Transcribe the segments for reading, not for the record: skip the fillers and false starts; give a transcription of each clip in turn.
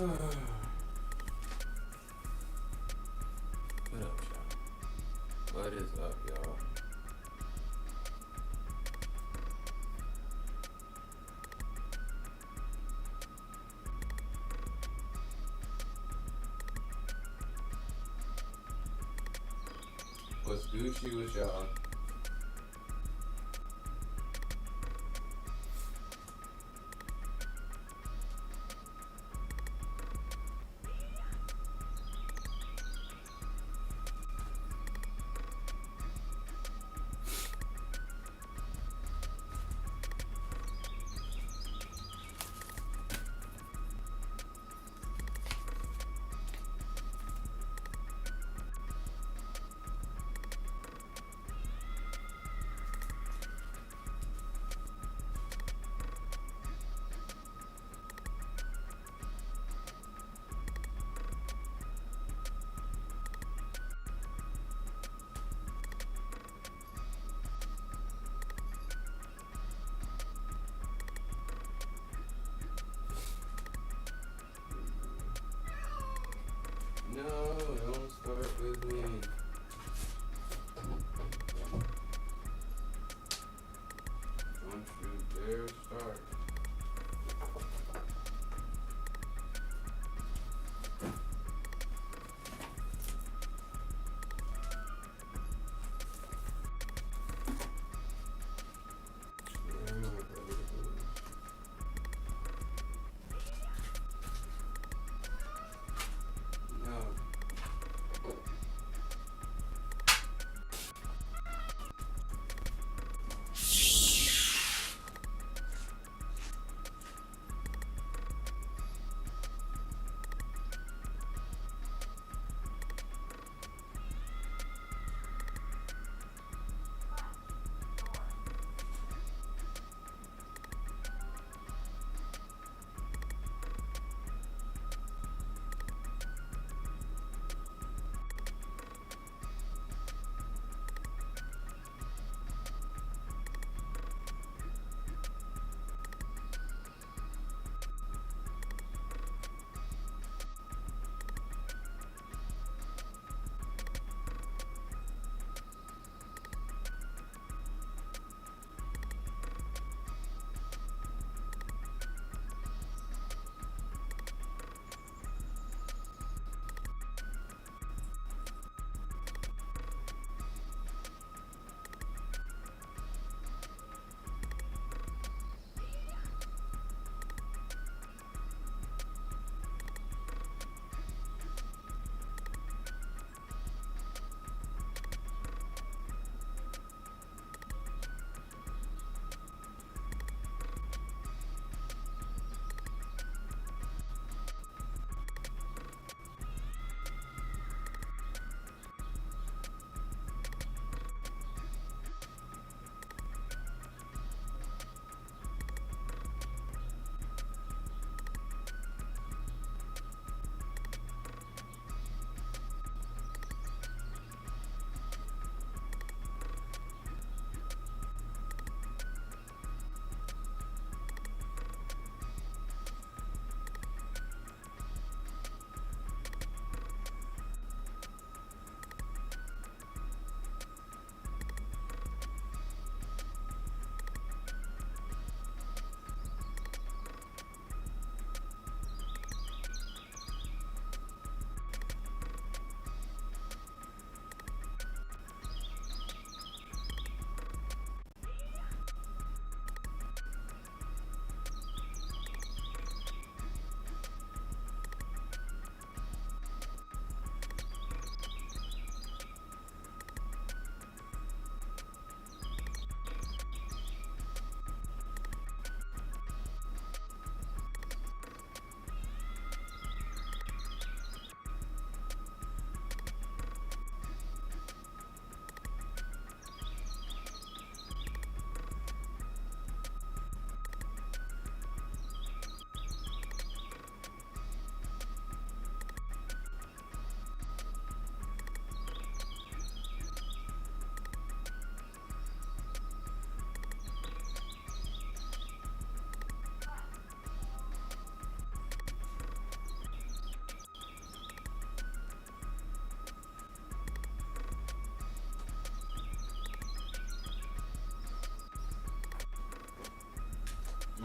What up, y'all? What is up, y'all? What's Gucci with y'all?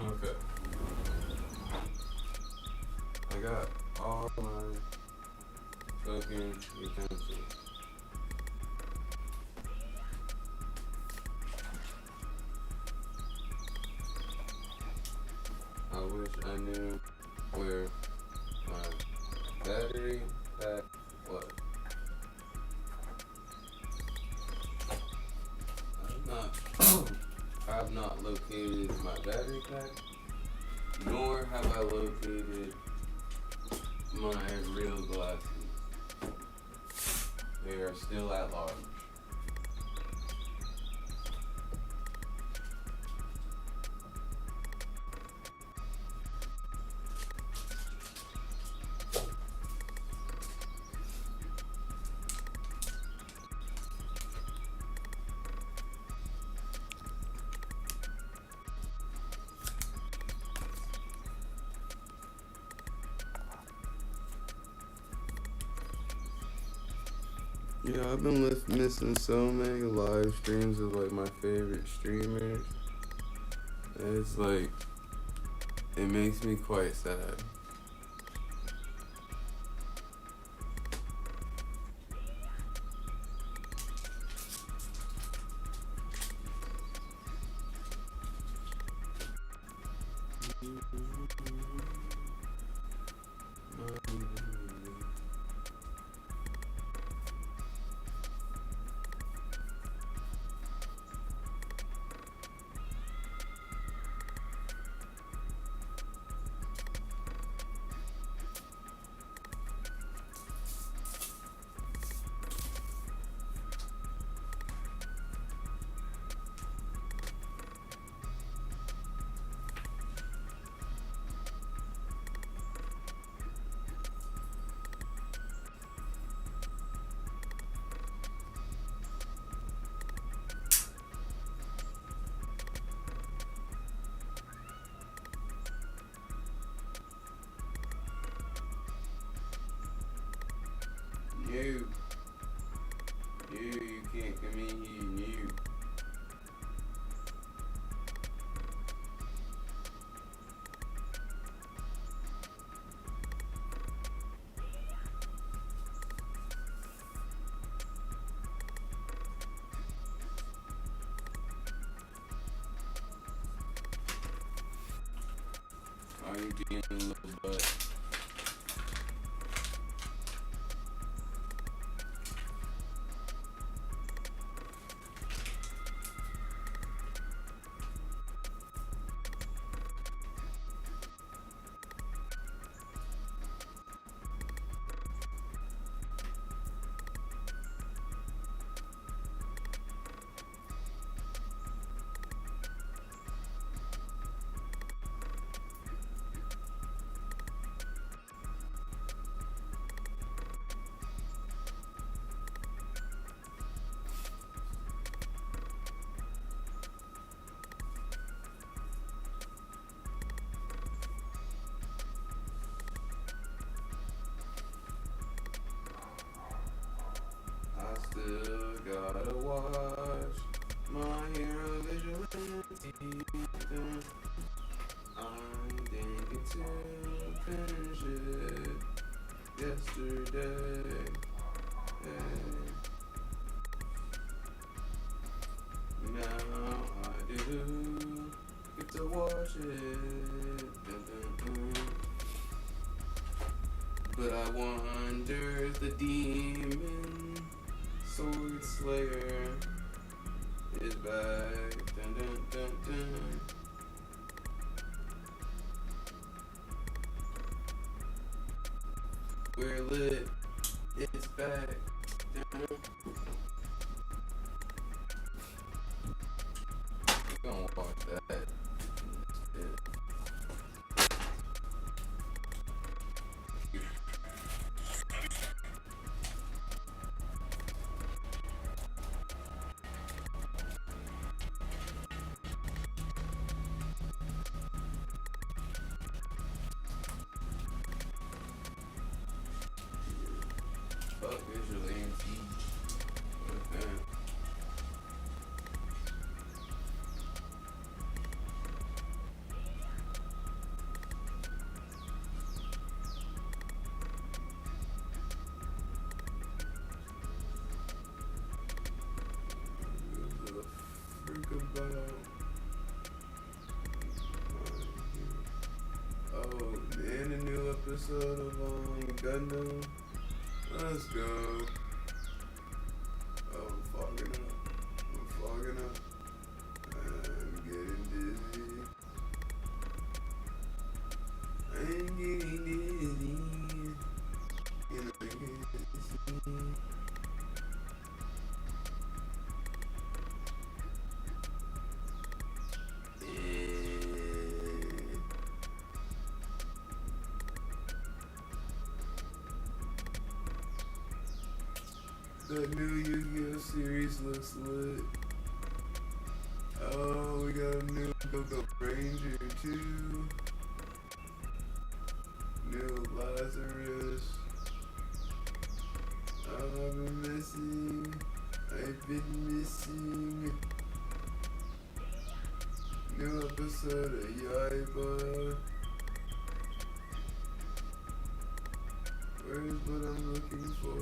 Okay. I got all my cooking utensils. I wish I knew where my battery pack was. I have not located my battery pack, nor have I located my real glasses. They are still at large. Yeah, I've been missing so many live streams of like my favorite streamers. It's like, it makes me quite sad. New. You can't come in here, new. Are you being a little butt? Still gotta watch my hero vigilante. I'm thinking to finish it yesterday. Hey. Now I do get to watch it. Dun, dun, dun. But I wonder if the demon Sword Slayer is back. Dun, dun, dun, dun. We're lit. It's back. Dun. We're gonna watch that. Yeah. Fuck vigilante. Okay. about and a new episode of Gundam. Let's go. Oh, I'm fogging up. I'm getting dizzy. The new Yu-Gi-Oh series looks lit. Oh, we got a new Go-Go Ranger too. New Lazarus. Oh, I've been missing. New episode of Yaiba. Where's what I'm looking for?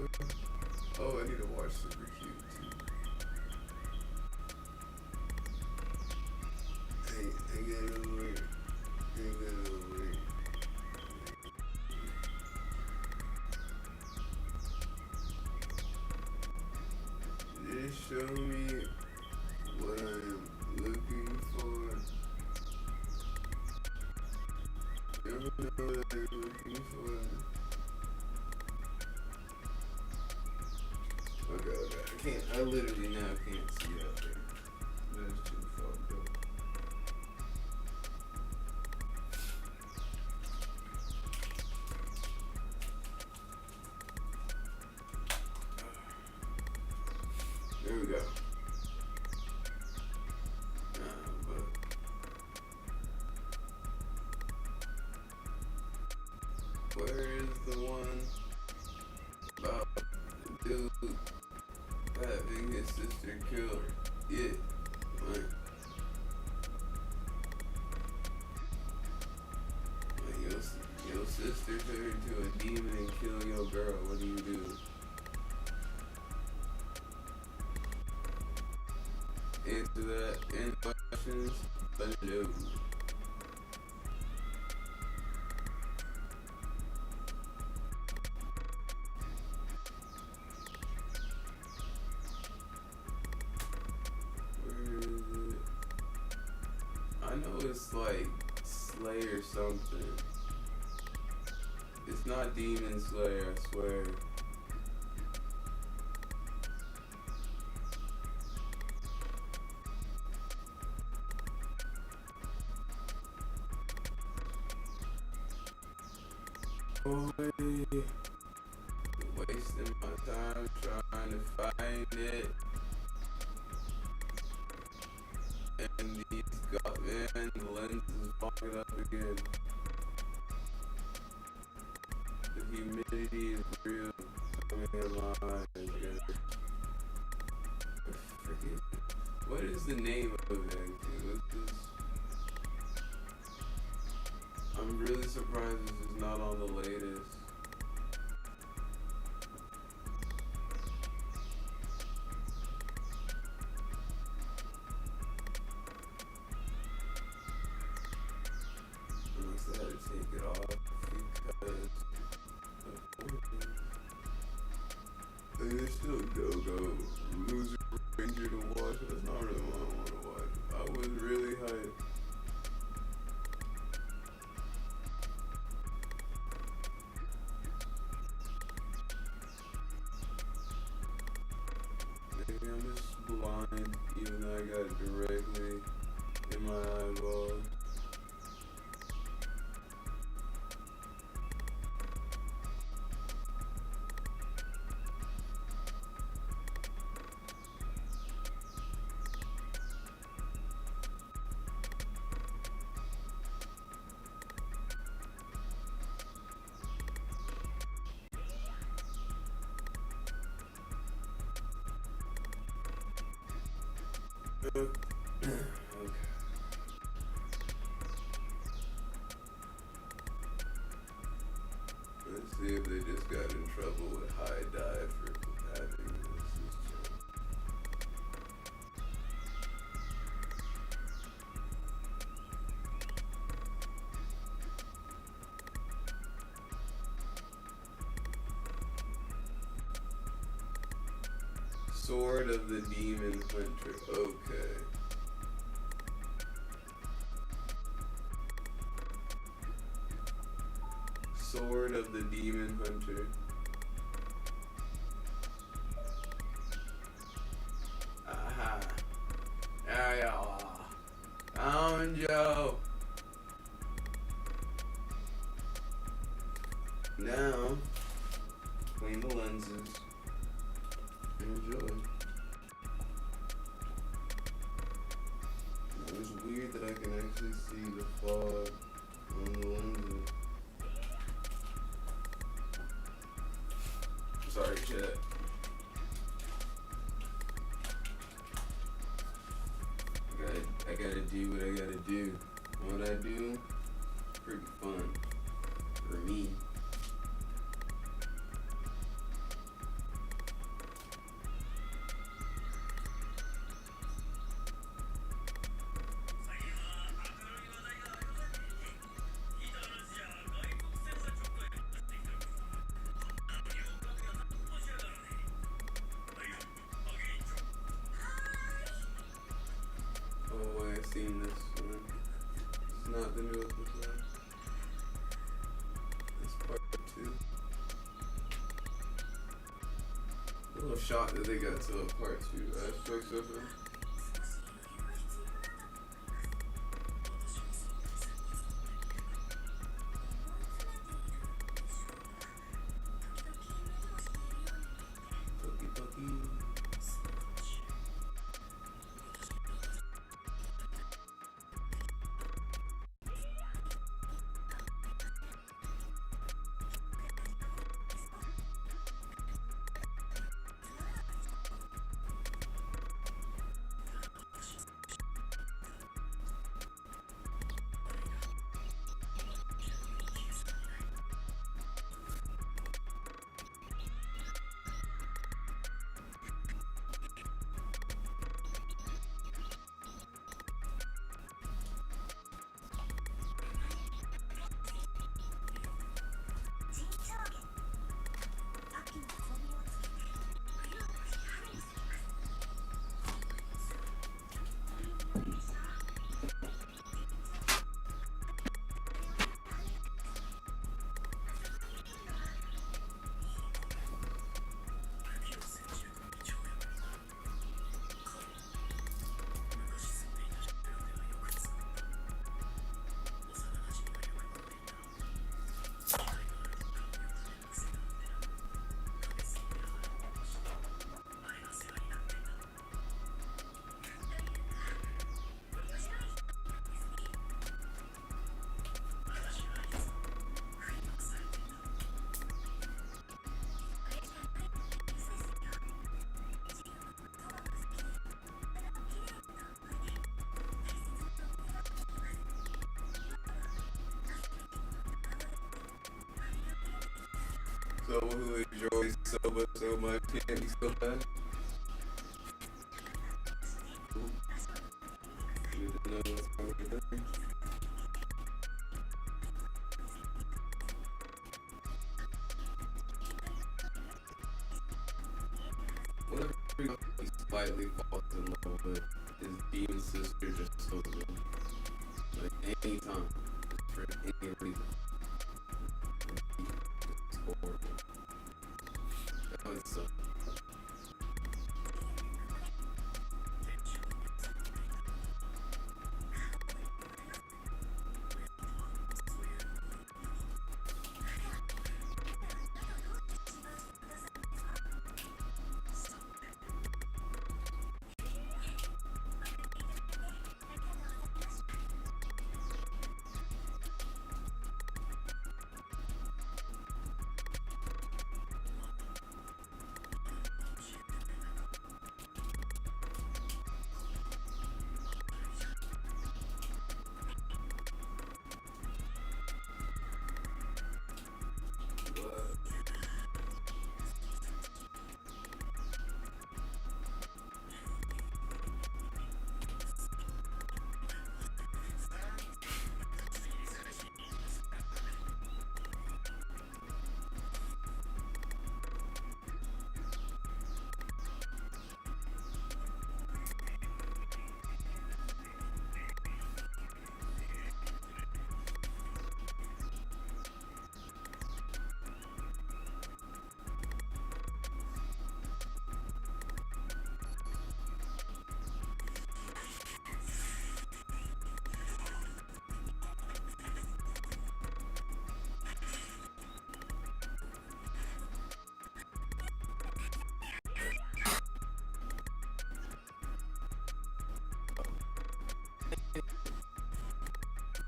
Oh, I need to watch Super Cute too. I get it over. Did it show me what I'm looking for? You ever know what I'm looking for? Okay. I literally now can't see out there. That's too fucked up. There we go. But where is the one about the dude having his sister killed? Yeah, like your sister turned into a demon and kill your girl. What do you do? Answer that. Any questions? Let me know. I know it's like Slay or something. It's not Demon Slayer, I swear. Boy, wasting my time trying to find it. And these man, the lens is fogging up again. The humidity is real. Coming in my eyes. Freaking. What is the name of it? I'm really surprised this is not on the latest. Unless I had to take it off because it's still go loser ranger to watch. That's not really what I want to watch. I was really hyped. Maybe I'm just blind, even though I got it directly in my eyeballs. Okay. Let's see if they just got in trouble with High Dive for having this channel. Sword of the Demon Hunter. Okay. Sword of the Demon Hunter. Aha. Found Joe. Now, clean the lenses. Enjoy. It's weird that I can actually see the fog on the lenses. Sorry, chat. I gotta do what I gotta do. And what I do, pretty fun for me. I've seen this one. It's not the newest one. It's part 2. A little shocked that they got to a part 2 aspects of it. So who enjoys soba so much can't be so bad? Cool. Good to know what's wrong with that. Whatever he slightly falls in love with his demon sister just so good. Like anytime. Just for any reason. It's horrible. That would suck.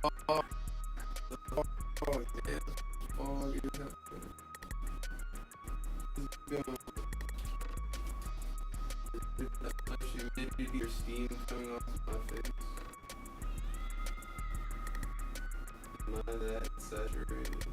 Oh, the fog, yeah, the fog is happening. That's much humidity or steam coming off my face. Am I that saturated?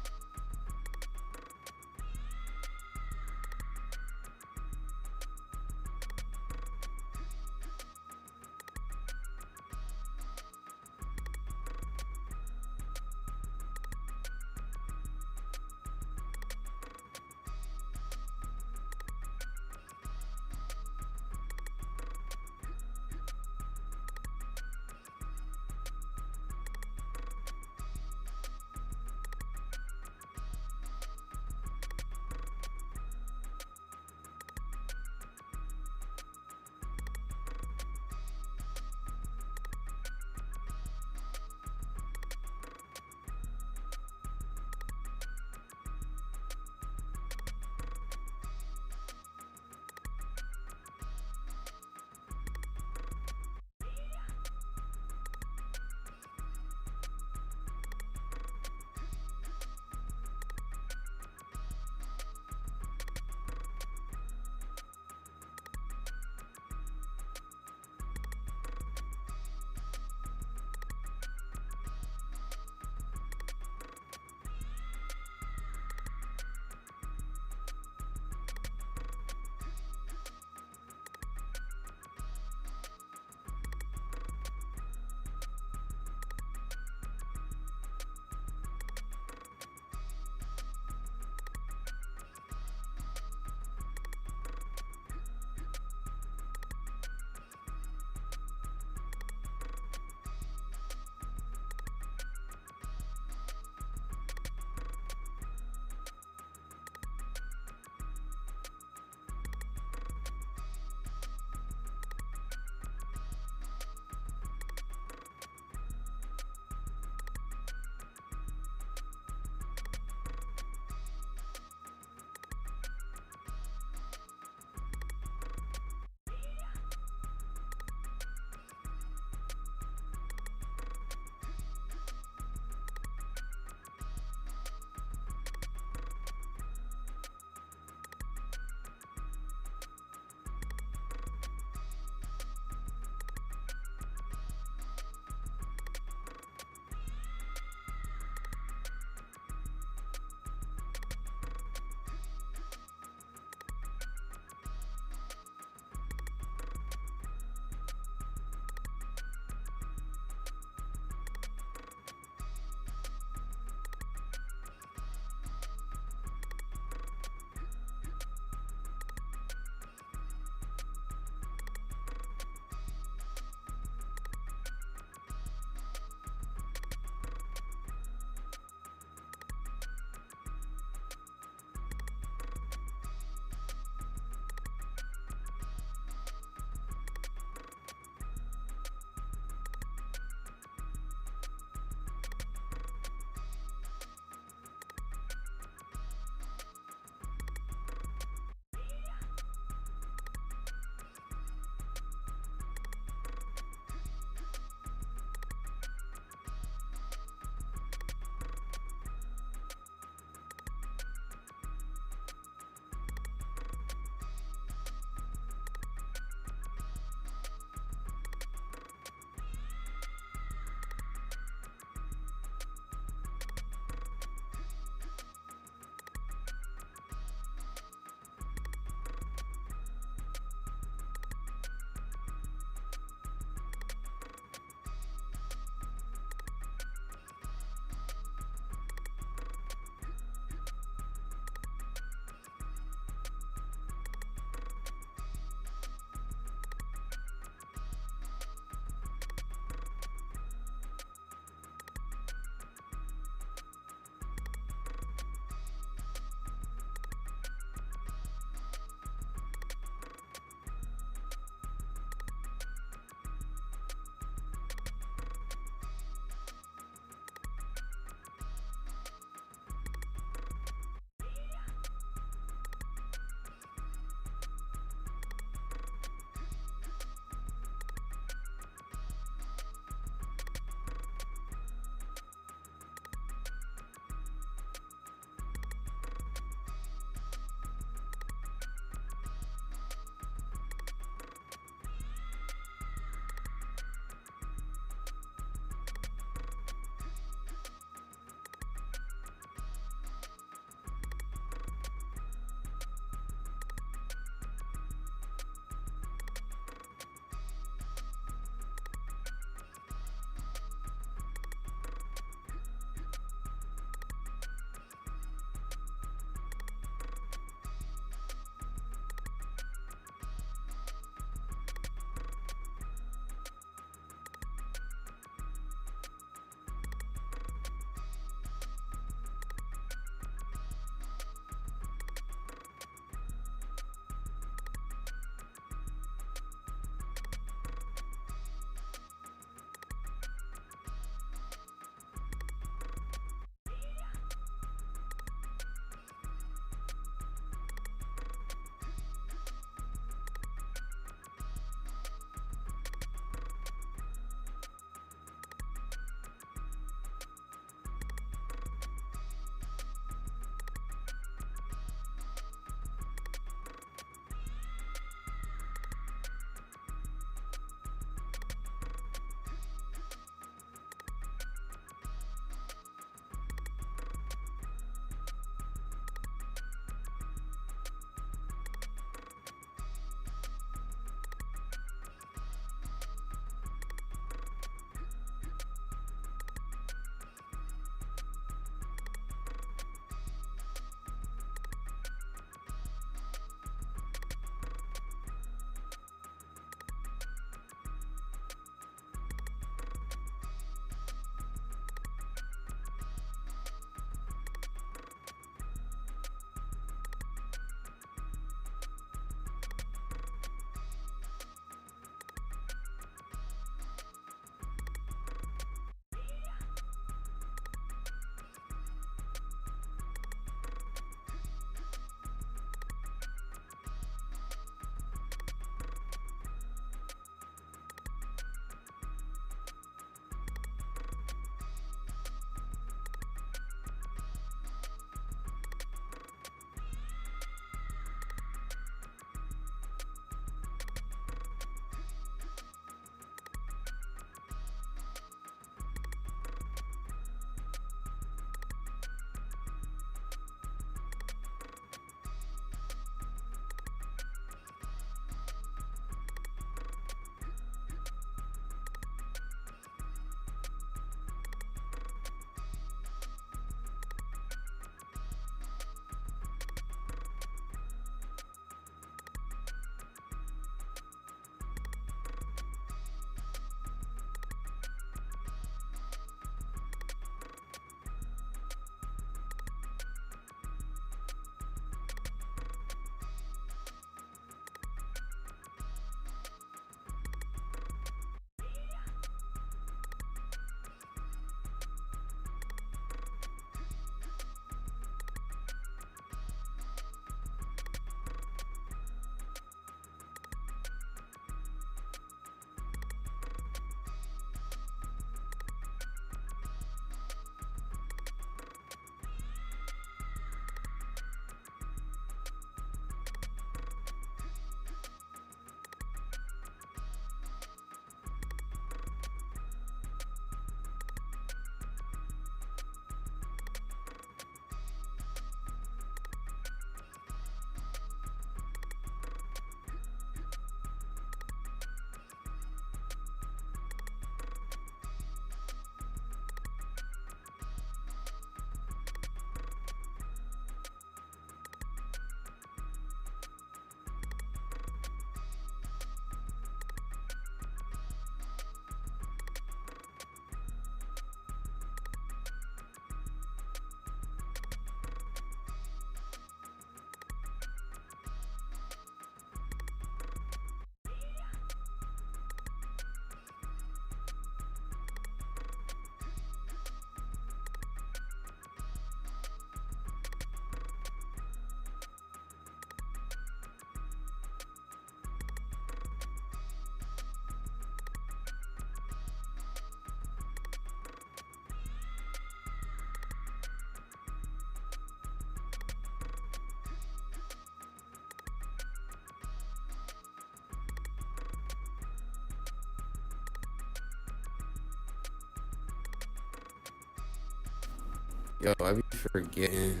Yo, I be forgetting.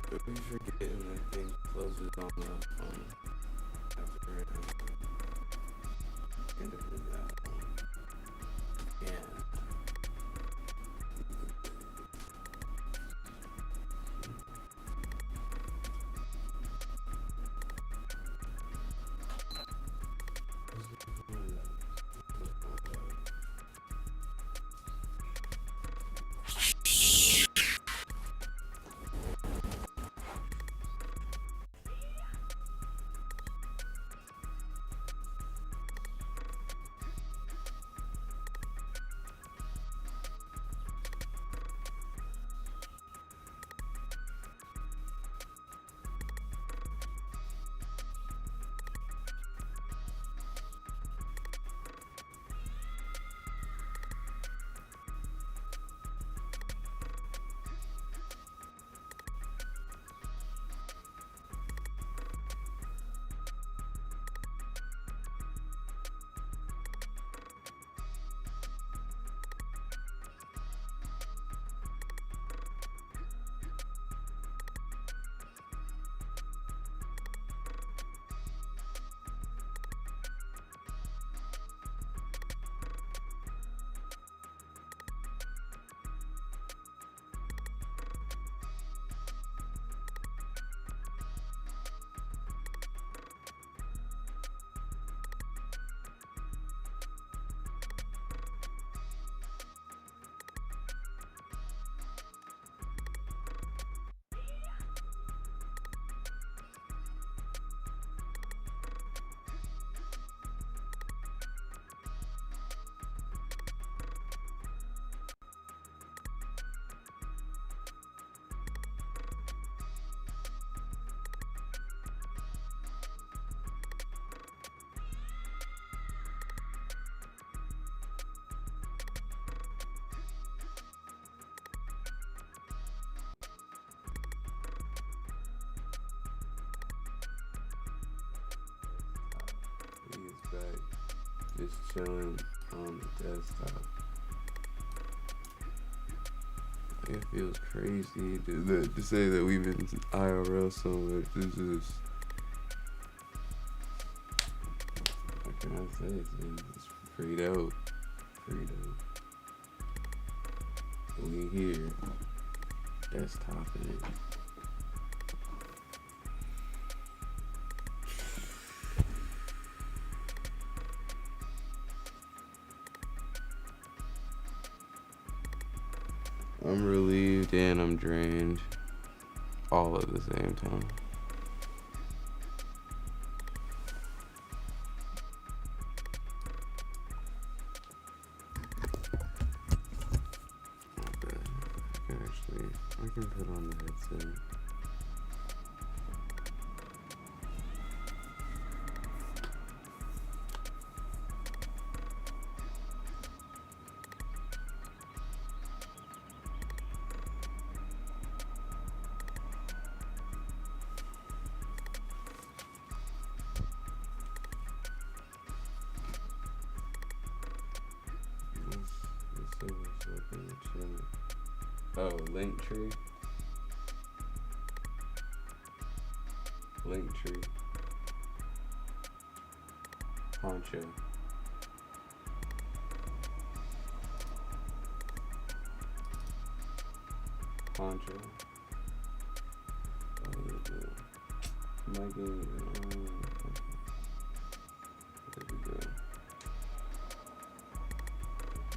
I be forgetting that thing closes on the after end of that one. Yeah. He's back, just chilling on the desktop. It feels crazy to say that we've been IRL so much. This is, what can I say? It's freed out. We here, desktop it. I'm relieved and I'm drained, all at the same time. Not bad. I can put on the headset. Oh, Linktree. Poncho. Michael. There we go.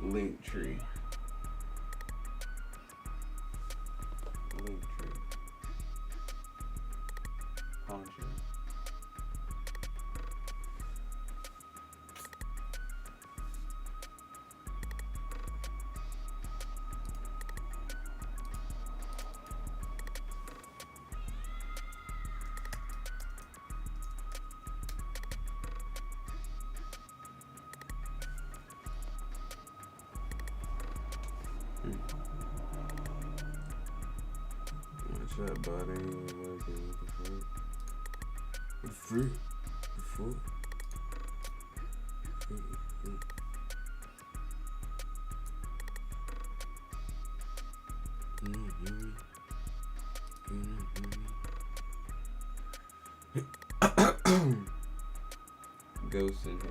Linktree. Poncho. That bot ain't even working. What the fuck? Free. Ghost in Hell.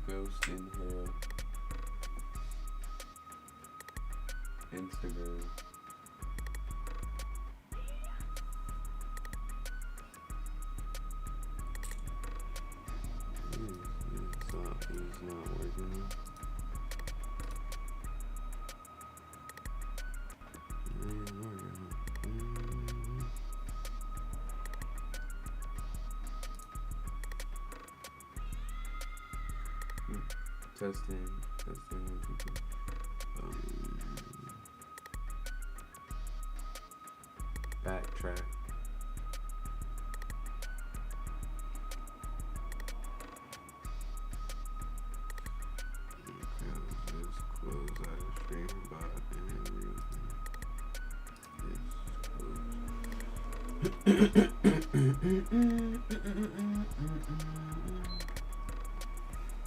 Ghost in Hell. Instagram. It's not working. Testing. Backtrack. Just close out the stream bot and everything.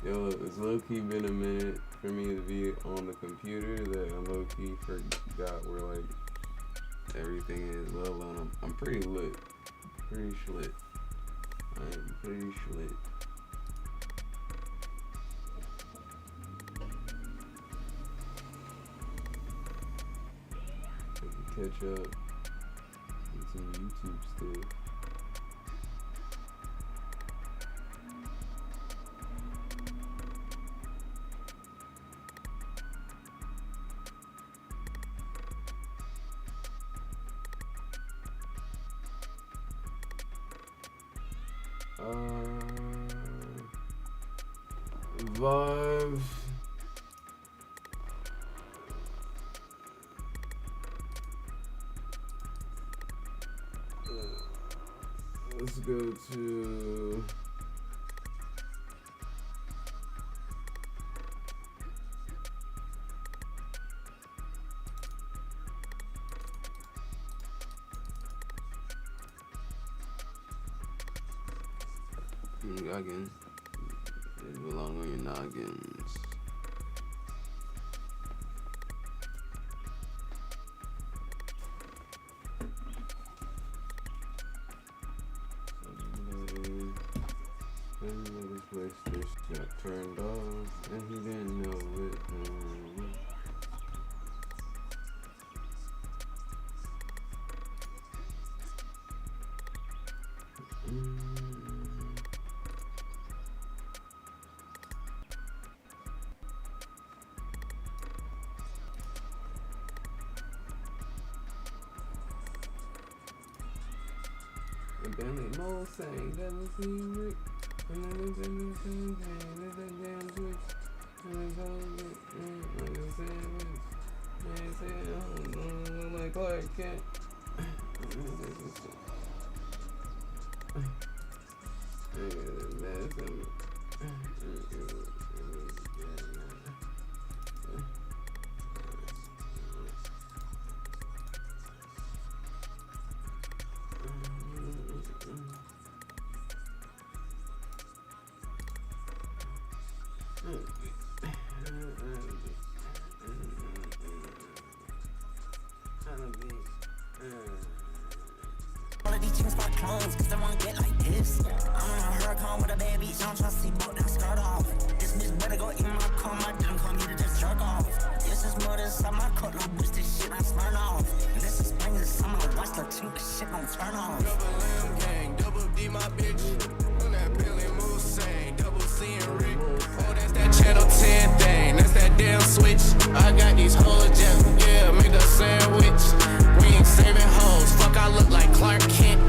Yo, it's low-key been a minute for me to be on the computer that I low-key forgot where like everything is, let alone I'm pretty lit. Pretty schlit. I'm pretty schlit. I can catch up with some YouTube stuff. Vibes. Let's go to noggin. It belong on your noggins. Somebody's PlayStation got turned off and he didn't know it. Bentley Mole sang, doesn't seem Rick. And then it's in the same thing, there's that damn switch. And it's all good, like a sandwich. Man, say it, look like Clark Kent. All of these chicks got clones, cause they wanna get like this. I'm on a hurricane with a bad bitch, I don't trust to see both them skirt off. This bitch better go in my car, I didn't come here to just jerk off. This is more than some, I cut no boost, this shit I smurn off. And this is spring, this summer, watch the chink, this shit gon' turn off. Double M gang, double D my bitch. On that Billy Moose sang, double C and Rick. Oh, that's that channel 10 thing, that's that damn switch. I got these hoes just, yeah, make a sandwich. We ain't saving hoes, fuck I look like Clark Kent.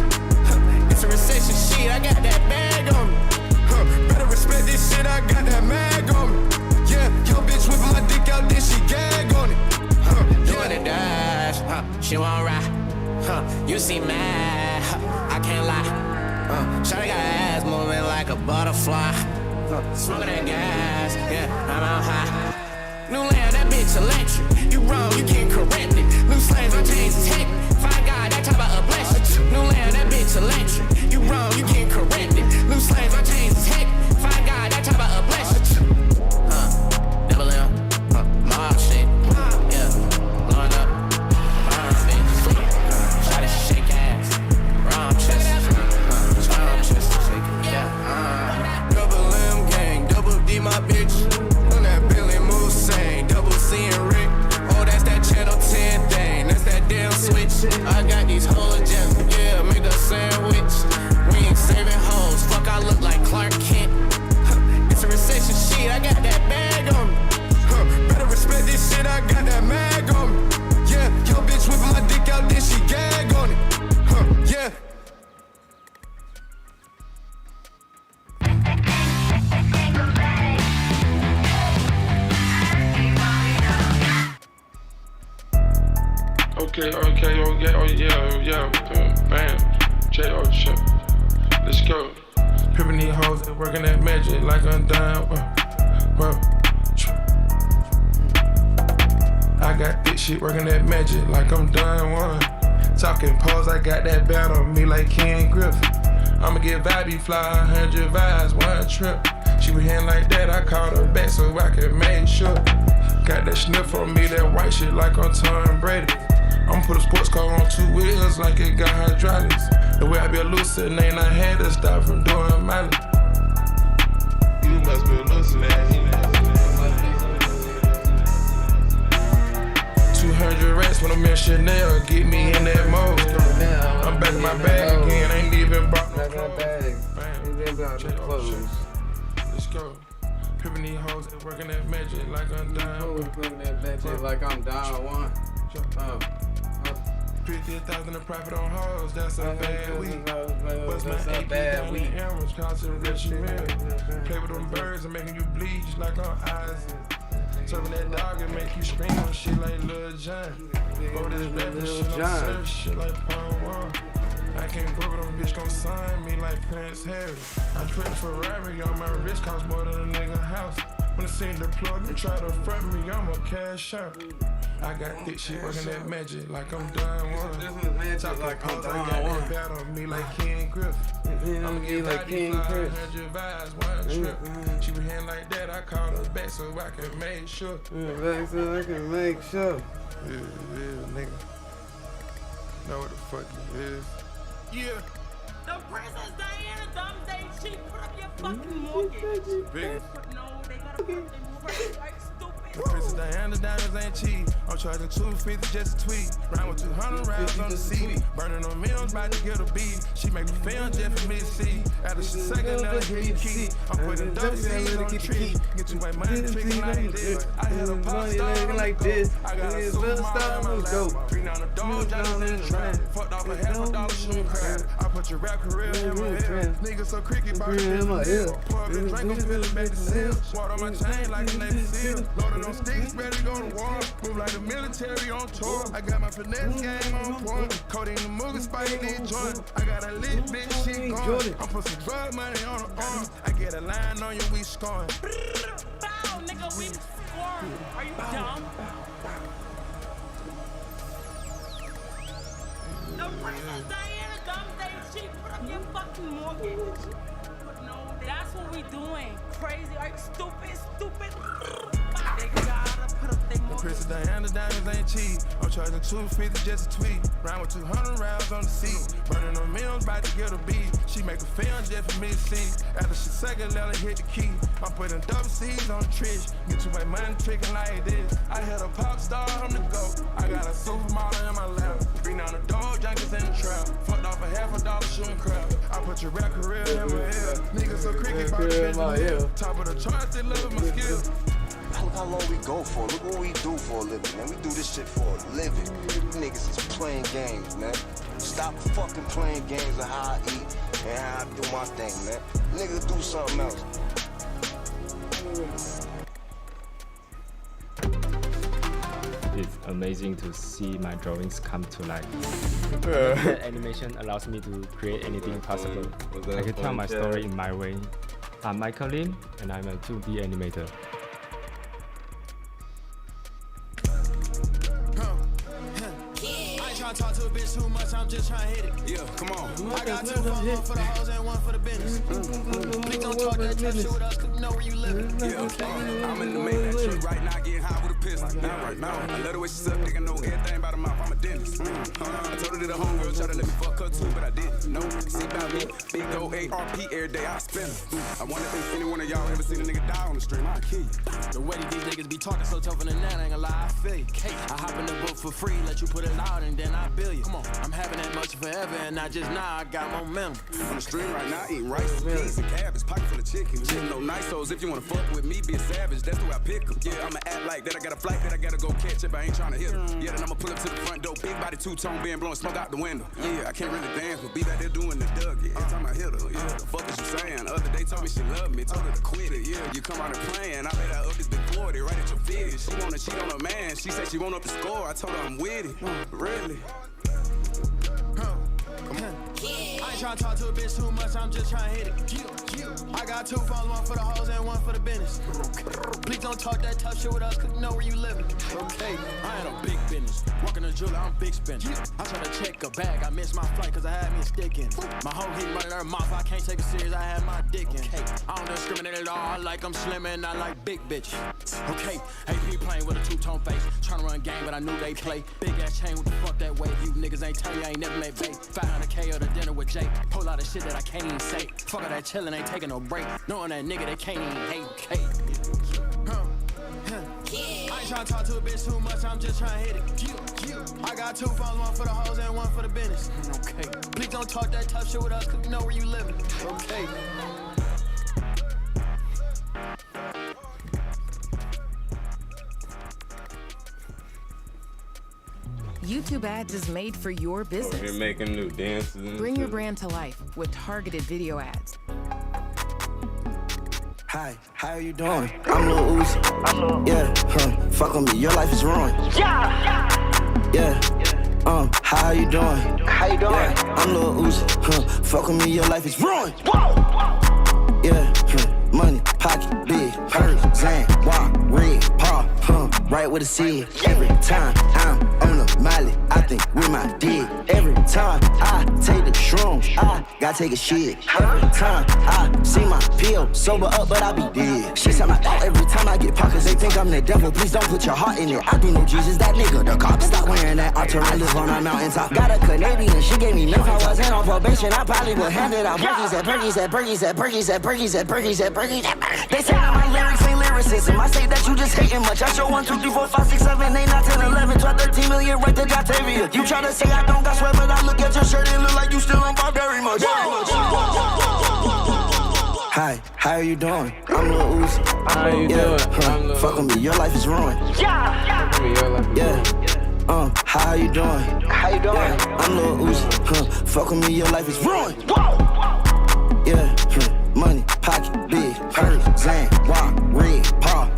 It's a recession shit, I got that bag on me. Better respect this shit, I got that mag on me. Yeah, yo bitch whipping my dick out, then she gag on it. Doing it dash, she won't ride. You see mad, I can't lie. Shawty got ass moving like a butterfly. Smoking that gas, yeah, I'm out high. New land, that bitch electric. You wrong, you can't correct it. Loose slaves, I change tech. Find God, that type of a blessing. New land, that bitch electric. You wrong, you can't correct it. Loose slaves, I change tech. Find God, that type of a blessing. Double M, model shit. Yeah, blowing up. I got these whole gems, yeah, make a sandwich. We ain't saving hoes, fuck, I look like Clark Kent. It's a recession shit, I got that bag on me. Better respect this shit, I got that mag on me. Yeah, yo bitch whipping my dick out, then she gag on it. Yeah. Okay, oh yeah, bam, J.O. shit. Let's go. Pimpin' these hoes and working that magic like I'm down. I got this shit working that magic like I'm down one. Talking pose, I got that bat on me like Ken Griffin. I'ma get vibey fly, 100 vibes, one trip. She was hand like that, I called her back so I could make sure. Got that sniff on me, that white shit like I'm Tom Brady. I'ma put a sports car on 2 wheels like it got hydraulics. The way I be hallucinating, I had to stop from doing mileage. You must be hallucinating. 200 rats when I'm in Chanel, get me in that mode. I'm back in my bag again, ain't even bought no clothes. Bam, let's go. Pimpin' these hoes and working that magic like I'm down. Working that magic like I'm down one. 50,000 in profit on hoes, that's a bad week. What's my AP down in Emeralds, costing rich man. Play with them birds and making you bleach like on eyes. Serving that dog and make you scream on shit like Lil John. Bro, this rapping shit on surf shit like Paul Wall. I can't grow with them bitch gon' sign me like Prince Harry. I put a Ferrari on my wrist, cost more than a nigga house. When I seen the plug and try to front me, I'm a cash out. I got this shit working that magic like I'm done one. This is magic like I'm done one. I got that bat on me like Ken Griffin. I'ma get like Ken Griffin. 100 vibes, one trip. She was hand like that, I called her back so I can make sure. Back so I can make sure. Yeah, nigga. Know what the fuck it is. Yeah. The Princess Diana thumbs ain't cheap. Put up your fucking mortgage. Big. No, they gotta put their mortgage like stupid. The Princess Diana diamonds ain't cheap. I'm charging $250 just a tweet. Round with 200 rounds on the seat. Burning on millions, about to get a beat. She make me film just for me to see. After she second, now hit the key. I'm putting double C's on the tree. Get you my money tricking like this. I had a pop star like this. I got a superstar in my lap. Bring down the dog, Johnson in the trap. Fucked off a $50 shooting crap. I put your rap career in my head. Niggas so cricket, about to my ear. Pour up the drink, I'm feeling back to seal. Water on my chain like a Navy SEAL. Loaded on sticks, ready to go to war. Move like the military on tour. I got my finesse game on point. Coding the movie, spiking these joints. I got a lit bitch, she going. I'm put some drug money on her arm. I get a line on you, we scoring. Bow, nigga, we scoring. Are you dumb? The Princess Diana thumbs ain't cheap. Put up your fucking mortgage. No, that's what we doing. Crazy, are you stupid? They gotta put up their mortgage. Princess Diana diamonds ain't cheap. I'm charging $250 just a tweet. Round with 200 rounds on the seat. Burning on millions, about to get a beat. She make a film just for me to see. After she second, let her hit the key. I'm putting double C's on the trish. Get you my money tricking like this. I had a pop star on the go. I got a supermodel in my lap. Bring down the dog, junkies in the trap. Fucked off a $50 shooting crap. I put your rap career in my ear. Niggas so cricket, about to in my ear. Top of the charts, they love my skills. Look how long we go for. Look what we do for a living, man. We do this shit for a living. You niggas is playing games, man. Stop fucking playing games of how I eat and how I do my thing, man. Niggas do something else. It's amazing to see my drawings come to life. That animation allows me to create anything possible. I can tell my story in my way. I'm Michael Lim, and I'm a 2D animator. Talk to a bitch too much, I'm just trying to hit it. Yeah, come on. I got 2 phones, 1 for the hoes and 1 for the business. Please don't talk that tough shit with us, cause we know where you living. Yeah, I'm in the main that truck right now, getting high with a pistol. Now, right now, I love the way she suck, nigga know everything about her mouth. I'm a dentist. I told her to the homegirl, try to let me fuck her too, but I didn't. No, see about me, big old ARP every day I spend her. I wonder if any one of y'all ever seen a nigga die on the stream. I'll kill you. The way these niggas be talking so tougher than that, I ain't gonna lie, I feel you. I hop in the book for free, let you put it out, and then I bill you. Come on, I'm having that much forever, and not just now, I got momentum. On the stream right now, eating rice, peas, and cabbage, pocket full of chicken. Shitting no nice hoes, if you wanna fuck with me, be a savage, that's the way I pick 'em. Yeah, I'ma act like that, I got a flight that I gotta go catch if I ain't tryna hit 'em. Yeah, then I'ma pull up to the front door, big body, two-tone, being blowing smoke out the window. Yeah, I can't really dance, but be back there doing the Dougie. Every time I hit her, yeah, the fuck is you saying? The other day told me she loved me, told her to quit it. Yeah, you come out and playing, I bet I up this big 40, right at your feet. She wanna cheat on her man, she said she want up the score, I told her I'm with it. Really? I ain't tryna talk to a bitch too much, I'm just tryna hit it. I got 2 phones, 1 for the hoes and 1 for the business. Please don't talk that tough shit with us, cause you know where you living. Okay, I ain't a big business. Walking the jeweler, I'm big spender. I try to check a bag, I missed my flight cause I had me a stick in it. My whole heat running her mouth, I can't take it serious, I had my dick in it. I don't discriminate at all, I like I'm slim and I like big bitches. Okay, AP playing with a two-tone face, tryna run game, but I knew they play. Big ass chain, what the fuck that way? You niggas ain't tell you I ain't never made bait. 500K or the dinner with Jay. Whole lot of shit that I can't even say. Fuck all that chillin', ain't taking no break. Knowing that nigga they can't even hate. I ain't tryna talk to a bitch too much, I'm just tryna hit it. I got 2 phones, 1 for the hoes and 1 for the business. Okay, please don't talk that tough shit with us, cause you know where you living. Okay. YouTube ads is made for your business. You're making new dances and Bring your brand to life with targeted video ads. Hi, how are you doing? I'm Lil Uzi. Yeah, fuck with me, your life is ruined. Yeah, how are you doing? How you doing? Yeah, I'm Lil Uzi. Fuck with me, your life is ruined. Yeah, money, pocket, big, RaeZenpai, red, paw, right with a C. Every time I'm on the Molly, I think with my dick. Every time I take the shroom, I gotta take a shit. Every time I see my pill, sober up, but I be dead. She said my thought every time I get pockets, they think I'm the devil. Please don't put your heart in it. I do know Jesus, that nigga, the cop. Stop wearing that altar. I live on a mountaintop. Got a Canadian, she gave me milk. I wasn't on probation, I probably would hand it out. Burgies at Burgies at Burgies at Burgies at Burgies at Burgies at Burgies at Burgies. They say that my lyrics ain't lyricism. I say that you just hating much. I show 1, 2, 3, 4, 5, 6, 7, 8, 9, 10, 11, 12, 13 million right to Jatavia. You try to say I don't got sweat, but I look at your shirt and look like you still on very much. Hi, how are you doing? I'm Lil Uzi. How you doing? Fuck with me, your life is ruined. Yeah, how are you doing? How you doing? I'm Lil Uzi. Fuck with me, your life is ruined. Yeah, money, pocket, big, RaeZenpai, red, paw,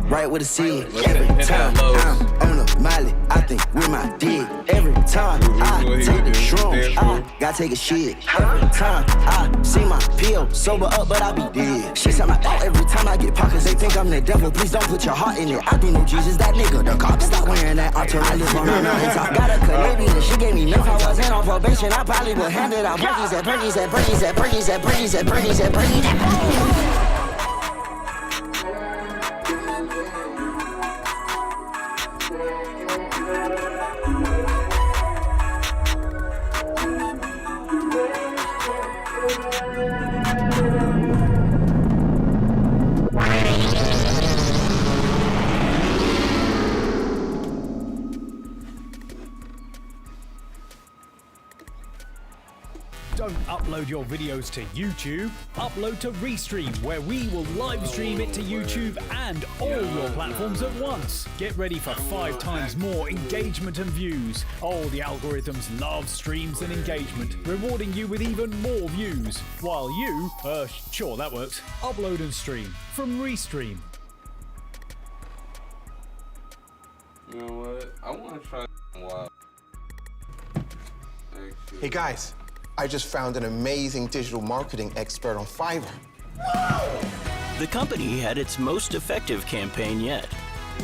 right with a C. Every time I'm on the Molly, I think with my dick. Every time I take the shroom, I gotta take a shit. Every time I see my pill, sober up, but I be dead. She said my thought every time I get pockets, they think I'm the devil. Please don't put your heart in it. I do know Jesus, that nigga, the cop. Stop wearing that altar. I live on a mountaintop. Got a Canadian, she gave me milk. I wasn't on probation, I probably would hand it out. Burgies at Burgies at Burgies at Burgies at Burgies at Burgies at Burgies at Burgies. Don't upload your videos to YouTube, upload to Restream, where we will live stream it to YouTube and all your platforms at once. Get ready for 5 times more engagement and views. Oh, the algorithms love streams and engagement, rewarding you with even more views. While you, sure that works, upload and stream from Restream. You know what? I want to try wild. Hey guys. I just found an amazing digital marketing expert on Fiverr. The company had its most effective campaign yet.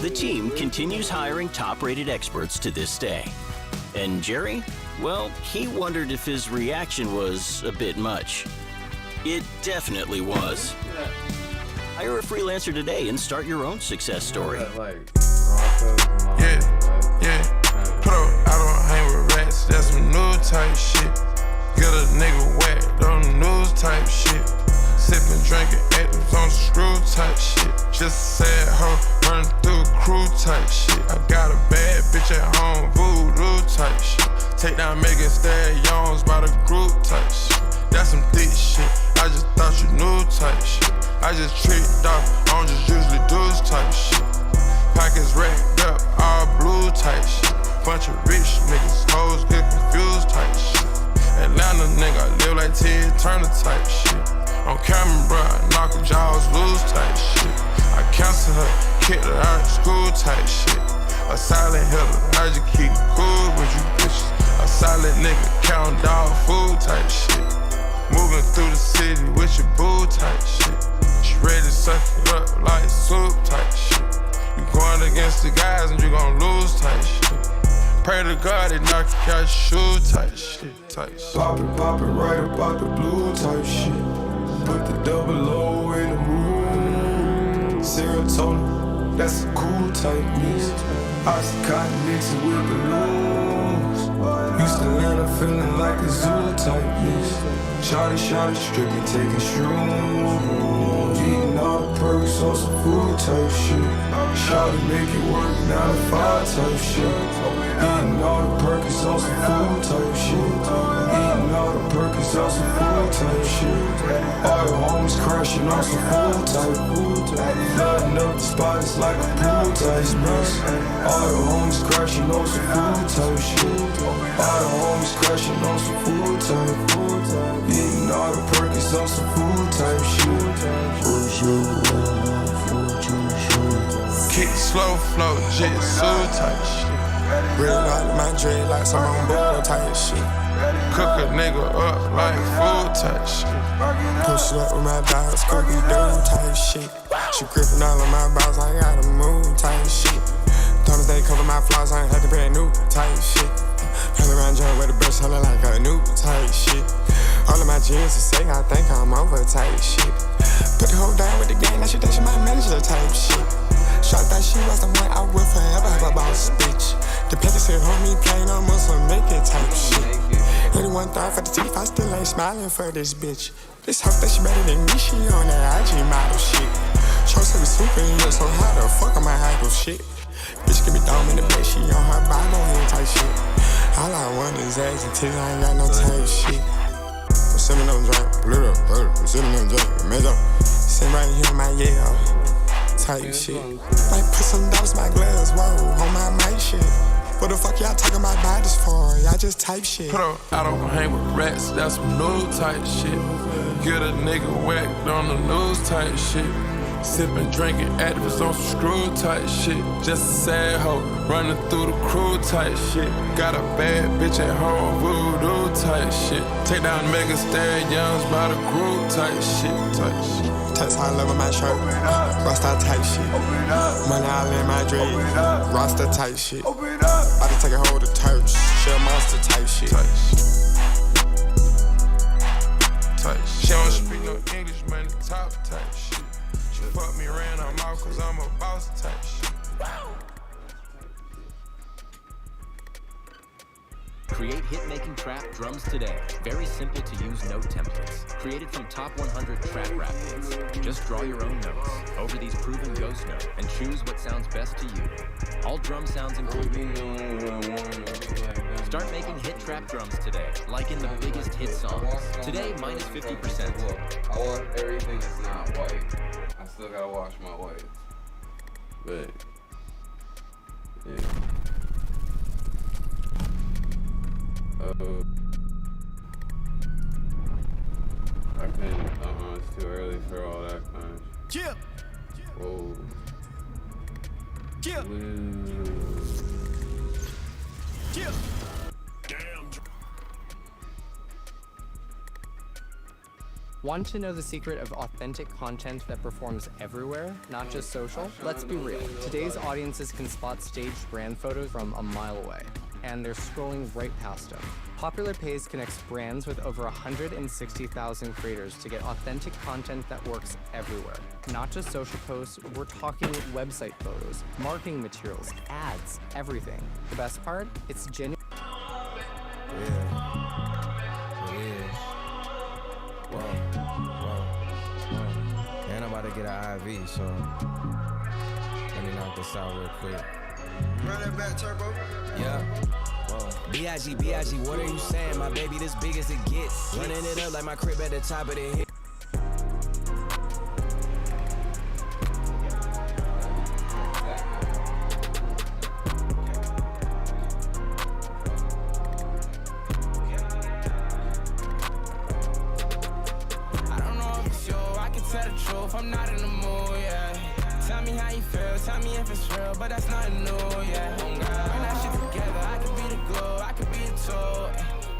The team continues hiring top-rated experts to this day. And Jerry, well, he wondered if his reaction was a bit much. It definitely was. Hire a freelancer today and start your own success story. Yeah. Put up, I don't hang with rats, that's some new Just a sad hoe, running through crew type shit. I got a bad bitch at home, voodoo type shit. Take down Megan Stallions by the group type shit. That's some thick shit, I just thought you knew type shit. I just tricked off, I don't just usually do this type shit. Pockets racked up, all blue type shit. Bunch of rich niggas, hoes get confused type shit. Atlanta nigga, I live like Ted Turner type shit. On camera, knock her jaws loose type shit. I cancel her, kicked her out of school type shit. A silent hitter, I just keep cool with you bitches. A solid nigga, counting dog food type shit. Moving through the city with your boo type shit. She ready to suck it up like soup type shit. You going against the guys and you gon' lose type shit. Pray to God they knock you out your shoe type shit. Pop it right about the blue type shit. Put the double O in the room. Serotonin, that's a cool type mix. Oxycontin mixing with balloons. Used to land up feeling like a zoo type mix. Shawty, stripping, taking shrooms. Eating all the perks on some food type shit. Shawty make it work 9 to 5 type shit. Eating all the perks on some food type shit. Eating all the perks on some food type shit. All your homies crashing on some food type. Flooding up the spot, it's like a pool type mess. All your homies crashing on some food type shit. All your homies crashing on some food type. Eating all the perks on some food type shit. Kick slow flow, jitsu type shit. Real out my dreadlocks, I'm on board type shit. Cook a nigga up like food type shit. Push it up with my dogs, cookie dough type shit. She gripping all of my balls, I gotta move type shit. Thomas they cover my flaws, I ain't had to brand new type shit. Hell around joint with the brush, hella like a new type shit. All of my jeans to say, I think I'm over type shit. Put the hoe down with the gang, now she my manager type shit. Shot that she was the one I would forever have a boss bitch. The Petty said, homie, play no muscle, make it type shit. 81 thought for the teeth, I still ain't smiling for this bitch. This hoe that she better than me, she on that IG model shit. Show said we superhero, so how the fuck am I idle shit? Bitch give me dome in the bed, she on her bottom head type shit. All I want is ass until I ain't got no type shit. I'm sipping on drink, blue up, sipping on drink, made up. Sitting right here in my type shit. Might put some dollars in my glass, whoa, on my mic shit. What the fuck y'all talking about bodies for? Y'all just type shit. Put up, I don't hang with rats, that's some new type shit. Get a nigga whacked on the news type shit. Sippin', drinking, activists on some screw type shit. Just a sad hoe, running through the crew type shit. Got a bad bitch at home, voodoo type shit. Take down Megan Stallions by the group type shit. Text high level my shirt, Rasta type shit. Money all in my dread, Rasta type shit. About to take a hold of Thurs, shell monster type shit. She don't speak no English, man, the top type shit. She fuck me, ran her mouth cause I'm a boss type shit. Create hit-making trap drums today. Very simple to use note templates. Created from top 100 trap rap hits. Just draw your own notes over these proven ghost notes and choose what sounds best to you. All drum sounds included. Start making hit trap drums today, like in the biggest hit songs. Today, minus 50%. I want everything that's not white. I still gotta wash my white. But, yeah. I can't, it's too early for all that kind of shit. Yeah. Whoa. Yeah. Yeah. Want to know the secret of authentic content that performs everywhere, not just social? Let's be real. Today's audiences can spot staged brand photos from a mile away, and they're scrolling right past them. Popular Pays connects brands with over 160,000 creators to get authentic content that works everywhere. Not just social posts, we're talking website photos, marketing materials, ads, everything. The best part? It's genuine. Whoa. And I'm about to get an IV, so let me knock this out real quick. Run that back, Turbo. Yeah. B.I.G., B.I.G., what are you saying? My baby this big as it gets. Running it up like my crib at the top of the hill. I'm not in the mood, yeah. Tell me how you feel, tell me if it's real, but that's nothing new, yeah. Oh God, when that shit together, I can be the glue, I can be the tool.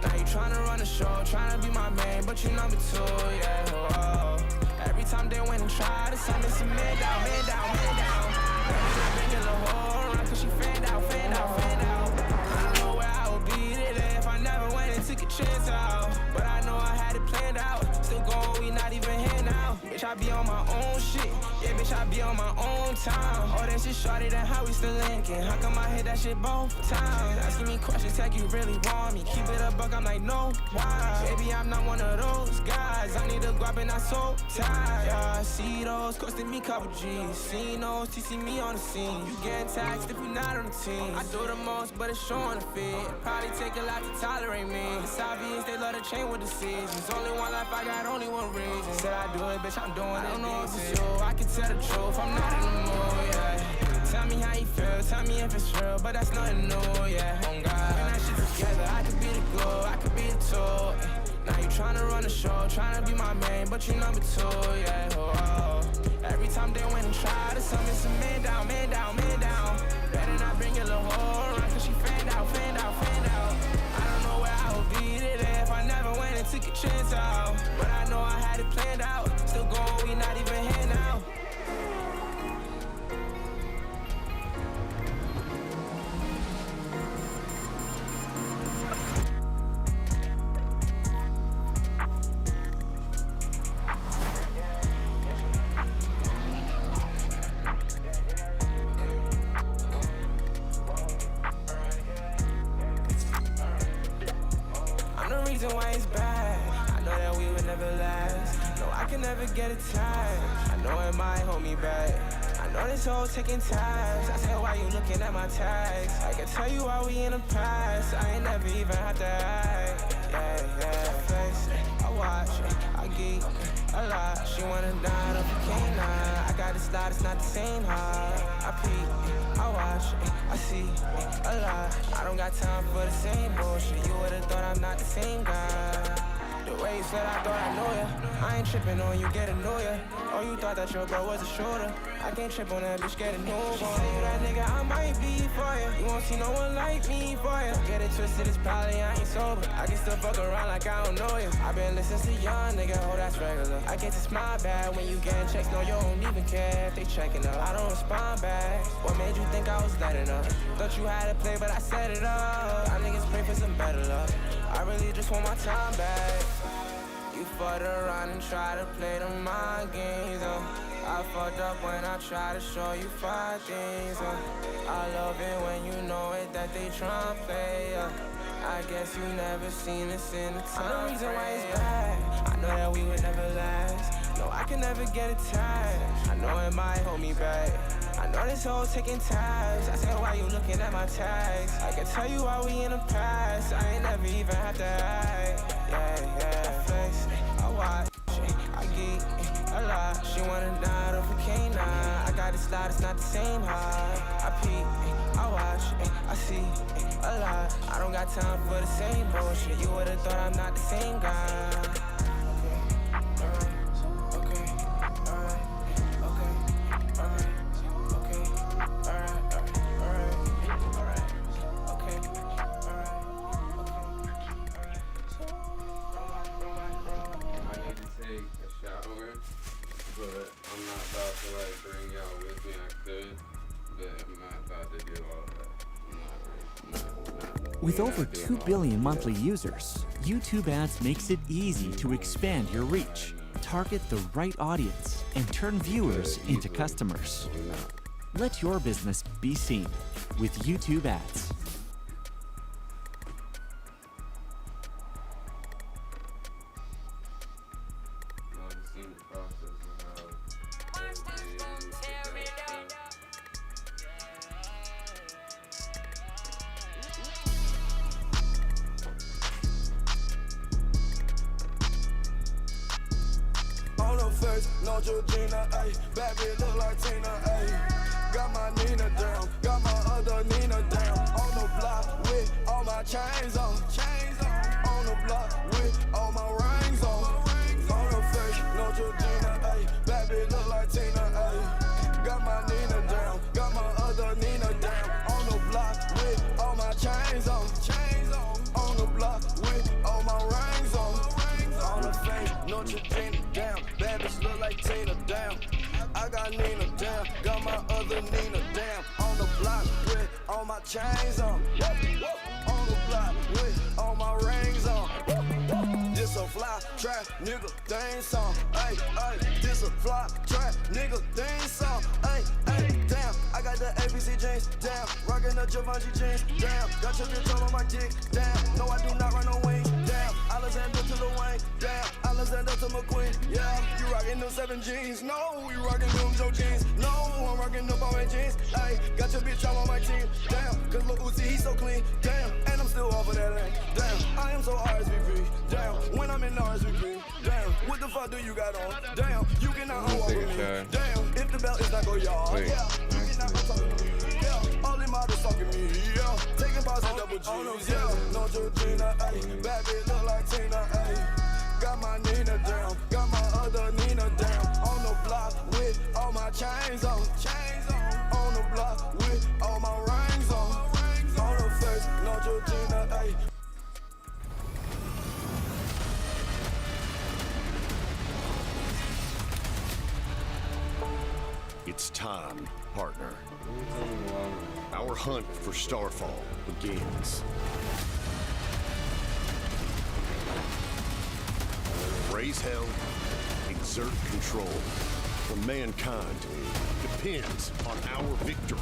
Now you tryna run the show, tryna be my main, but you number two, yeah. Oh. Every time they went and tried, it's something some man down, man down, man down. I bring a little whole around, cause she fanned out, fanned out, fanned out. I don't know where I would be today if I never went and took a chance out. But I know I had it planned out. Still going, we not even here now. Bitch, I be on my own shit. Yeah, bitch, I be on my own time. Oh, that shit shorty, that how we still linking. How come I hit that shit both times? Asking me questions, like you really want me. Keep it a buck, I'm like, no, why? Baby, I'm not one of those guys. I need a guap and I so tired. Yeah, I see those, costing me couple G's. See those, TC me on the scene. You getting taxed if we not on the team. I do the most, but it's showing the fit. Probably take a lot to tolerate me. It's obvious they love to chain with decisions. Only one life, I got only one reason. Said I do it, bitch, I'm doing it. I don't know if it's you, I can tell the truth. I'm not in the mood, yeah. Tell me how you feel, tell me if it's real, but that's nothing new, yeah. Oh God, when that shit together, I could be the glue, I could be the tool. Now you tryna run the show, tryna be my main, but you number two, yeah. Oh. Every time they went and tried to summon some man down, man down, man down. Better not bring a little whore around, cause she fanned out, fanned out, fanned out. I don't know where I would be today if I never went and took a chance out. But I know I had it planned out. Still going, we not even here now. I'm the reason why it's bad. I know that we would never last. No, I can never get attached. I know it might hold me back. I know this whole taking tabs. I said, why you looking at my tags? I can tell you why we in the past. I ain't never even have to act. Yeah, yeah. Face, I watch, I geek a lot. She wanna dine up a canine. I got this lot, it's not the same high. I peek, I watch, I see a lot. I don't got time for the same bullshit. You would've thought I'm not the same guy. The way you said I thought I know ya. I ain't tripping on you, get a know ya. Oh, you thought that your bro was a shooter. I can't trip on that bitch, get a new one. She say you that nigga, I might be for ya. You won't see no one like me for ya. Get it twisted, it's probably I ain't sober. I can still fuck around like I don't know ya. I been listening to young nigga, oh that's regular. I guess it's my bad when you getting checks, no you don't even care if they checking up. I don't respond back. What made you think I was letting up? Thought you had a play, but I set it up. I niggas pray for some better luck. I really just want my time back. You fucked around and tried to play the mind games, I fucked up when I tried to show you 5 things, I love it when you know it that they try and play, I guess you never seen this in the time. I'm the reason why it's bad. I know that we would never last. No, I can never get attached. I know it might hold me back. I know this whole taking tabs. I said, why you looking at my tags? I can tell you why we in the past. I ain't never even have to act. Yeah, yeah. Face, I watch, I geek a lot. She wanna dine off a canine. I got this lot, it's not the same high. I peek, I watch, I see a lot. I don't got time for the same bullshit. You would've thought I'm not the same guy. With over 2 billion monthly users, YouTube Ads makes it easy to expand your reach, target the right audience, and turn viewers into customers. Let your business be seen with YouTube Ads. face, no Georgina, ayy. Bad bitch look like Tina, ayy. Got my Nina down, got my other Nina down. On the block with all my chains on. On the block with all my rings on. On the face, no Georgina, ayy. Bad bitch look like Tina, ayy. Got my Nina down, got my other Nina down. On the block with all my chains on. On the block with all my rings on. On the face, no Georgina down. Bad bitch look like Tina down. I got Nina down, got my other Nina down. On the block with all my chains on. On the block with all my rings on. This a fly trap nigga thing song. Ay, ay, this a fly trap nigga thing song. Ay, ay, damn, I got the ABC jeans, damn. Rockin' the Givenchy jeans, damn. Got your bitch all on my dick, damn. No, I do not run no wings, damn. Alexander to Lil Wayne, damn. Alexander to McQueen, yeah. You rockin' them 7 jeans, no. You rockin' them Joe jeans, no. I'm rockin' them Bowen jeans, ay. Got your bitch all on my team, damn. Cause Lil Uzi, he so clean, damn. And I'm still off of that lane, damn. I am so RSVP, damn. When I'm in RSVP, damn. What the fuck do you got on? Damn, you cannot hold over me. Damn, if the belt is not go y'all, yeah. You cannot go talk to me, yeah. All them models talking me, yeah. Taking bars and double G's, yeah. No Georgina, ayy. Bad bitch look like Tina, ayy. Got my Nina down, got my other Nina down. On the block with all my chains on. On the block with all my rings on. On the face, no Georgina, ayy. It's time, partner. Our hunt for Starfall begins. Raise hell, exert control. For mankind depends on our victory.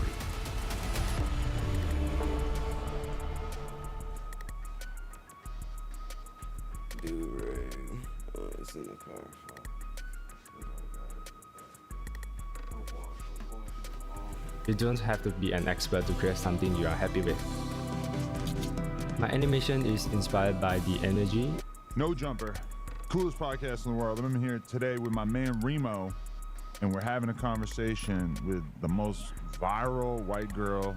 Dude, Ray. Oh, it's in the car. You don't have to be an expert to create something you are happy with. My animation is inspired by the energy. No Jumper, coolest podcast in the world. I'm here today with my man Remo, and we're having a conversation with the most viral white girl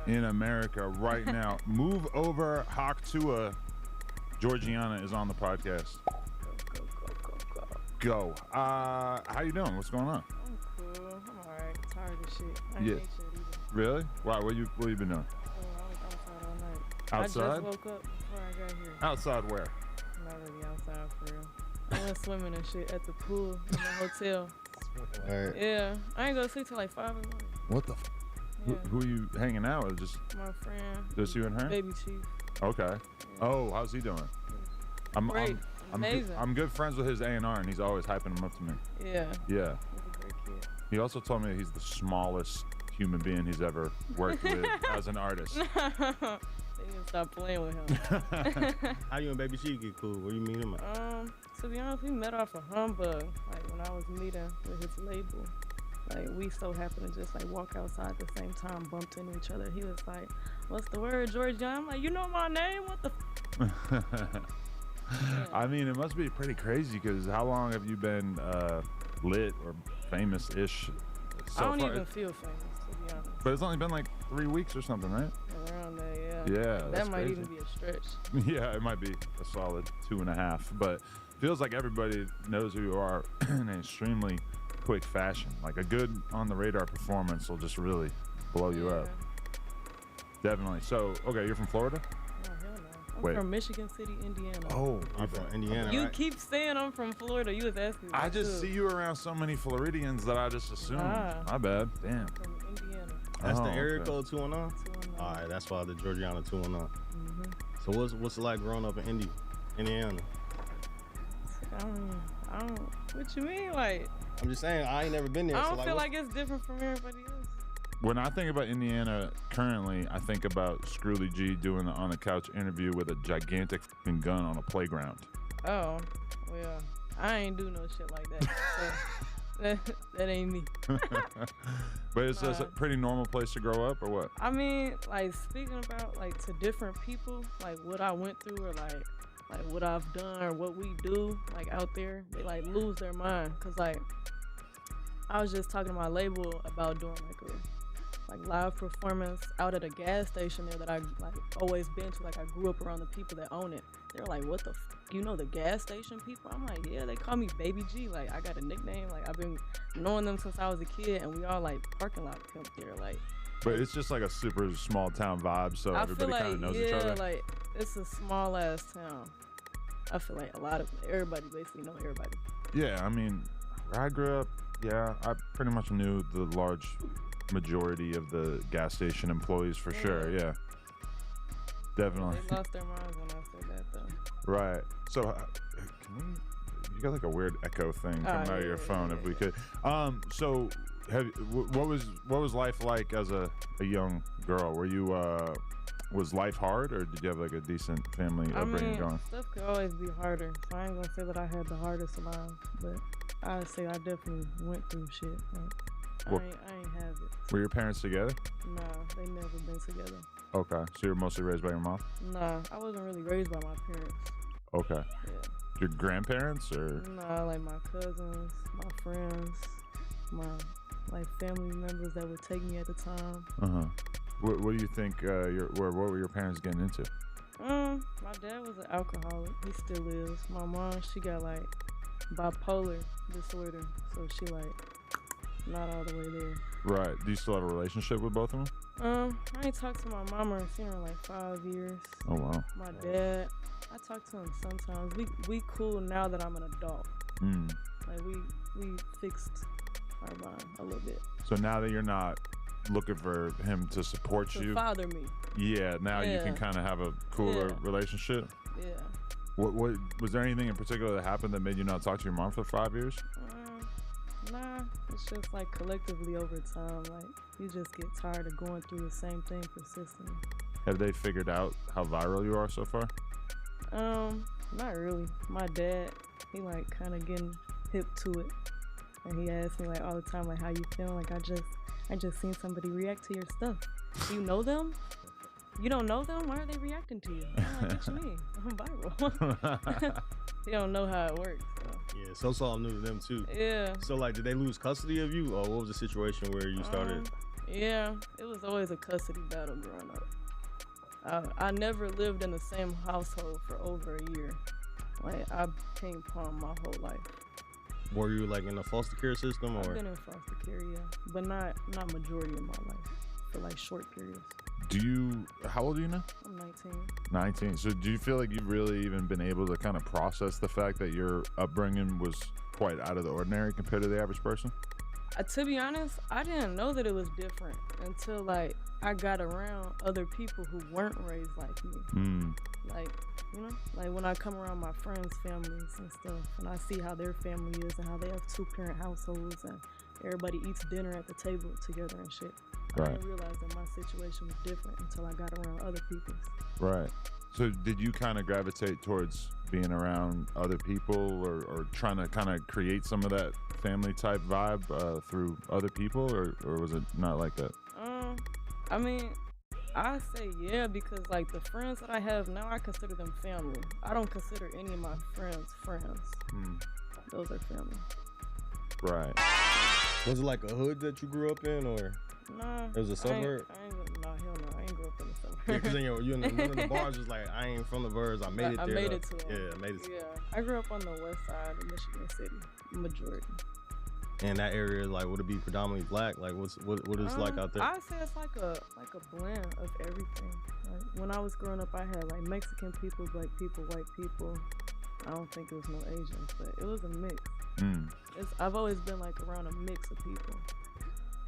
in America right now. Move over, Haktua. Georgiana is on the podcast. Go. How you doing? What's going on? I'm cool. I'm alright. Tired of shit. I Yeah. hate shit either. Really? Why? What you been doing? I was outside all night. Outside? I just woke up before I got here. Outside where? Not really outside for real. I went swimming and shit at the pool in the hotel. Alright. Yeah. I ain't go to sleep till like 5 in the morning. What the? Who are you hanging out with? Just My friend. just you and her? Baby Chief. Okay. Oh, how's he doing? Great. Amazing. I'm good friends with his A&R, and he's always hyping him up to me. Yeah. Yeah. He's a great kid. He also told me he's the smallest human being he's ever worked with as an artist. They didn't stop playing with him. How you and Baby Chief get cool? Where you meet him at? To be honest, we met off a humbug. Like when I was meeting with his label. Like we so happened to just like walk outside at the same time, bumped into each other. He was like, "What's the word, Georgia?" I'm like, "You know my name? What the?" I mean, it must be pretty crazy because how long have you been lit or famous-ish so I don't far? even feel famous, to be honest. But it's only been like 3 weeks or something, right? Around there, yeah. Yeah, That that's might crazy. even be a stretch. Yeah, it might be a solid 2.5, but feels like everybody knows who you are in an extremely quick fashion. Like a good on-the-radar performance will just really blow you up. Definitely. So, okay, you're from Florida? I'm from Michigan City, Indiana. Oh, I'm from Indiana. You keep saying I'm from Florida. You was asking me. I just too. see you around so many Floridians that I just assumed. My bad. Damn. From Indiana. That's the Oh, area okay. code 210? 210. All right, that's why the Georgiana 210. Mhm. So what's it like growing up in Indiana? I don't. What you mean, like? I'm just saying, I ain't never been there. I so don't like, feel what's- like it's different from everybody else. When I think about Indiana currently, I think about Scrooly G doing the on the couch interview with a gigantic fucking gun on a playground. Oh, well, I ain't do no shit like that. So that ain't me. But it's just a pretty normal place to grow up, or what? I mean, like speaking about like to different people, like what I went through, or like like what I've done or what we do like out there, they like lose their mind. Cause like I was just talking to my label about doing like a live performance out at a gas station there that I like always been to. Like I grew up around the people that own it. They're like, what the you know the gas station people? I'm like, yeah, they call me Baby G. Like I got a nickname. Like I've been knowing them since I was a kid, and we all like parking lot pimp there. Like, but it's just like a super small town vibe, so everybody kind of knows each other. Like it's a small ass town. I feel like everybody basically know everybody. Yeah, I mean, where I grew up, yeah, I pretty much knew the large majority of the gas station employees for sure. Yeah, definitely. They lost their minds when I said that though. Right. So can we, you got like a weird echo thing coming out of your phone if we could. So what was life like as a young girl? Were you was life hard, or did you have like a decent family upbringing going? Stuff could always be harder, so I ain't gonna say that I had the hardest life, but I would say I definitely went through shit. Like, I ain't have it. Were your parents together? Nah, they never been together. Okay, so you were mostly raised by your mom? Nah, I wasn't really raised by my parents. Okay. Yeah. Your grandparents, or? Nah, like my cousins, my friends, my like family members that would take me at the time. What do you think? What were your parents getting into? My dad was an alcoholic. He still is. My mom, she got like bipolar disorder, so she like not all the way there. Right. Do you still have a relationship with both of them? I ain't talked to my mama or seen her in like 5 years. Oh wow. My dad, I talk to him sometimes. We cool now that I'm an adult. Like we fixed our bond a little bit. So now that you're not looking for him to support you, father me. Yeah. Now you can kind of have a cooler relationship. Yeah. What was there anything in particular that happened that made you not talk to your mom for 5 years? Nah, it's just like collectively over time, like you just get tired of going through the same thing persistently. Have they figured out how viral you are so far? Not really. My dad, he like kind of getting hip to it, and he asks me like all the time, like how you feeling? Like I just seen somebody react to your stuff. Do you know them? You don't know them? Why are they reacting to you? I'm like, what you mean? I'm viral. They don't know how it works. So. Yeah, so all new to them too. Yeah. So like, did they lose custody of you, or what was the situation where you started? Yeah, it was always a custody battle growing up. I never lived in the same household for over a year. Like I ping pong my whole life. Were you like in the foster care system, or? I've been in foster care, yeah, but not majority of my life, for like short periods. How old are you now? I'm 19. 19. So do you feel like you've really even been able to kind of process the fact that your upbringing was quite out of the ordinary compared to the average person? To be honest, I didn't know that it was different until like I got around other people who weren't raised like me. Like, you know, like when I come around my friends' families and stuff, and I see how their family is and how they have 2-parent households and everybody eats dinner at the table together and shit. Right. I didn't realize that my situation was different until I got around other people's. Right. So did you kind of gravitate towards being around other people, or trying to kind of create some of that family type vibe through other people, or was it not like that? I mean, I say yeah, because like the friends that I have now, I consider them family. I don't consider any of my friends. Those are family. Right. Was it like a hood that you grew up in, or? Nah. It was a suburb? Nah, hell no. I ain't grew up in the suburb. Yeah, because you in one of the bars was like, I ain't from the burbs. I made it there. I made it to Yeah, I made it to Yeah. I grew up on the west side of Michigan City, majority. And that area, like, would it be predominantly black? Like, what is like out there? I'd say it's like a blend of everything. Like when I was growing up, I had like Mexican people, black people, white people. I don't think it was no Asians, but it was a mix. I've always been like around a mix of people.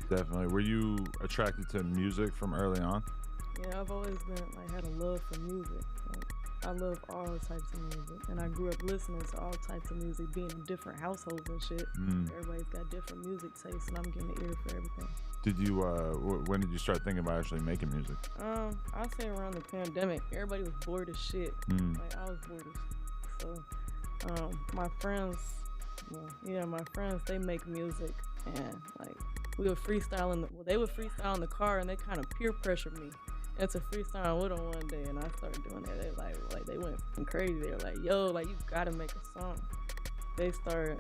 Definitely. Were you attracted to music from early on? Yeah, I've always been like had a love for music. Like, I love all types of music, and I grew up listening to all types of music, being in different households and shit. Everybody's got different music tastes, and I'm getting an ear for everything. Did you? When did you start thinking about actually making music? I'll say around the pandemic. Everybody was bored as shit. Like I was bored as so. My friends, my friends, they make music, and like we would freestyle they would freestyle in the car, and they kind of peer pressured me into freestyle with them one day, and I started doing that. They like they went crazy. They were like, "Yo, like you gotta make a song." They started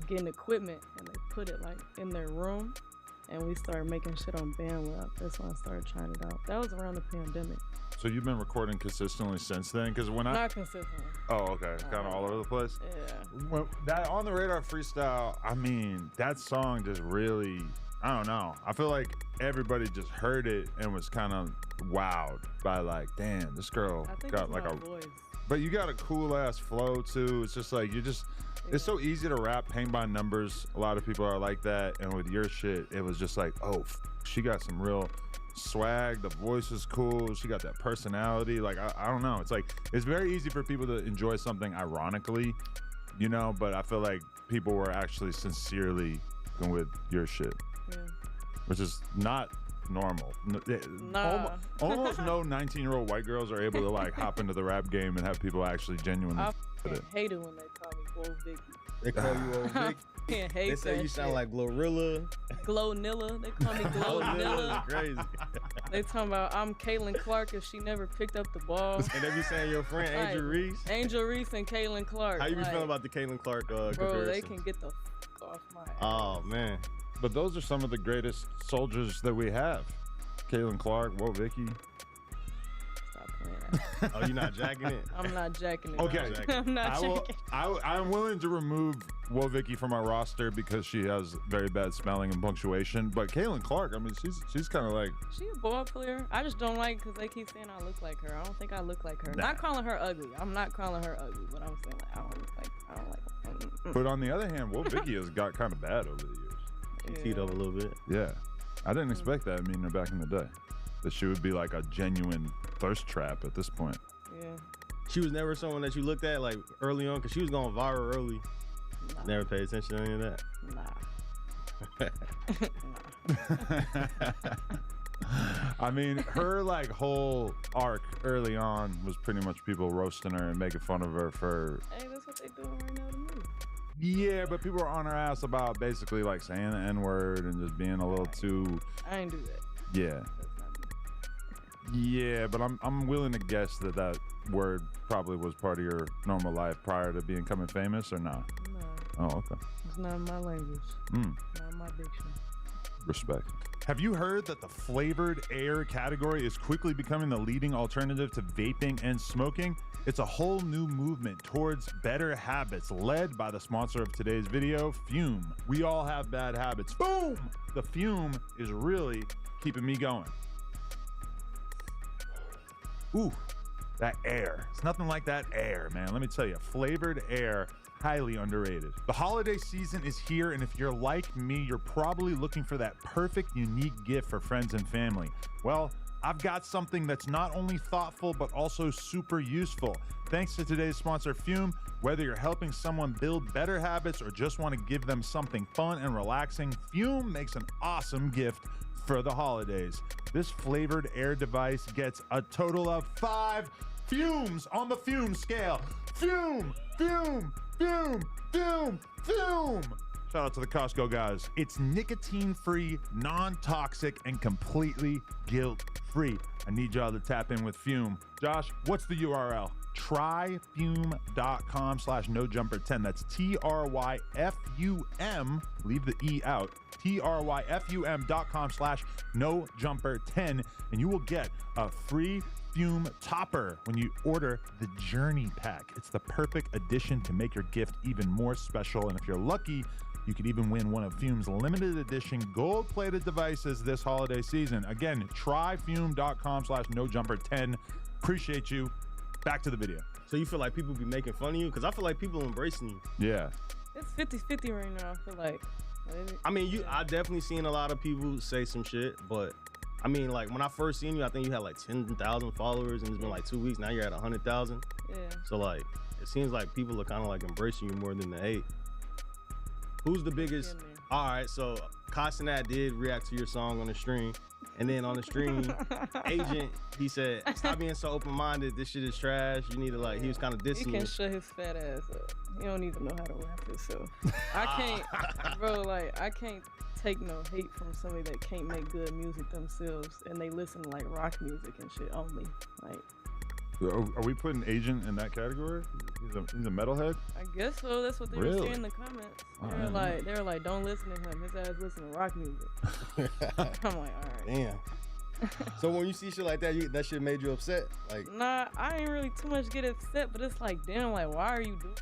getting equipment, and they put it like in their room, and we started making shit on Bandwidth. That's when I started trying it out. That was around the pandemic. So you've been recording consistently since then? Because when Not consistently. Oh, okay. Kind of all over the place? Yeah. When that On the Radar freestyle, I mean, that song just really, I don't know. I feel like everybody just heard it and was kind of wowed by like, damn, this girl got like a voice. But you got a cool ass flow too. It's just like it's so easy to rap paint by numbers. A lot of people are like that, and with your shit, it was just like, oh, she got some real swag. The voice is cool. She got that personality. Like I don't know. It's like it's very easy for people to enjoy something ironically, you know. But I feel like people were actually sincerely going with your shit, which is not normal. Nah. Almost no 19-year-old white girls are able to like hop into the rap game and have people actually genuinely with it. Hate it when they call me Whoa Vicky. They call you Old Vic. Hate They say that you sound shit. like Glorilla. Glowzilla. They call me Glowzilla. Crazy. They talking about I'm Caitlin Clark if she never picked up the ball. And they be saying your friend Angel Reese. Angel Reese and Caitlin Clark. How you be like, feeling about the Caitlin Clark bro, comparison? they can get the f off my ass. Oh man. But those are some of the greatest soldiers that we have. Caitlin Clark, Whoa Vicky. Stop playing that. Oh, you're not jacking it? I'm not jacking it. Okay. I'm not jacking. I'm willing to remove Whoa Vicky from our roster because she has very bad spelling and punctuation. But Caitlin Clark, I mean, she's kind of like. She a ball player. I just don't like because they keep saying I look like her. I don't think I look like her. Nah. Not calling her ugly. I'm not calling her ugly, but I'm saying like I don't look like. I don't like. But on the other hand, Whoa Vicky has got kind of bad over the years. She teed up a little bit. Yeah. I didn't expect that. I mean, her back in the day. That she would be like a genuine thirst trap at this point. Yeah. She was never someone that you looked at like early on because she was going viral early. Nah. Never paid attention to any of that. I mean, her like whole arc early on was pretty much people roasting her and making fun of her for. Hey, that's what they doing right now to me. Yeah, but people were on her ass about basically like saying the N-word and just being a little too. I ain't do that. Yeah. Yeah, but I'm willing to guess that word probably was part of your normal life prior to becoming famous, or not? No. Oh, okay. It's not in my language. Not in my dictionary. Respect. Have you heard that the flavored air category is quickly becoming the leading alternative to vaping and smoking? It's a whole new movement towards better habits led by the sponsor of today's video, Fume. We all have bad habits. Boom! The Fume is really keeping me going. Ooh, that air. It's nothing like that air, man. Let me tell you, flavored air, highly underrated. The holiday season is here, and if you're like me, you're probably looking for that perfect, unique gift for friends and family. Well, I've got something that's not only thoughtful, but also super useful. Thanks to today's sponsor, Fume, whether you're helping someone build better habits or just want to give them something fun and relaxing, Fume makes an awesome gift for the holidays. This flavored air device gets a total of 5 fumes on the Fume scale. Fume, fume, fume, fume, fume. Shout out to the Costco guys. It's nicotine-free, non-toxic, and completely guilt-free. I need y'all to tap in with Fume. Josh, what's the URL? Tryfume.com/nojumper10. That's TRYFUM, leave the E out, TRYFUM.com/nojumper10, and you will get a free Fume topper when you order the Journey Pack. It's the perfect addition to make your gift even more special, and if you're lucky, you could even win one of Fume's limited edition gold-plated devices this holiday season. Again, tryfume.com/nojumper10. Appreciate you. Back to the video. So you feel like people be making fun of you? Because I feel like people embracing you. Yeah. It's 50-50 right now, I feel like. I mean, I definitely seen a lot of people say some shit, but I mean, like when I first seen you, I think you had like 10,000 followers, and it's been like 2 weeks. Now you're at 100,000. Yeah. So like, it seems like people are kind of like embracing you more than the hate. Who's the biggest? All right, so Casanat did react to your song on the stream, and then on the stream, Agent, he said, "Stop being so open-minded. This shit is trash. You need to like." He was kind of dissing He you. can shut his fat ass up. He don't even know how to rap himself. I can't, bro. Like I can't take no hate from somebody that can't make good music themselves and they listen to like rock music and shit only. Like, are we putting Agent in that category? He's a metalhead? I guess so. That's what they were saying in the comments. They were like, don't listen to him. His ass listen to rock music. I'm like, all right. Damn. So when you see shit like that, that shit made you upset? Like, nah, I ain't really too much get upset, but it's like, damn, like, why are you doing?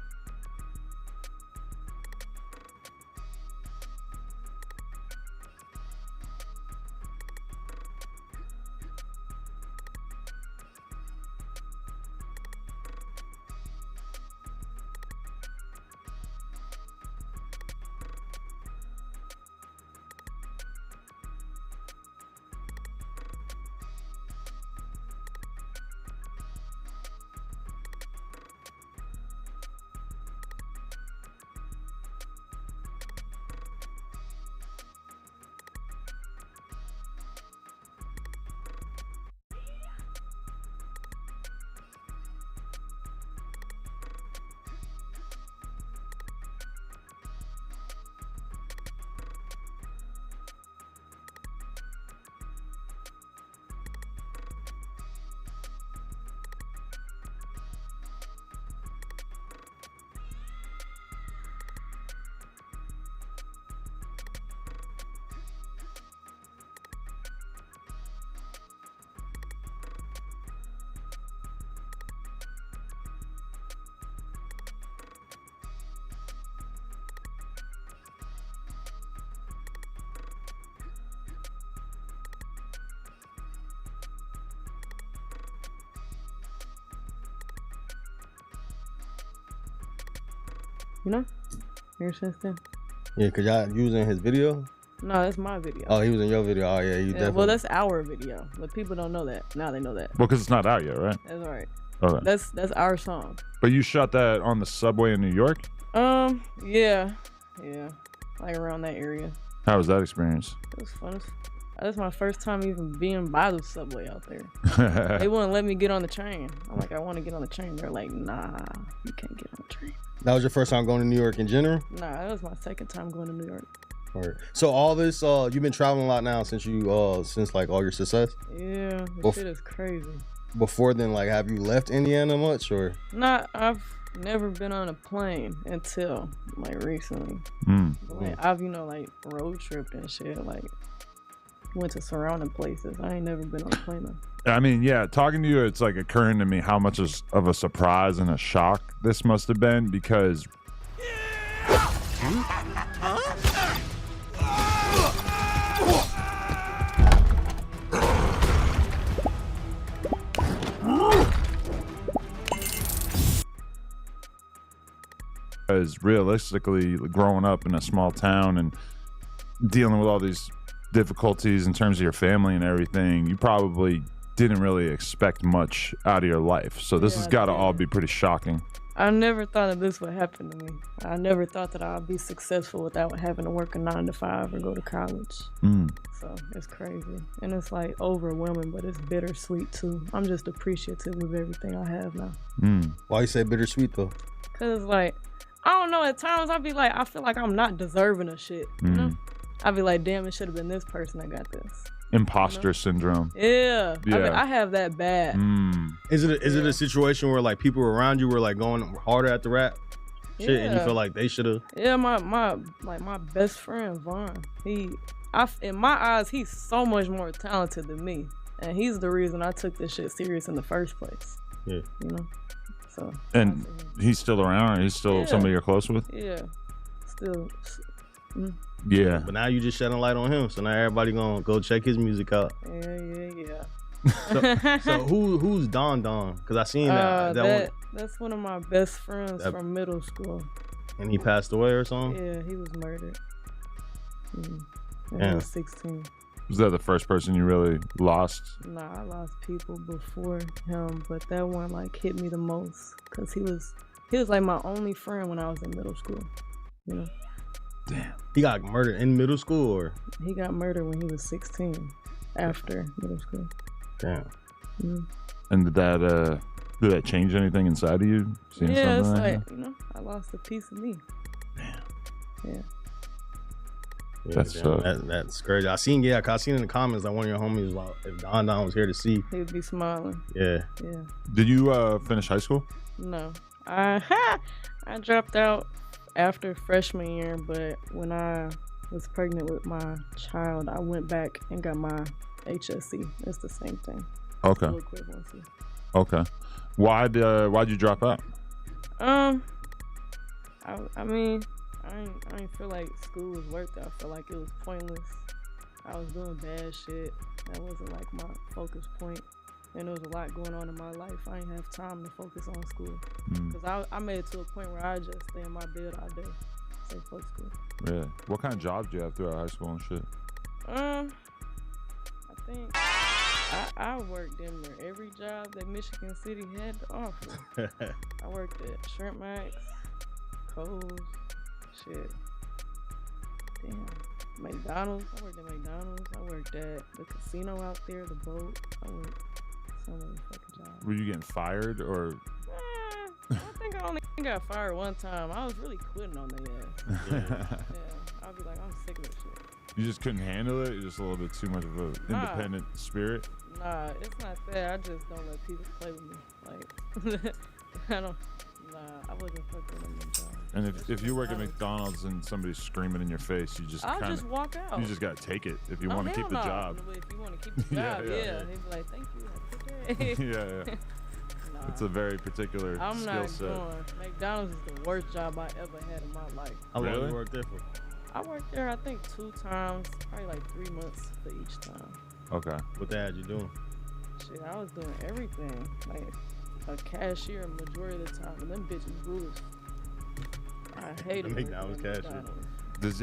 You know? Your sister? Yeah, cause y'all using his video? No, that's my video. Oh, he was in your video. Oh yeah, you definitely. Well, that's our video, but people don't know that. Now they know that. Well, because it's not out yet, right? That's right. Okay. That's our song. But you shot that on the subway in New York? Yeah, like around that area. How was that experience? It was fun. That's my first time even being by the subway out there. They wouldn't let me get on the train. I'm like, I want to get on the train. They're like, nah, you can't get on the train. That was your first time going to New York in general? Nah, that was my second time going to New York. All right. So all this, you've been traveling a lot now since since like all your success? Yeah, this shit is crazy. Before then, like, have you left Indiana much or? Nah, I've never been on a plane until like recently. Like, I've, like road tripped and shit, like went to surrounding places. I ain't never been on a plane though. I mean, yeah, talking to you, it's like occurring to me how much of a surprise and a shock this must have been because. Because realistically, growing up in a small town and dealing with all these difficulties in terms of your family and everything, you probably didn't really expect much out of your life. So this has got to all be pretty shocking. I never thought that this would happen to me. I never thought that I'd be successful without having to work a 9 to 5 or go to college. So it's crazy. And it's like overwhelming, but it's bittersweet too. I'm just appreciative of everything I have now. Why you say bittersweet though? Cause like, I don't know, at times I feel like I'm not deserving of shit, you know? I'd be like, damn, it should have been this person that got this. Imposter syndrome. Yeah. I have that bad. Is it a situation where like people around you were like going harder at the rap shit and you feel like they should have? Yeah, my best friend Vaughn, in my eyes, he's so much more talented than me. And he's the reason I took this shit serious in the first place. Yeah. You know? So. And he's still around? He's still somebody you're close with? Yeah. Still. Yeah. But now you just shedding light on him, so now everybody gonna go check his music out. Yeah. So who's Don Don? Because I seen that's one of my best friends from middle school. And he passed away or something? Yeah, he was murdered. He was 16. Was that the first person you really lost? Nah, I lost people before him, but that one like hit me the most because he was like my only friend when I was in middle school. You know. Damn. He got murdered in middle school or? He got murdered when he was 16 after middle school. Damn. And did that change anything inside of you? Seeing yeah, it's like that? I lost a piece of me. Damn. Yeah. Yeah, that's crazy. I seen in the comments like one of your homies was like, if Don was here to see, he would be smiling. Yeah. Yeah. Did you finish high school? No, I dropped out after freshman year, but when I was pregnant with my child, I went back and got my HSC. It's the same thing. Okay. Full equivalency. Okay. Why'd you drop out? I mean, I didn't feel like school was worth it. I felt like it was pointless. I was doing bad shit. That wasn't like my focus point. And there was a lot going on in my life. I didn't have time to focus on school. Because I made it to a point where I just stay in my bed all day. Say fuck school. Yeah. What kind of jobs do you have throughout high school and shit? I think I worked in every job that Michigan City had to offer. I worked at Shrimp Max, Kohl's, shit. Damn. McDonald's. I worked at McDonald's. I worked at the casino out there, the boat. I worked so many fucking jobs. Were you getting fired or? I think I only got fired one time. I was really quitting on their ass. Yeah. I'll be like, I'm sick of this shit. You just couldn't handle it? You're just a little bit too much of an independent spirit? Nah, it's not that. I just don't let people play with me. Like, I wasn't fucking with them jobs. And if you work at McDonald's and somebody's screaming in your face, you just I'll just walk out. You just gotta take it if you want to keep the job. If you want to keep the job, yeah. They'd be like, thank you. Have a good day. Yeah. It's a very particular skill set. Going. McDonald's is the worst job I ever had in my life. How long you worked there for? I worked there, I think, 2 times, probably like 3 months for each time. Okay. What the had you doing? Shit, I was doing everything. Like a cashier majority of the time, and them bitches rules. I hated McDonald's cashier. Does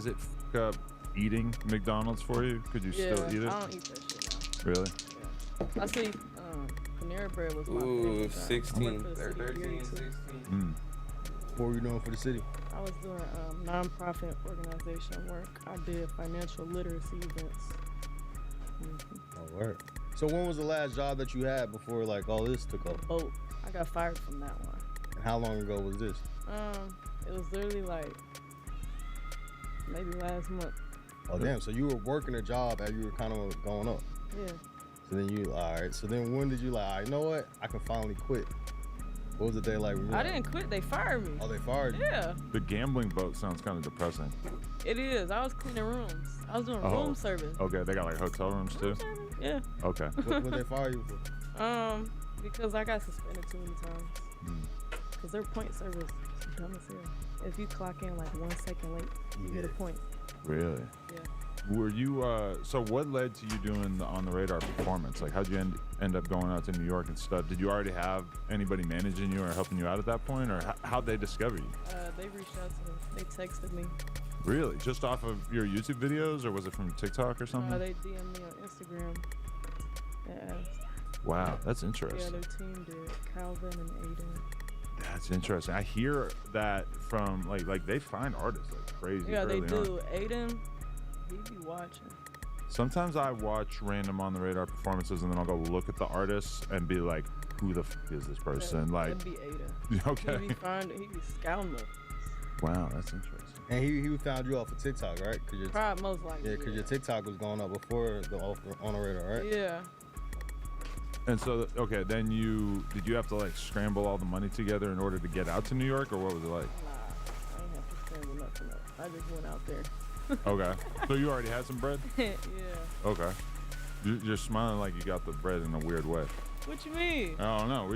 it fuck up eating McDonald's for you? Could you still eat it? I don't eat that shit now. Really? Yeah. I see. Panera Bread was my favorite. 16, 13, 16. What were you doing for the city? I was doing non-profit organization work. I did financial literacy events. Oh, word. So when was the last job that you had before like all this took off? Boat. I got fired from that one. And how long ago was this? It was literally like maybe last month. Oh damn! So you were working a job as you were kind of going up. Yeah. So then you all right. So then when did you like? All right, you know what? I can finally quit. What was the day like? I didn't quit. They fired me. Oh, they fired you? Yeah. The gambling boat sounds kind of depressing. It is. I was cleaning rooms. I was doing room service. Okay, they got like hotel rooms too? Yeah. Okay. What they fire you for? Because I got suspended too many times. Because their point service is dumb as hell. If you clock in like 1 second late, you get a point. Really? Yeah. Were you, so what led to you doing the On the Radar performance? Like, how'd you end up going out to New York and stuff? Did you already have anybody managing you or helping you out at that point? Or how'd they discover you? They reached out to me. They texted me. Really? Just off of your YouTube videos, or was it from TikTok or something? They DM'd me on Instagram. Yeah. Wow, that's interesting. Yeah, their team did. Calvin and Aiden. That's interesting. I hear that from, like they find artists like crazy. Yeah, they do. On. Aiden, he be watching. Sometimes I watch random On the Radar performances and then I'll go look at the artists and be like, who the f is this person? Yeah, like, that'd be Aiden. Okay. He be scouting them. Wow, that's interesting. And he found you off of TikTok, right? Probably most likely. Yeah, because your TikTok was going up before the On the Radar, right? Yeah. And so, okay, then did you have to like scramble all the money together in order to get out to New York, or what was it like? Nah, I didn't have to scramble nothing up. I just went out there. Okay. So you already had some bread? Yeah. Okay. You're smiling like you got the bread in a weird way. What you mean? I don't know.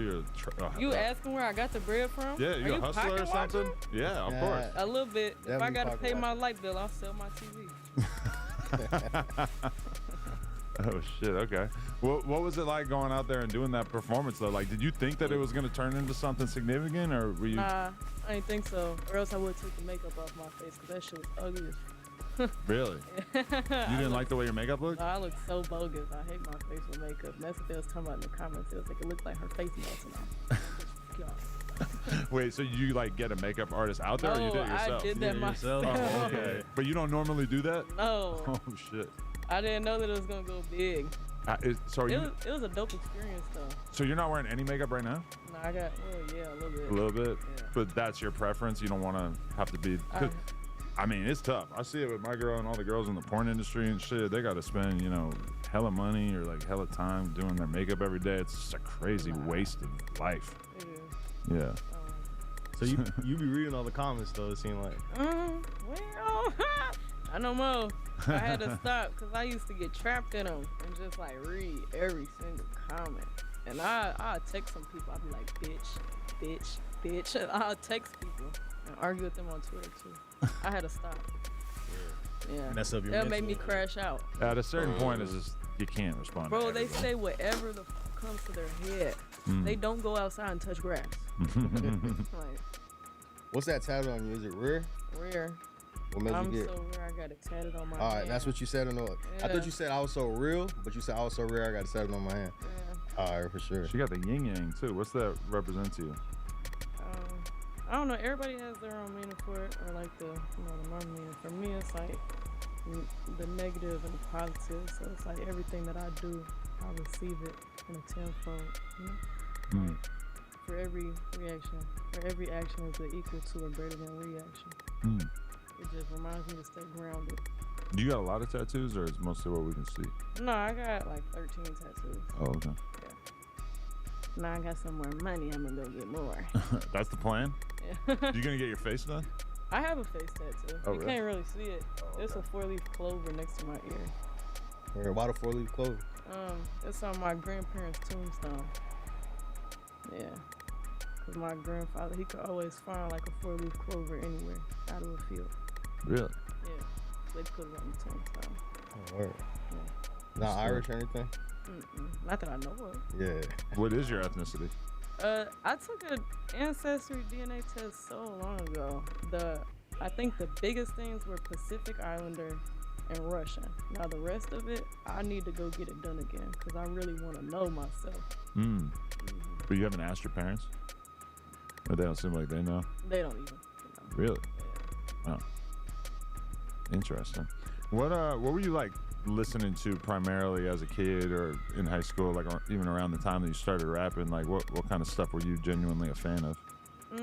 You asking where I got the bread from? Yeah, you a hustler or something? Yeah, of course. A little bit. If I gotta pay my light bill, I'll sell my TV. Oh shit, okay. What was it like going out there and doing that performance though? Like, did you think that it was gonna turn into something significant, or were you? Nah, I didn't think so. Or else I would take the makeup off my face, because that shit was ugly as Really? You didn't like the way your makeup looked? No, I look so bogus. I hate my face with makeup. And that's what they was talking about in the comments. It was like, it looked like her face melting off. Wait, so you like get a makeup artist out there, or you did it yourself? I did that myself. Oh, okay. But you don't normally do that? No. Oh shit. I didn't know that it was gonna go big. It was a dope experience though. So you're not wearing any makeup right now? No, yeah, a little bit. A little bit? Yeah. But that's your preference? You don't want to have to be... I mean, it's tough. I see it with my girl and all the girls in the porn industry and shit. They got to spend, you know, hella money or like hella time doing their makeup every day. It's just a crazy waste of life. Yeah. So you be reading all the comments though, it seemed like. Well, I know more. I had to stop because I used to get trapped in them and just like read every single comment. And I'll text some people. I'll be like, bitch. And I'll text people and argue with them on Twitter too. I had to stop. Yeah. Mess up your That'll make me crash out. At a certain point, it's just, you can't respond. Bro, to they say whatever the fuck comes to their head. They don't go outside and touch grass. Like, what's that tattoo on you? Is it rare? Rare. What made I'm you get? so rare. I got it tatted on my All right, hand. that's what you said. I thought you said I was so real, but you said I was so rare. I got it tatted on my hand. Yeah. All right, for sure. She got the yin yang too. What's that represent to you? I don't know. Everybody has their own meaning for it, or like the normal meaning. For me, it's like the negative and the positive. So it's like everything that I do, I receive it in a tenfold. You know? Like, for every reaction, or every action is equal to or greater than reaction. It just reminds me to stay grounded. Do you got a lot of tattoos, or is mostly what we can see? No, I got like 13 tattoos. Oh, okay. Yeah. Now I got some more money. I'm gonna go get more. That's the plan? Yeah. You gonna get your face done? I have a face tattoo. Oh, you really? can't really see it. It's a 4-leaf clover next to my ear. Why the 4-leaf clover? It's on my grandparents' tombstone. Yeah. Cause my grandfather, he could always find like a 4-leaf clover anywhere out of a field. Really? Yeah. So they put it on the tombstone. Oh, word. Yeah. Not Irish or anything? Not that I know of. Yeah. What is your ethnicity? I took an ancestry DNA test so long ago. I think the biggest things were Pacific Islander and Russian. Now the rest of it, I need to go get it done again because I really want to know myself. But you haven't asked your parents? Or they don't seem like they know? They don't even know. Really? Yeah. Oh. Interesting. What were you like listening to primarily as a kid or in high school, like even around the time that you started rapping? Like what kind of stuff were you genuinely a fan of? I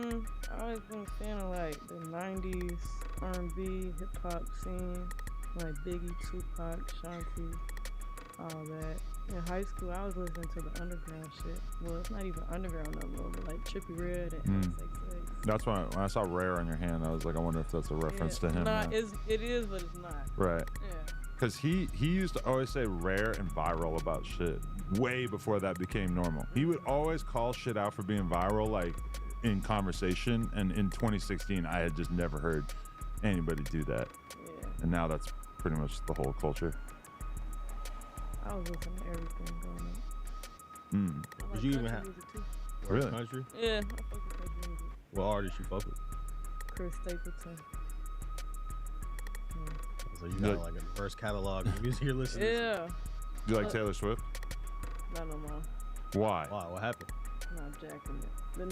always been a fan of like the 90s R&B, hip hop scene, like Biggie, Tupac, Shanti, all that. In high school, I was listening to the underground shit. Well, it's not even underground no more, but like Trippie Redd and XXX. That's when I saw Rare on your hand, I was like, I wonder if that's a reference to him. Nah, it is, but it's not. Right. Yeah. Because he used to always say rare and viral about shit way before that became normal. He would always call shit out for being viral, like in conversation. And in 2016, I had just never heard anybody do that. Yeah. And now that's pretty much the whole culture. I was listening to everything going up. Did you even have really? Country? Yeah, I fuck with country music. What artist you fuck with? Chris Stapleton. So you got like a diverse catalog of music you're listening to. Yeah. Do you like Taylor Swift? Not no more. Why? What happened? Not jacking it. The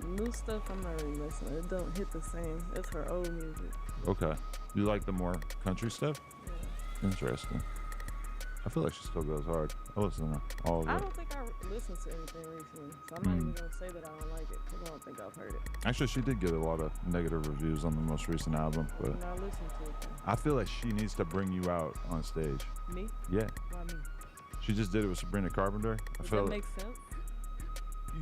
new stuff I'm not really listening. It don't hit the same. It's her old music. Okay. You like the more country stuff? Yeah. Interesting. I feel like she still goes hard. I listen to all of it. I don't think I listened to anything recently, so I'm not even gonna say that I don't like it because I don't think I've heard it. Actually, she did get a lot of negative reviews on the most recent album, but And I listened to it. Then. I feel like she needs to bring you out on stage. Me? Yeah. Why me? She just did it with Sabrina Carpenter. Does that make sense?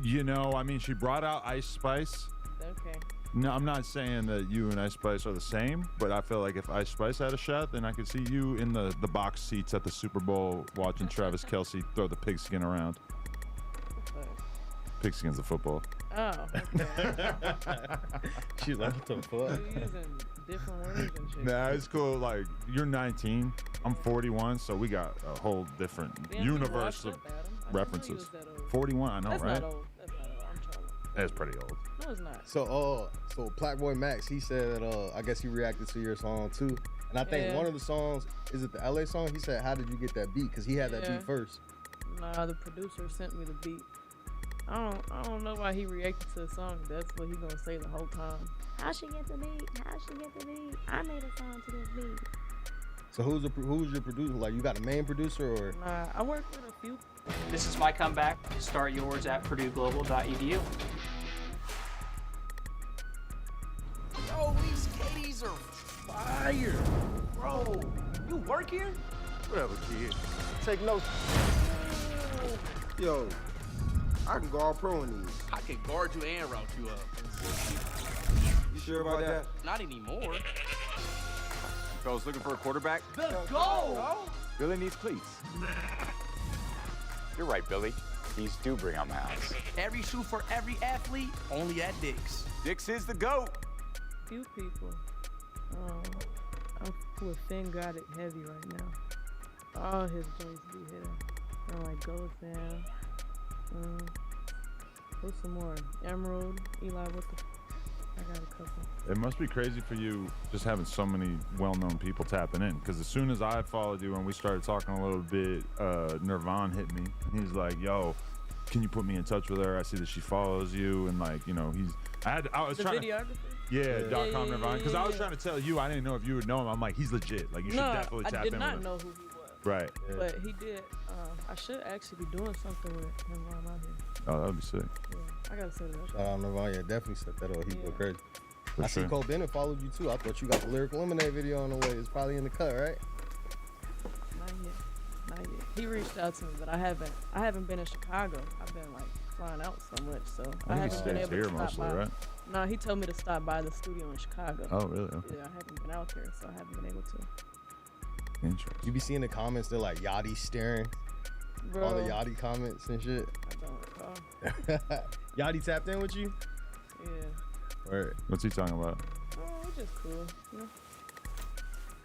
You know, I mean, she brought out Ice Spice. Okay. No, I'm not saying that you and Ice Spice are the same, but I feel like if Ice Spice had a shot, then I could see you in the box seats at the Super Bowl watching Travis Kelce throw the pigskin around. Pigskin's the football. Oh, okay. She's like, what the fuck? You're using different words and shit. Nah, it's cool. Like, you're 19, I'm 41, so we got a whole different universe of references. 41, I know, That's right? not old. That's not old. I'm trolling. That's pretty old. No, it's not. So Blackboy Max, he said I guess he reacted to your song too. And I think one of the songs, is it the LA song? He said, how did you get that beat? Because he had that beat first. Nah, the producer sent me the beat. I don't know why he reacted to the song. That's what he gonna say the whole time. How she get the beat? How she get the beat? I made a song to this beat. So who's your producer? Like, you got a main producer or? Nah, I work with a few. This is my comeback. Start yours at PurdueGlobal.edu. Yo, these KDs are fire. Bro, you work here? Whatever, kid. Take notes. Yo, I can go all pro in these. I can guard you and route you up. You sure about that? Not anymore. You fellas looking for a quarterback? The goal! Billy needs cleats. You're right, Billy. These do bring out my house. Every shoe for every athlete, only at Dick's. Dick's is the GOAT. Few people. I'm with Finn got it heavy right now. All his joints be hitting. I'm like Gold Sam. Who's some more? Emerald, Eli, what the? I got a couple. It must be crazy for you just having so many well-known people tapping in. Because as soon as I followed you and we started talking a little bit, Nirvan hit me. He's like, "Yo, can you put me in touch with her? I see that she follows you." And like, you know, I was trying videographer? .com Nirvan. Because I was trying to tell you, I didn't know if you would know him. I'm like, he's legit. Like, you should definitely tap in with him. I did not know who he was. Right. But he did. I should actually be doing something with him while I'm out here. Oh, that would be sick. Yeah, I gotta set it up. Shout out Nirvan, yeah, definitely set that up. He go crazy. For I sure. see Cole Bennett followed you too. I thought you got the Lyric Lemonade video on the way. It's probably in the cut, right? Not yet. He reached out to me, but I haven't been in Chicago. I've been like flying out so much, so I haven't been able to stop mostly, by. right? No, he told me to stop by the studio in Chicago. Oh, really? Okay. Yeah, I haven't been out there, so I haven't been able to. Interesting. You be seeing the comments, they're like Yachty staring. Bro, All the Yachty comments and shit. I don't recall. Yachty tapped in with you? Yeah. Right. What's he talking about? Oh, it's just cool. You know?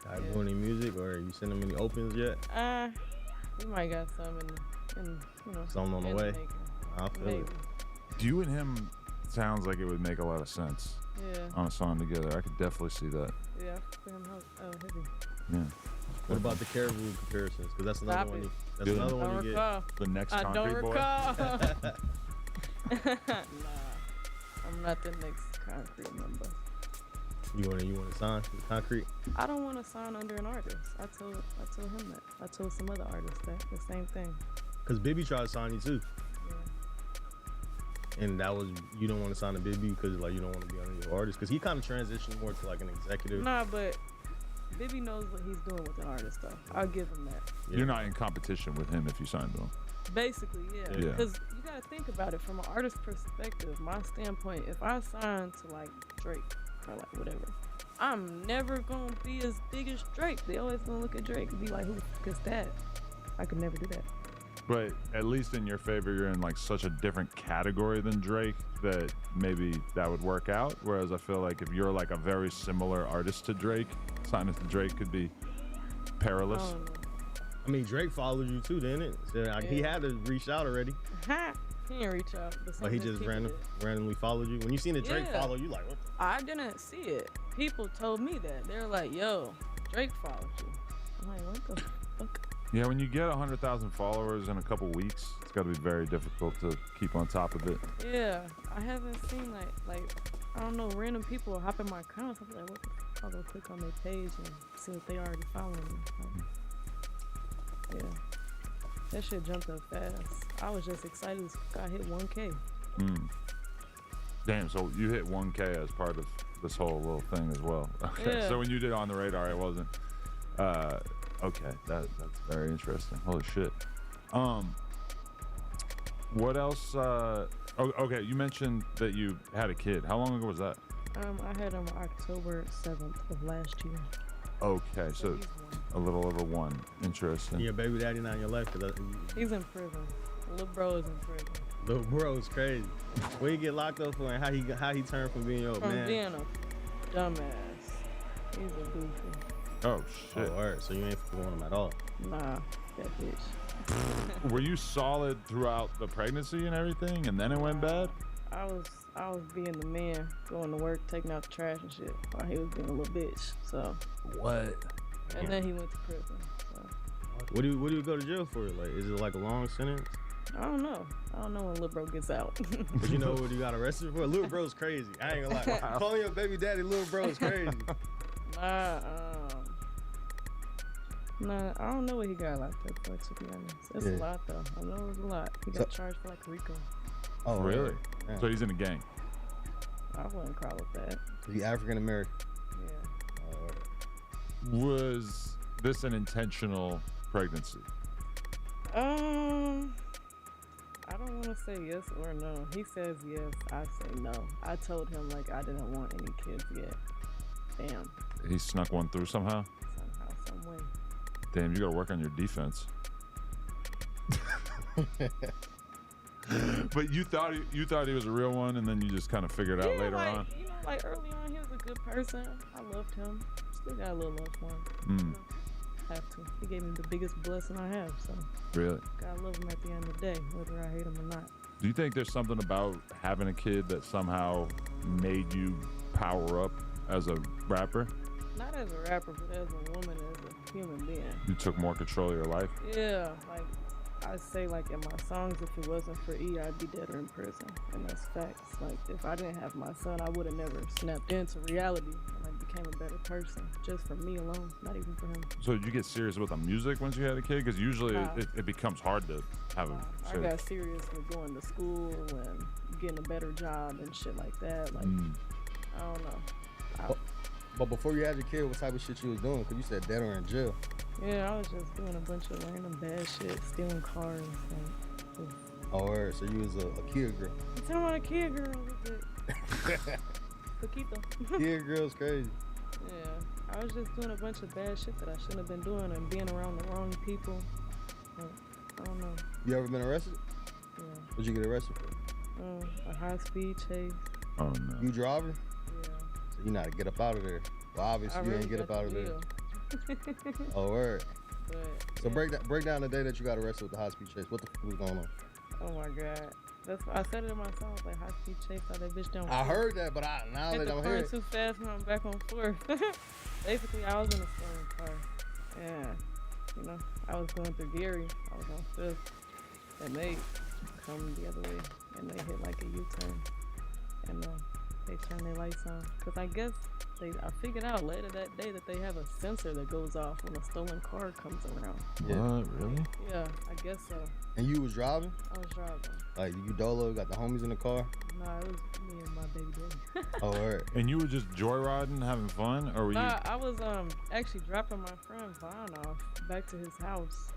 Are you doing any music or you send him any opens yet? We might got some in you know. Something on the way. I feel it. You and him sounds like it would make a lot of sense. Yeah. On a song together. I could definitely see that. Yeah, I put him heavy. Yeah. What about the Caribou comparisons? Because that's another Stop one. it. That's another one you recall. get. The next I Concrete don't Boy. recall. Nah, I'm not the next Concrete member. You want to sign with Concrete? I don't want to sign under an artist. I told him that. I told some other artists that the same thing. Because Bibby tried to sign you too. And that was, you don't want to sign to Bibby because like you don't want to be under your artist. Because he kind of transitioned more to like an executive. Nah, but Bibby knows what he's doing with an artist though. I'll give him that. Yeah. You're not in competition with him if you signed to him. Basically, yeah. Yeah. Because you gotta think about it from an artist perspective. My standpoint, if I sign to like Drake or like whatever, I'm never gonna be as big as Drake. They always gonna look at Drake and be like, who the fuck is that? I could never do that. But at least in your favor, you're in like such a different category than Drake that maybe that would work out. Whereas I feel like if you're like a very similar artist to Drake, signing to Drake could be perilous. I mean, Drake followed you too, didn't it? So, like, he had to reach out already. He didn't reach out. But he just randomly followed you. When you seen the Drake follow you, like, what? I didn't see it. People told me that. They were like, yo, Drake followed you. I'm like, what the fuck? Yeah, when you get 100,000 followers in a couple weeks, it's got to be very difficult to keep on top of it. Yeah, I haven't seen like I don't know, random people hop in my accounts. I'm like, what the fuck? I'll go click on their page and see if they already following me. Yeah, that shit jumped up fast. I was just excited as fuck. I hit 1K. Damn, so you hit 1K as part of this whole little thing as well. Okay, Yeah. so when you did On the Radar, it wasn't. Okay, that's very interesting. Holy shit. What else? Okay, you mentioned that you had a kid. How long ago was that? I had him October 7th of last year. Okay, so a little over 1. Interesting. Yeah, baby daddy not in your life. He's in prison. Little bro is in prison. Little bro is crazy. Where you get locked up for and how he turned from being your From man? being a dumbass. He's a goofy. Oh, shit. Oh, all right, so you ain't fucking with him at all. Nah, that bitch. Were you solid throughout the pregnancy and everything, and then it went bad? I was being the man, going to work, taking out the trash and shit, while he was being a little bitch. So. What? And then he went to prison. So. What do you go to jail for? Like, is it like a long sentence? I don't know. I don't know when Lil Bro gets out. But you know what you got arrested for? Lil Bro's crazy. I ain't gonna lie. Calling your baby daddy Lil Bro is crazy. Nah, I don't know what he got locked up for, to be honest. It's a lot, though. I know it was a lot. He got charged for, like, RICO. Oh, really? Yeah. So he's in a gang? I wouldn't call it that. Is he African American? Yeah. Was this an intentional pregnancy? I don't want to say yes or no. He says yes, I say no. I told him like I didn't want any kids yet. Damn. He snuck one through somehow? Somehow, some way. Damn, you gotta work on your defense. But you thought he was a real one, and then you just kind of figured out later on? You know, like early on, he was a good person. I loved him. Still got a little love for him. Mm. You know, have to. He gave me the biggest blessing I have, so. Really? Gotta love him at the end of the day, whether I hate him or not. Do you think there's something about having a kid that somehow made you power up as a rapper? Not as a rapper, but as a woman, as a human being. You took more control of your life? Yeah, like I say, like in my songs, if it wasn't for E, I'd be dead or in prison, and that's facts. Like if I didn't have my son, I would have never snapped into reality and like became a better person just for me alone, not even for him. So did you get serious with the music once you had a kid? Because usually it becomes hard to have a I got serious with going to school and getting a better job and shit like that. Like I don't know. But before you had your kid, what type of shit you was doing? Because you said dead or in jail. Yeah, I was just doing a bunch of random bad shit, stealing cars. And just... Oh, word. So you was a kid girl. You talking about a kid girl? Paquito. Kid girl's crazy. Yeah, I was just doing a bunch of bad shit that I shouldn't have been doing and being around the wrong people. But, I don't know. You ever been arrested? Yeah. What'd you get arrested for? A high-speed chase. Oh, no. You driver? Yeah. So you know how to get up out of there. Well, obviously you really didn't get up out of there. wheel. Oh, word. But, So break down the day that you got arrested with the high-speed chase. What the fuck was going on? Oh my God. That's why I said it in my song, like high-speed chase, how that bitch don't. I heard that, but now that I'm hearing too fast when I'm back on forth. Basically, I was in a stolen car. Yeah. You know, I was going through Gary. I was on 5th. And they come the other way. And they hit like a U-turn. And they turn their lights on. Because I guess I figured out later that day that they have a sensor that goes off when a stolen car comes around. What? Really? Yeah, I guess so. And you was driving? I was driving. Like you dolo, got the homies in the car? Nah, it was me and my baby daddy. Oh, word. And you were just joyriding, having fun, or were you? I was actually dropping my friend Vaughn off back to his house,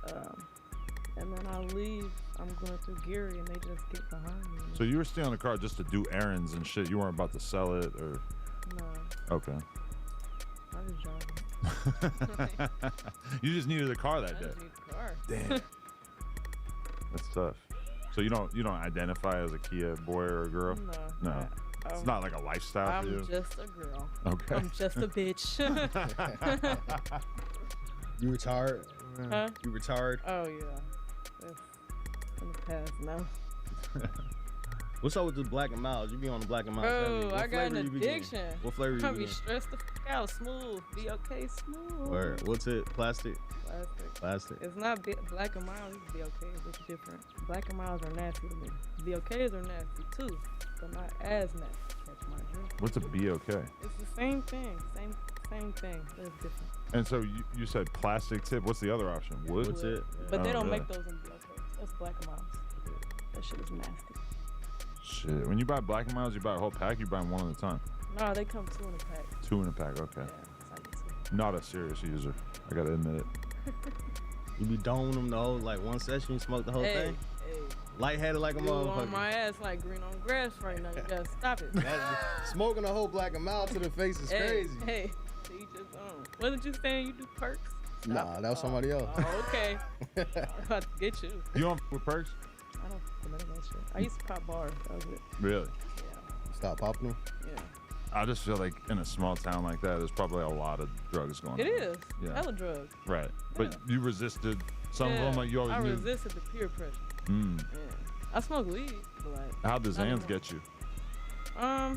and then I leave. I'm going through Gary, and they just get behind me. So you were stealing the car just to do errands and shit. You weren't about to sell it, or? No. Okay. I was driving. You just needed a car that day. I just need a car. Damn. That's tough. So you don't identify as a Kia boy or a girl? No. It's not like a lifestyle for you? I'm just a girl. Okay. I'm just a bitch. You retired? Huh? You retired? Oh, yeah. That's in the past now. What's up with the Black and Miles? You be on the Black and Miles. Bro, I got an addiction. What flavor you I be getting? stressed the fuck out. Smooth. Be okay, smooth. Word. What's it? Plastic? Plastic. It's not Black and Miles. It's be okay. It's different. Black and Miles are nasty to me. Be okays are nasty too, but not as nasty. Catch my drift. What's a BOK? It's the same thing. Same thing. But it's different. And so you said plastic tip. What's the other option? Wood? What's it? But they don't make those in BOK. That's Black and Miles. That shit is nasty. Shit. When you buy Black and Miles, you buy a whole pack. You buy them one at a time. No, they come 2 in a pack. 2 in a pack. Okay. Yeah, it's like 2. Not a serious user. I gotta admit it. You be doming them the whole, like one session, you smoke the whole thing? Hey. Lightheaded like a You motherfucker. on my ass like green on grass right now. You gotta stop it. Smoking a whole Black and Mild to the face is crazy. Hey, so you just wasn't you saying you do perks? Nah, that was somebody else. Oh, okay. I'm about to get you. You don't with perks? I don't remember that shit. I used to pop bars. That was it. Really? Yeah. Stop popping them? Yeah. I just feel like in a small town like that, there's probably a lot of drugs going on. It is. Yeah. Hella drugs. Right. But you resisted some of them, like you always I knew. resisted the peer pressure. Mm. Yeah. I smoke weed, but like. How'd the I don't Zans know. get you? I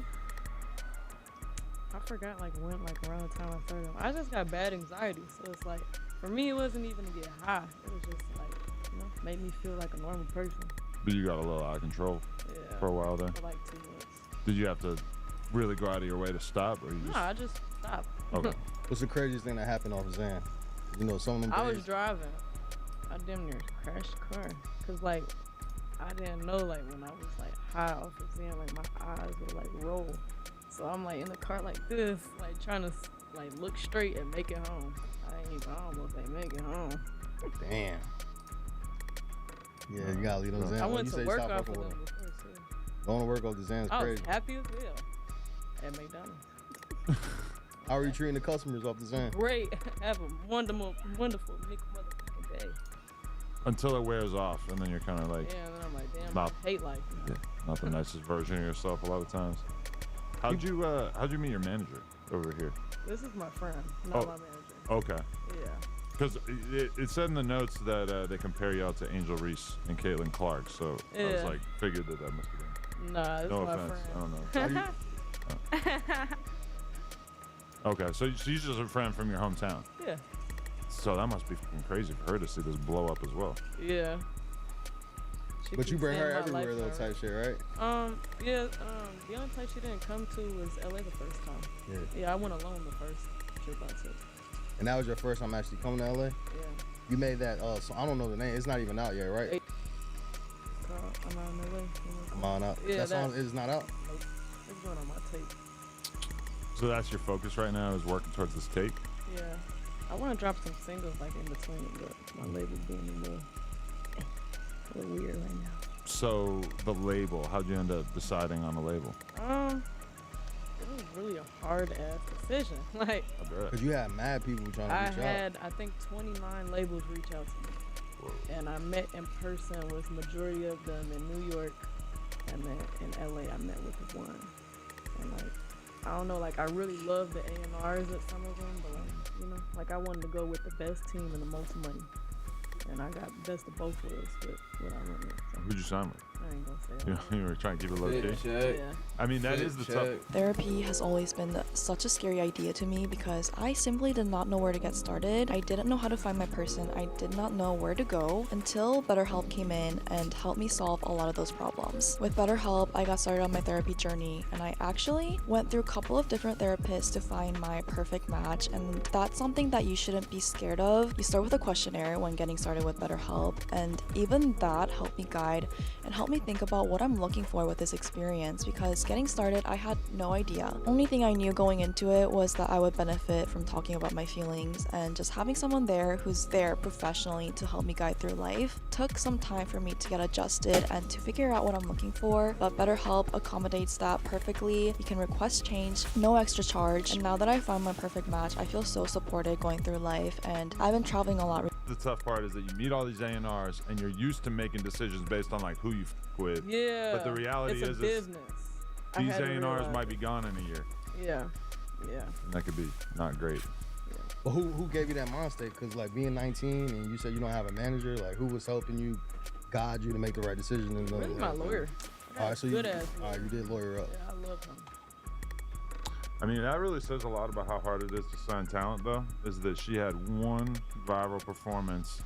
forgot like when, like around the time I started. I just got bad anxiety, so it's like for me, it wasn't even to get high. It was just like, made me feel like a normal person. But you got a little out of control for a while there. For like 2 months. Did you have to really go out of your way to stop, or you just? No, I just stopped. Okay. What's the craziest thing that happened off of Zan? You know, some of them I days. was driving. I damn near crashed the car. Cause like, I didn't know like when I was like high off of Zan, like my eyes would like roll. So I'm like in the car like this, like trying to like look straight and make it home. I almost ain't make it home. Damn. Yeah, you gotta leave those in. I went You to say work stop off fucking of them with before too. Going to work off the Zan is I was crazy. happy as hell at McDonald's. How are you treating the customers off the Zan? Great. Have a wonderful motherfucking day. Until it wears off, and then you're kind of like, Yeah, and then I'm like, damn, not, I hate life. yeah, not the nicest version of yourself a lot of times. How'd you meet your manager over here? This is my friend, not my manager. Okay. Yeah. Because it said in the notes that they compare y'all to Angel Reese and Caitlin Clark, so I was Yeah. like, figured that must have been. Nah, it's no my offense. friend. I don't know. Okay, so she's just a friend from your hometown. Yeah. So that must be fucking crazy for her to see this blow up as well. Yeah. She But you keeps bring her saying my everywhere though, life's type shit, right? Yeah, the only place she didn't come to was LA the first time. Yeah. Yeah, I went alone the first trip I took. And that was your first time actually coming to LA? Yeah. You made that, so I don't know the name. It's not even out yet, right? I'm out in LA. Come on out. Yeah, that song is not out? Nope. It's going on my tape. So that's your focus right now, is working towards this tape? Yeah. I want to drop some singles like in between, but my label's being a little weird right now. So the label, how'd you end up deciding on the label? It was really a hard ass decision. Like, Because you had mad people trying to I reach had, I think, 29 labels reach out to me. Whoa. And I met in person with majority of them in New York, and then in LA I met with one. And like, I don't know, like I really love the A&Rs at some of them, but like, you know, like I wanted to go with the best team and the most money. And I got best of both worlds with what I went with. So Who'd you sign with? I ain't gonna say You were trying to keep it low key? Yeah. I mean, that is the tough. Therapy has always been such a scary idea to me because I simply did not know where to get started. I didn't know how to find my person. I did not know where to go until BetterHelp came in and helped me solve a lot of those problems. With BetterHelp, I got started on my therapy journey, and I actually went through a couple of different therapists to find my perfect match, and that's something that you shouldn't be scared of. You start with a questionnaire when getting started with BetterHelp, and even that helped me guide and helped me think about what I'm looking for with this experience, because getting started I had no idea. Only thing I knew going into it was that I would benefit from talking about my feelings, and just having someone there who's there professionally to help me guide through life took some time for me to get adjusted and to figure out what I'm looking for, but BetterHelp accommodates that perfectly. You can request change, no extra charge, and now that I found my perfect match, I feel so supported going through life, and I've been traveling a lot. The tough part is that you meet all these A&Rs and you're used to making decisions based on like who you with. Yeah. But the reality it's is a business. I these had to A&Rs realize might be gone in a year. Yeah. Yeah. And that could be not great. But who gave you that mind state? Because like being 19 and you said you don't have a manager, like who was helping you, guide you to make the right decision? And Really my lawyer. All right, so Good ass lawyer. all right, you did lawyer up. Yeah, I love him. I mean, that really says a lot about how hard it is to sign talent, though, is that she had one viral performance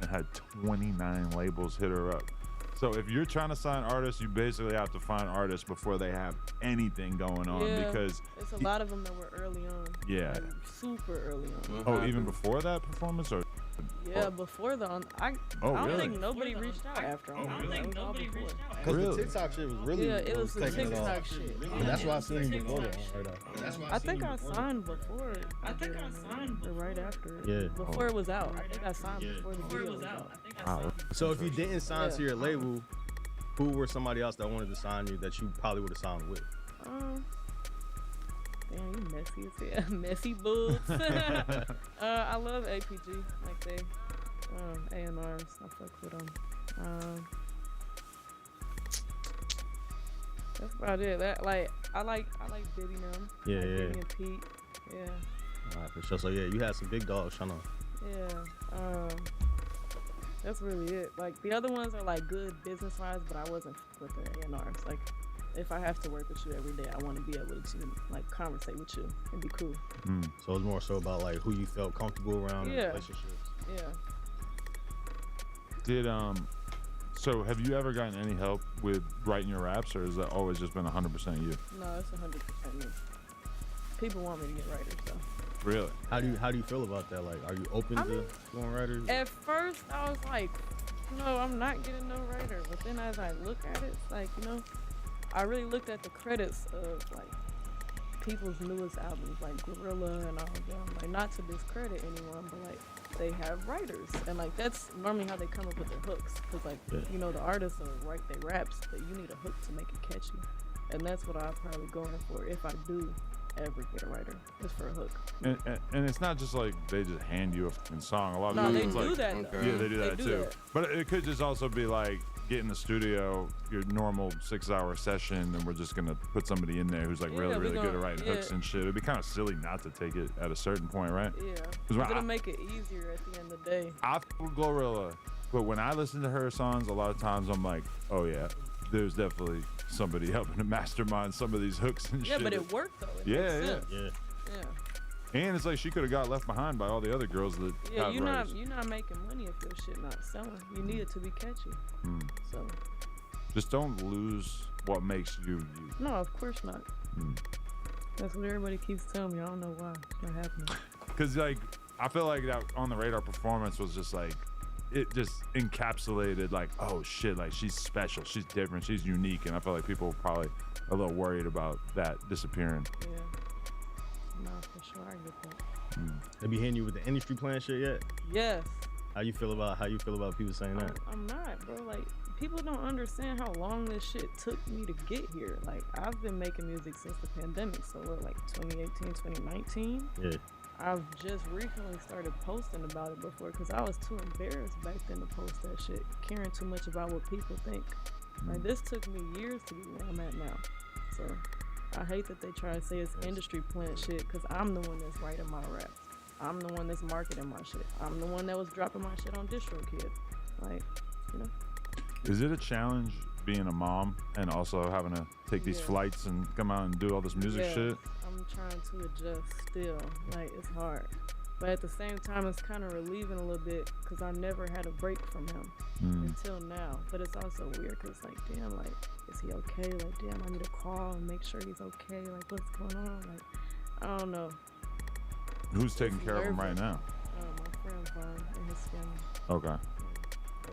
and had 29 labels hit her up. So if you're trying to sign artists, you basically have to find artists before they have anything going on, Yeah, because it's a lot of them that were early on. Yeah. Like, super early on. Oh, even before that performance, or Yeah, before I don't really? think nobody reached out after. I don't think nobody reached out. Because the TikTok shit was really it was the taking it TikTok off. shit. And that's why I seen you before that. I think I signed before. Right after. Yeah. Before it was out. I think I signed before the video was out. Wow. So if you didn't sign to Yeah. your label, who were somebody else that wanted to sign you that you probably would have signed with? Damn, you messy as hell. Messy boobs. I love APG. Like they, A&Rs. I fuck with them. That's about it. I like Biddy them. Yeah, like yeah. Biddy and Pete. Yeah. All right, for sure. So yeah, you had some big dogs trying to. Yeah. That's really it. Like the other ones are like good business wise, but I wasn't with the A&Rs. Like if I have to work with you every day, I want to be able to like conversate with you and be cool. So it's more so about like who you felt comfortable around in Yeah. relationships. Yeah. did so have you ever gotten any help with writing your raps, or has that always just been 100% you? No, it's 100% me. People want me to get writers though. Really? How do you feel about that? Like, are you open to going writers? At first, I was like, no, I'm not getting no writer. But then as I look at it, it's like, you know, I really looked at the credits of like people's newest albums, like Gorilla and all of them, like not to discredit anyone, but like they have writers, and like that's normally how they come up with their hooks, because like you know the artists will write their raps, but you need a hook to make it catchy, and that's what I'll probably go in for if I do ever get a writer, is for a hook. And it's not just like they just hand you a fucking song. A lot of No, times they it's do like, that, though. yeah, they do They that do too. that. But it could just also be like get in the studio, your normal 6-hour session, and we're just gonna put somebody in there who's like really good at writing hooks and shit. It'd be kind of silly not to take it at a certain point, right? Yeah, 'Cause it's when gonna make it easier at the end of the day. I f with Glorilla, but when I listen to her songs, a lot of times I'm like, oh yeah, there's definitely somebody helping to mastermind some of these hooks and Yeah, shit. but it worked though. It Yeah, makes sense. yeah. Yeah. And it's like she could have got left behind by all the other girls that Yeah, have you're writers. not making money if your shit not selling. You need it to be catchy. Mm. So Just don't lose what makes you you. no, of course not. Mm. That's what everybody keeps telling me. I don't know why it's not happening. Because like I feel like that On the Radar performance was just like it just encapsulated like, oh shit, like she's special, she's different, she's unique, and I feel like people were probably a little worried about that disappearing. Yeah. No, for sure, I get that. They be hitting you with the industry plan shit yet? Yes. How you feel about people saying that? I'm not, bro. Like, people don't understand how long this shit took me to get here. Like, I've been making music since the pandemic, so what, like 2018, 2019? Yeah. I've just recently started posting about it before because I was too embarrassed back then to post that shit, caring too much about what people think. Like, this took me years to be where I'm at now. So, I hate that they try to say it's industry plant shit because I'm the one that's writing my raps. I'm the one that's marketing my shit. I'm the one that was dropping my shit on DistroKid. Like, you know? Is it a challenge being a mom and also having to take these flights and come out and do all this music shit? I'm trying to adjust still. Like, it's hard. But at the same time, it's kind of relieving a little bit because I never had a break from him until now. But it's also weird because, like, damn, like, is he okay? Like, damn, I need to call and make sure he's okay. Like, what's going on? Like, I don't know. Who's taking care of him right now? My friend Vaughn and his family. Okay.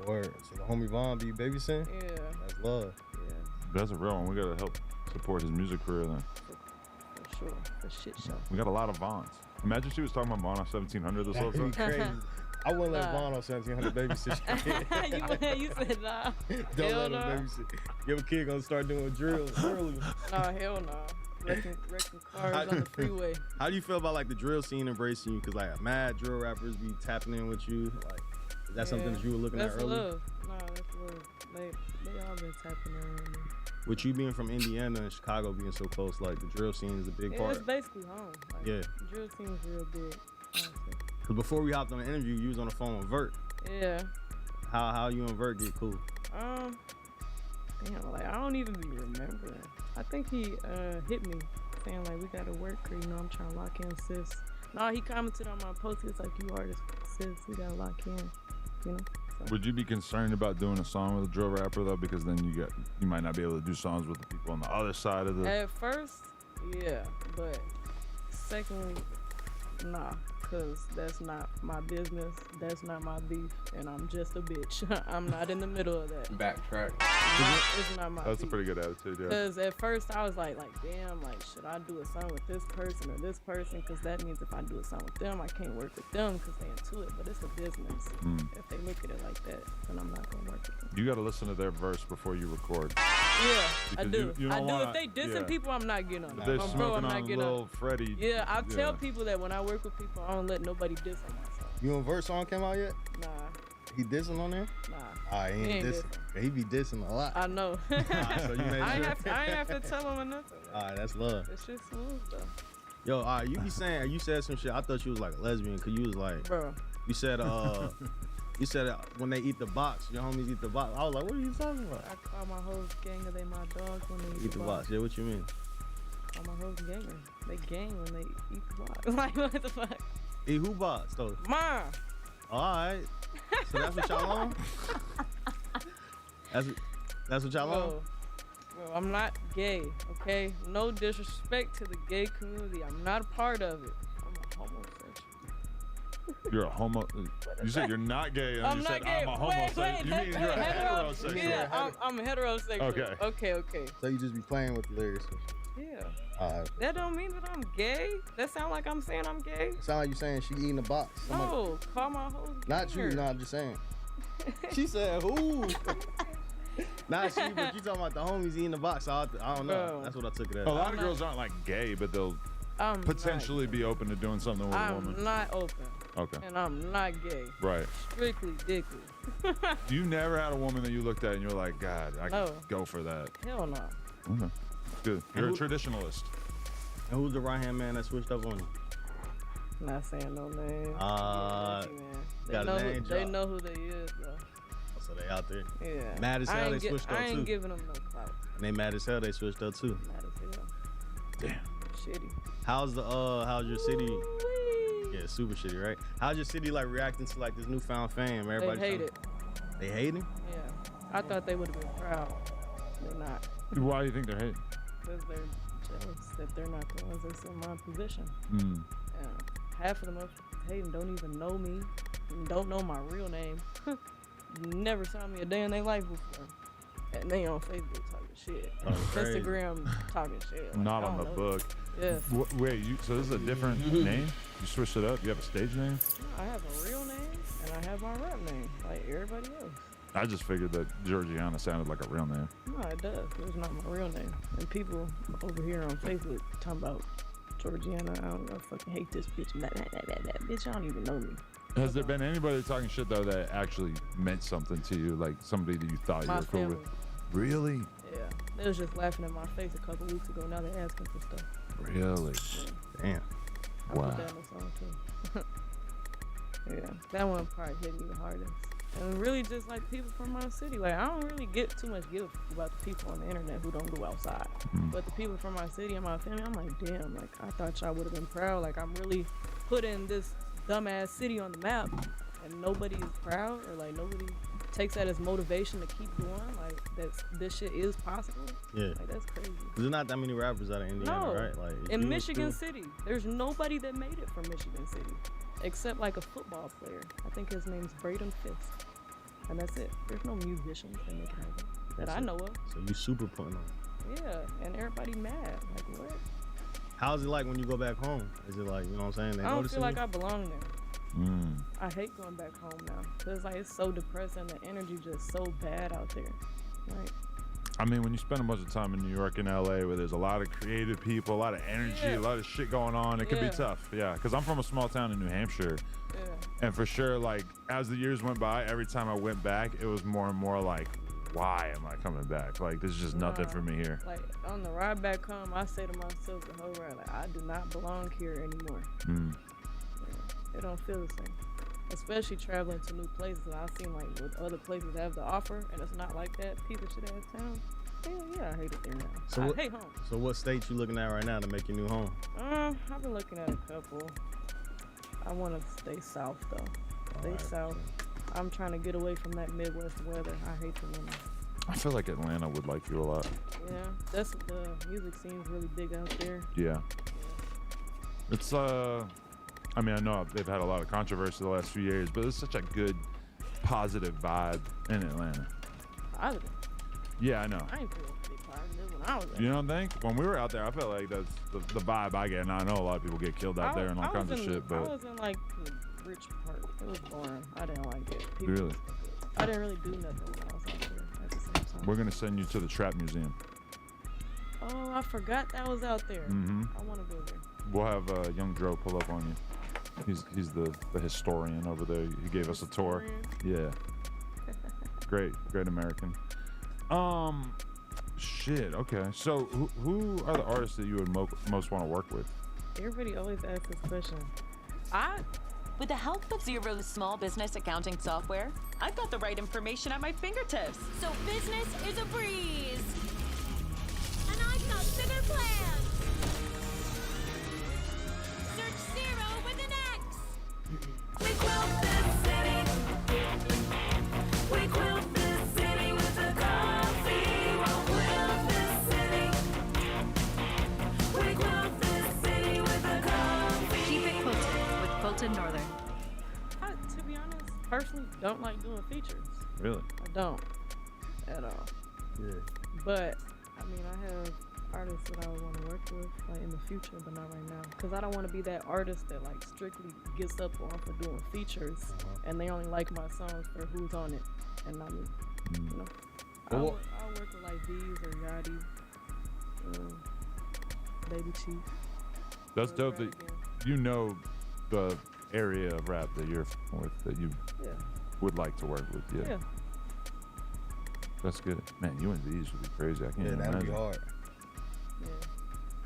Word. So the homie Vaughn be babysitting? Yeah. That's love. Yeah. That's a real one. We gotta help support his music career then. For sure. For shit show. We got a lot of Vaughns. Imagine she was talking about Vaughn on 1700 this whole time. Crazy. I wouldn't let Vaughn on 1700 babysit. You said nah. Don't Hell let him babysit. Your kid gonna start doing drills early. Nah, hell nah. Wrecking cars on the freeway. How do you feel about like the drill scene embracing you? Cause like mad drill rappers be tapping in with you. Like, is that something that you were looking at early? That's love. Nah, that's love. They all been tapping in with me. With you being from Indiana and Chicago being so close, like the drill scene is a big part. It's basically home. Like, Yeah. Drill scene is real big. Honestly. Cause before we hopped on the interview, you was on the phone with Vert. Yeah. How you and Vert get cool? Damn, like I don't even be remembering. I think he hit me saying like we gotta work or you know I'm trying to lock in Sess. No, he commented on my post. He's like, you artist, Sess, we gotta lock in. You know. So. Would you be concerned about doing a song with a drill rapper though? Because then you might not be able to do songs with the people on the other side of the. At first, yeah, but secondly, nah. Cause that's not my business, that's not my beef, and I'm just a bitch. I'm not in the middle of that. Backtrack. It's not my That's beef. a pretty good attitude, yeah. Cause at first I was like damn, like should I do a song with this person or this person? Cause that means if I do a song with them, I can't work with them cause they into it. But it's a business. If they look at it like that, then I'm not gonna work with them. You got to listen to their verse before you record. Yeah, I Because do. you I don't do. wanna- If they dissing yeah. people, I'm not getting on If them. they're I'm smoking not on getting Lil on. Freddie. Yeah, I tell people that when I work with people, I don't let nobody diss on my song. You and Vert song came out yet? Nah. He dissing on there? Nah. Alright, he ain't dissing. He be dissing a lot. I know. Alright, so you made I ain't sure. have to tell them or nothing. Alright, that's love. It's just smooth though. Yo, alright, you be saying, you said some shit. I thought you was like a lesbian, cause you was like, bro. You said, you said when they eat the box, your homies eat the box. I was like, what are you talking about? I call my hoes gang or they my dogs when they Eat the box. Yeah, what you mean? Call my hoes ganger. They gang when they eat the box. Like what the fuck? Eat who box though? Mine. Alright. So that's what y'all on? That's what y'all on? Bro, I'm not gay, okay? No disrespect to the gay community. I'm not a part of it. I'm a homosexual. You're a homo. You said you're not gay, and you said I'm a homosexual. You mean you're a heterosexual? Yeah, I'm heterosexual. Okay. Okay. So you just be playing with the lyrics. Yeah. Alright. That don't mean that I'm gay. That sound like I'm saying I'm gay. It sound like you saying she eating a box. No, call my hoes. Not you. No, I'm just saying. She said who? Not she, but you talking about the homies eating the box. I don't know. Bro. That's what I took it as. A lot of girls aren't like gay, but they'll I'm potentially be open to doing something with a woman. I'm not open. Okay. And I'm not gay. Right. Strictly dickly. You never had a woman that you looked at and you're like, God, I No. could go for that. Hell no. Okay. Good. You're a traditionalist. And who's the right hand man that switched up on you? Not saying no name. Got a name They drop. know who they is though. So they out there. Yeah. Mad as hell they switched up I ain't too. giving them no clout. And they mad as hell they switched up too. Mad as hell. Damn. Shitty. How's your city? Yeah, super shitty, right? How's your city like reacting to like this newfound fame? Everybody They hate it. They hate him? Yeah. I thought they would have been proud. They're not. Why do you think they're hating? Because they're jealous that they're not the ones that's in my position. Mm. Yeah. Half of the most hating don't even know me, don't know my real name, never saw me a day in their life before. And they on Facebook talking shit. Oh, crazy. Instagram talking shit. Like, Not I on the don't know book. this. Yeah. Wait, so this is a different name? You switched it up? You have a stage name? No, I have a real name and I have my rap name, like everybody else. I just figured that Georgiana sounded like a real name. No, it does. It's not my real name. And people over here on Facebook talking about Georgiana, I fucking hate this bitch. Bitch, I don't even know me. Has there been anybody talking shit though that actually meant something to you, like somebody that you thought My you were cool family. with? Really? Yeah. They was just laughing in my face a couple weeks ago. Now they're asking for stuff. Really? Damn. I put that in the song too. Yeah, that one probably hit me the hardest. And really just like people from my city. Like I don't really get too much give about the people on the internet who don't go outside. But the people from my city and my family, I'm like, damn, like I thought y'all would have been proud. Like I'm really putting this dumbass city on the map and nobody is proud or like nobody takes that as motivation to keep going. Like this shit is possible. Yeah. Like that's crazy. There's not that many rappers out of Indiana, No. right? Like In you Michigan was City, there's nobody that made it from Michigan City, except like a football player. I think his name's Braden Fisk, and that's it. There's no musicians that make it happen that I know of. So you super putting on. Yeah, and everybody mad. Like what? How's it like when you go back home? Is it like, you know what I'm saying? They I don't noticing feel like you? I belong there. Mm. I hate going back home now because like it's so depressing. The energy just so bad out there. Like I mean, when you spend a bunch of time in New York and LA where there's a lot of creative people, a lot of energy, Yeah. a lot of shit going on, it can be Yeah. tough. Yeah, because I'm from a small town in New Hampshire. yeah. And for sure, like, as the years went by, every time I went back, it was more and more like, why am I coming back? Like, there's just nothing for me here. Like on the ride back home, I say to myself the whole ride, like I do not belong here anymore. Mm. It don't feel the same. Especially traveling to new places. I've seen like what other places have to offer, and it's not like that. People should ass town. Hell yeah, I hate it there now. So I what, hate home. So what state you looking at right now to make your new home? I've been looking at a couple. I want to stay south though. Stay south. I'm trying to get away from that Midwest weather. I hate the winter. I feel like Atlanta would like you a lot. Yeah, that's the music scene's really big out there. Yeah. It's, I mean, I know they've had a lot of controversy the last few years, but it's such a good, positive vibe in Atlanta. Positive. Yeah, I know. I ain't feel big positive when I was there. You don't think? When we were out there, I felt like that's the vibe I get. And I know a lot of people get killed out there and all kinds of shit, I but was in like the rich part. It was boring. I didn't like it. People- really, I didn't really do nothing when I was out there at the same time. we're gonna send you to the Trap Museum. Oh, I forgot that was out there. Mhm. I want to go there. We'll have Young Dro pull up on you. He's the historian over there. He gave us a tour. Yeah. Great American. Shit. Okay. So who are the artists that you would most want to work with? Everybody always asks this question. With the help of Zero's small business accounting software, I've got the right information at my fingertips. So business is a breeze. And I've got bigger plans. Search Zero with an X. We quilt this city. We quilt this city with a coffee. We'll quilt this city. We quilt this city with a coffee. Keep it quilted with Quilted Northern. I, to be honest, personally don't like doing features. Really? I don't at all. Yeah. But I mean, I have artists that I would want to work with, like in the future, but not right now. Cause I don't want to be that artist that like strictly gets up off of doing features, and they only like my songs for who's on it, and not me. You know, I'll work with like V's or Yachty, Baby Chief. That's dope that you know the area of rap that you're with, that you would like to work with. Yeah. That's good. Man, you and these would be crazy. I can't even that'd imagine. be hard.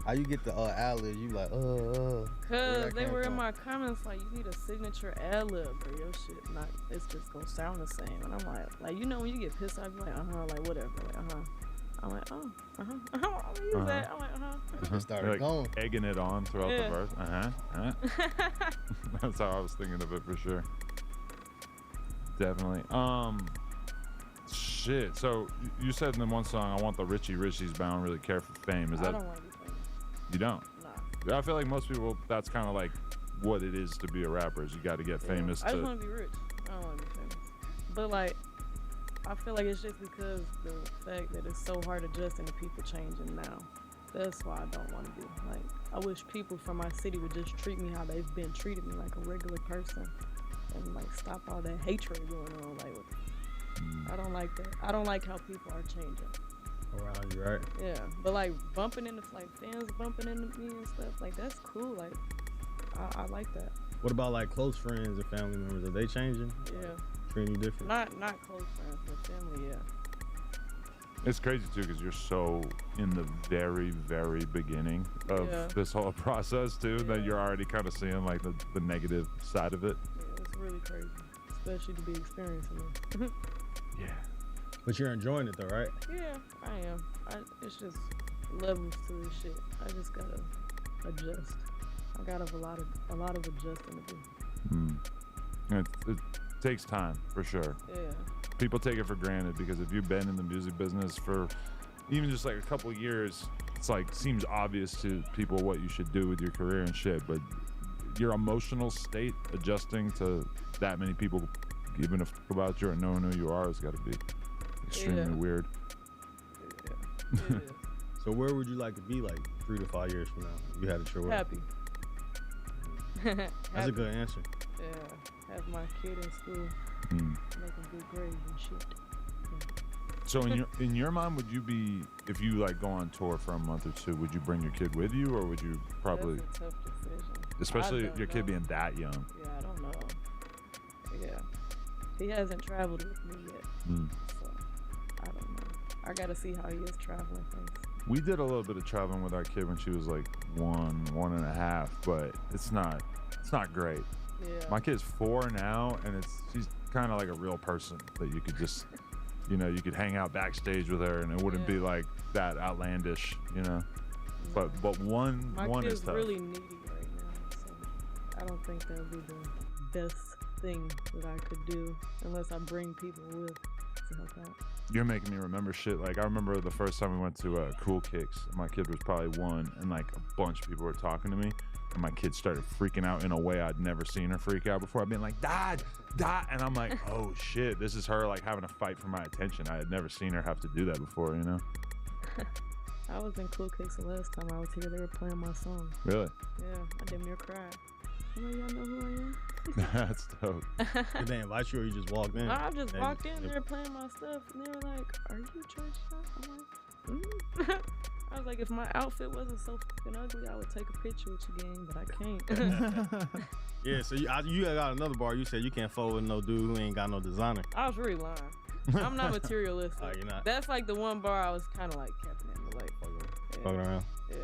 How you get the ad-libs? You like, Cause they were in my comments like, you need a signature ad-lib or your shit not, it's just gonna sound the same. And I'm like, you know when you get pissed off, you're like, like whatever, like I'm like, I'm gonna use that. I'm like, Just started like going. Egging it on throughout the verse. That's how I was thinking of it for sure. Definitely. Shit. So you said in the one song, I want the Richie Richies, but I don't really care for fame. Is that? I don't want to be famous. You don't? Nah. I feel like most people, that's kind of like what it is to be a rapper. Is you got to get famous. I just want to be rich. I don't want to be famous. But like, I feel like it's just because the fact that it's so hard adjusting to people changing now. That's why I don't want to be. Like, I wish people from my city would just treat me how they've been treating me, like a regular person, and like stop all that hatred going on. Like, I don't like that. I don't like how people are changing around you, right? Yeah, but like bumping into like fans bumping into me and stuff, like that's cool. Like, I like that. What about like close friends and family members? Are they changing? Yeah. Treating you different? Not close friends, but family, yeah. It's crazy too, because you're so in the very, very beginning of this whole process too, that you're already kind of seeing like the negative side of it. Yeah, it's really crazy, especially to be experiencing it. Yeah. But you're enjoying it though, right? Yeah, I am. It's just levels to this shit. I just gotta adjust. I got a lot of adjusting to do. It takes time for sure. Yeah. People take it for granted because if you've been in the music business for even just like a couple of years, it's like seems obvious to people what you should do with your career and shit. But your emotional state adjusting to that many people giving a fuck about you or knowing who you are has got to be extremely weird. Yeah. So where would you like to be like 3 to 5 years from now? If you had a choice. Happy. That's a good answer. Yeah. Have my kid in school, making good grades and shit. So in your mind, would you be, if you like go on tour for a month or two, would you bring your kid with you, or would you probably? That's a tough decision. Especially your kid being that young. Yeah, I don't know. Yeah, he hasn't traveled with me yet, so I don't know. I gotta see how he is traveling things. We did a little bit of traveling with our kid when she was like 1.5, but it's not great. Yeah. My kid's 4 now, and she's kind of like a real person that you could just, you could hang out backstage with her, and it wouldn't be like that outlandish, But one My is kid's tough. really needy right now, so I don't think that'll be the best thing that I could do unless I bring people with to help out. You're making me remember shit. Like, I remember the first time we went to Cool Kicks. My kid was probably 1, and like a bunch of people were talking to me, and my kid started freaking out in a way I'd never seen her freak out before. I'd been like, Dad, and I'm like, oh shit, this is her like having to fight for my attention. I had never seen her have to do that before, I was in Cool Kicks the last time I was here. They were playing my song. Really? Yeah, I damn near cried. Some of y'all know who I am? That's dope. Did they invite you or you just walked in? I just walked in, they were playing my stuff, and they were like, are you church young? I'm like, I was like, if my outfit wasn't so fucking ugly, I would take a picture with you, gang, but I can't. Yeah, so you got another bar. You said you can't fold with no dude who ain't got no designer. I was really lying. I'm not materialistic. Oh, you're not? That's like the one bar I was kind of like capping in the like. Fucking around. Yeah.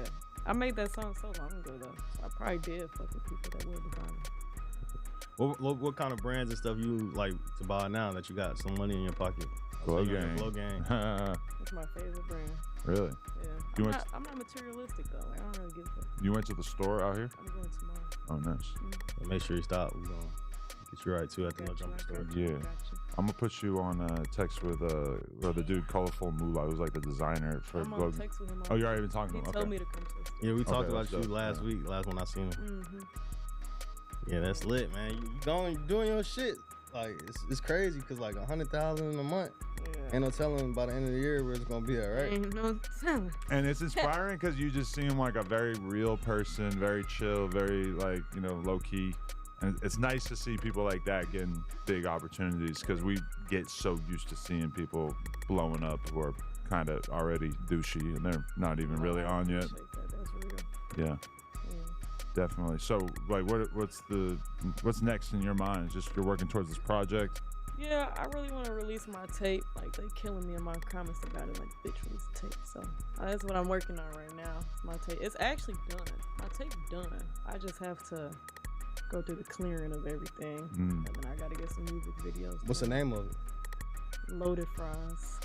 I made that song so long ago, though. So I probably did fuck with people that were designers. What kind of brands and stuff you like to buy now that you got some money in your pocket? Glow Gang. Glow Gang. That's my favorite brand. Really? Yeah. I'm not materialistic, though. Like, I don't really give a fuck. You went to the store out here? I'm going tomorrow. Oh, nice. Well, make sure you stop. We're going to get you right, too, at the No Jumper store. Yeah. I'm going to put you on text with the dude, Colorful Moolah, who's like the designer for I'm Glow on Gang. text with him. Oh, you already been talking to him? He told me to come to the store. Yeah, we talked about that's you dope. last week, last one I seen him. Mm-hmm. Yeah, that's lit, man. You going, you doing your shit. like it's crazy because like 100,000 in a month. Yeah. Ain't no telling by the end of the year where it's gonna be at, right? Ain't no telling. And it's inspiring because you just seem like a very real person, very chill, very like, you know, low key. And it's nice to see people like that getting big opportunities because we get so used to seeing people blowing up who are kind of already douchey and they're not even really on yet. That's real. Yeah, definitely. So, like, what's next in your mind? It's just you're working towards this project. Yeah, I really want to release my tape. Like, they killing me in my comments about it. Like, bitch, release the tape. So that's what I'm working on right now. It's my tape. It's actually done. My tape's done. I just have to go through the clearing of everything, and then I gotta get some music videos. What's the name of it? Loaded Fries.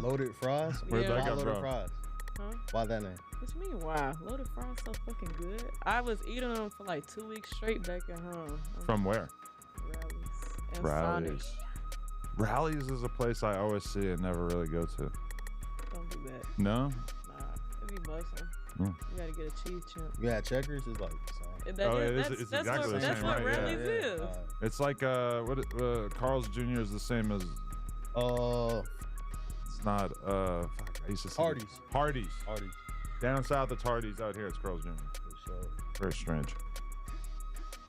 Loaded Fries? Where'd that Why come Loaded from? Fries? Huh? Why that name? What you mean, why? Loaded Fries so fucking good. I was eating them for like 2 weeks straight back at home. From where? Rallies. And Rallies. Sonic. Rallies is a place I always see and never really go to. Don't do that. No? Nah, it be busting. Mm. You gotta get a cheese chimp. You got Checkers? It's like It's exactly the same, what right? Rallies is. It's like Carl's Jr. is the same as. It's not. Fuck, I used to say Hardee's. Hardee's. Down south, it's Hardee's. Out here, it's Carl's Jr. Very strange.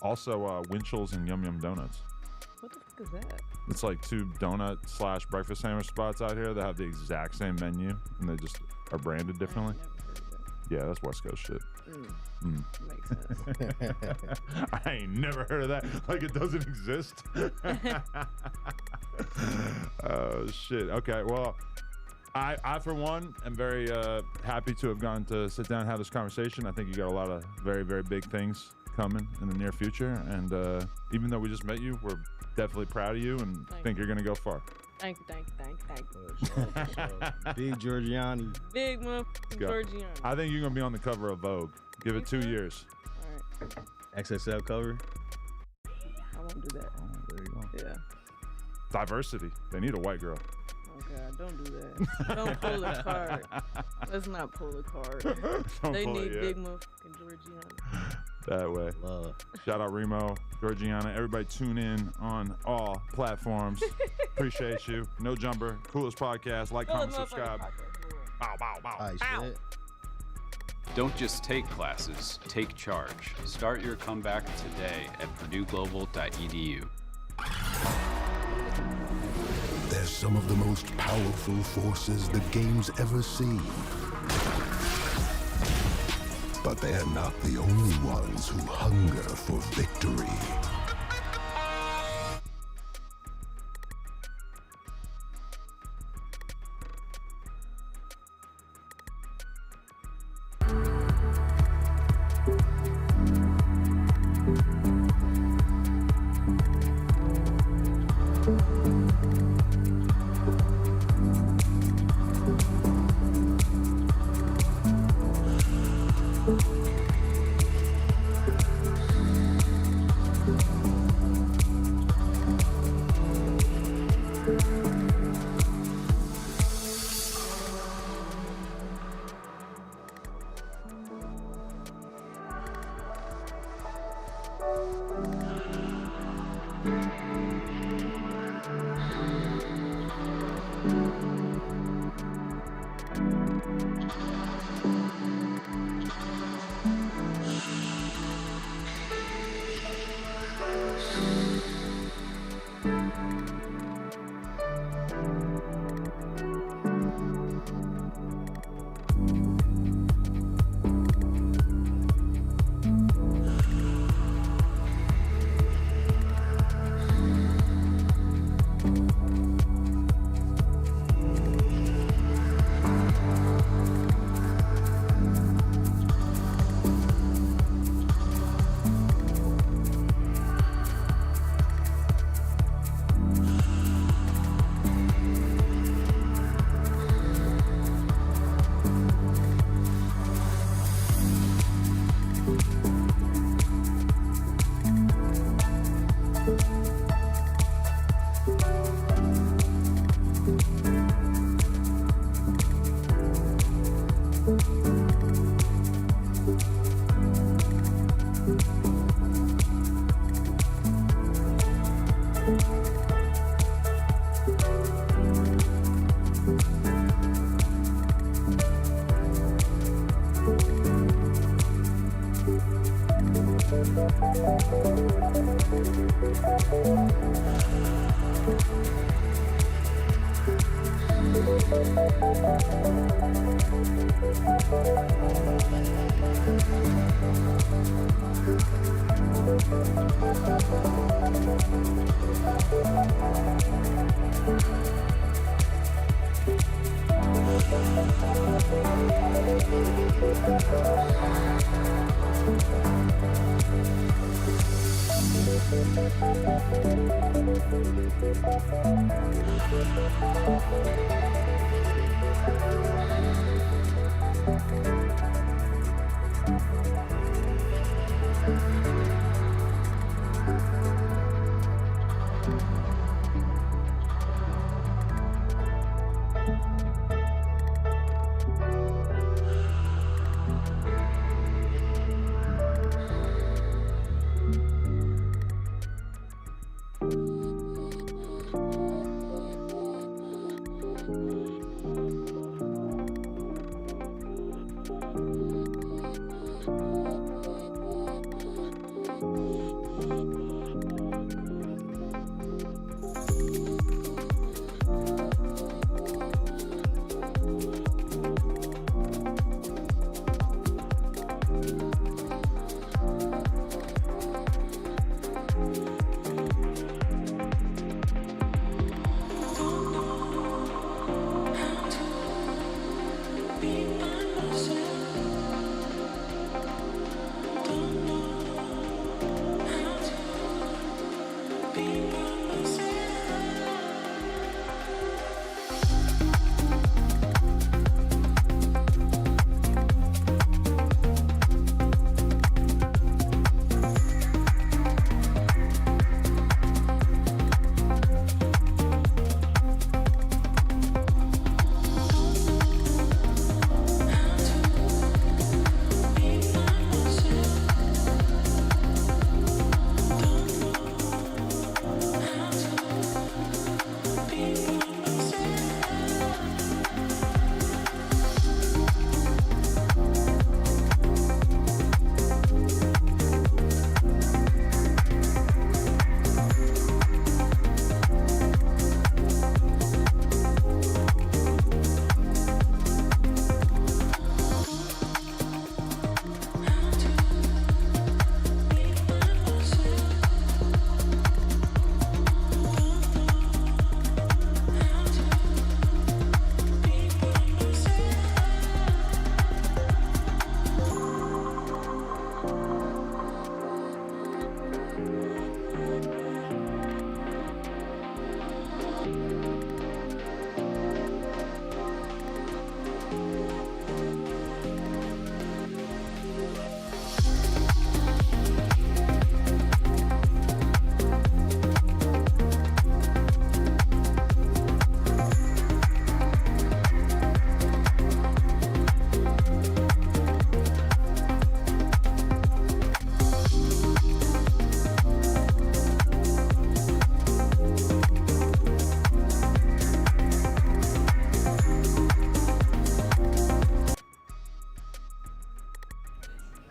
Also, Winchell's and Yum Yum Donuts. What the fuck is that? It's like 2 donut / breakfast sandwich spots out here that have the exact same menu and they just are branded differently. Yeah, that's West Coast shit. Makes sense. I ain't never heard of that. Like it doesn't exist. Oh shit. Okay. Well, I for one am very happy to have gotten to sit down and have this conversation. I think you got a lot of very, very big things coming in the near future. And even though we just met you, we're definitely proud of you and think you're gonna go far. Thank you. Big Giorgiani. Big motherfucking Giorgiani. I think you're gonna be on the cover of Vogue. Give it 2 years. All right. XXL cover. I won't do that. Oh, there you go. Yeah. Diversity. They need a white girl. Oh God, don't do that. Don't pull a card. Let's not pull a card. They pull it need yet. big motherfucking Giorgiani. That way. Love. Shout out Remo, Georgiana. Everybody tune in on all platforms. Appreciate you. No Jumper. Coolest podcast. Like, comment, subscribe. Bow, bow, bow. Shit. Don't just take classes, take charge. Start your comeback today at purdueglobal.edu. They're some of the most powerful forces the game's ever seen. But they're not the only ones who hunger for victory.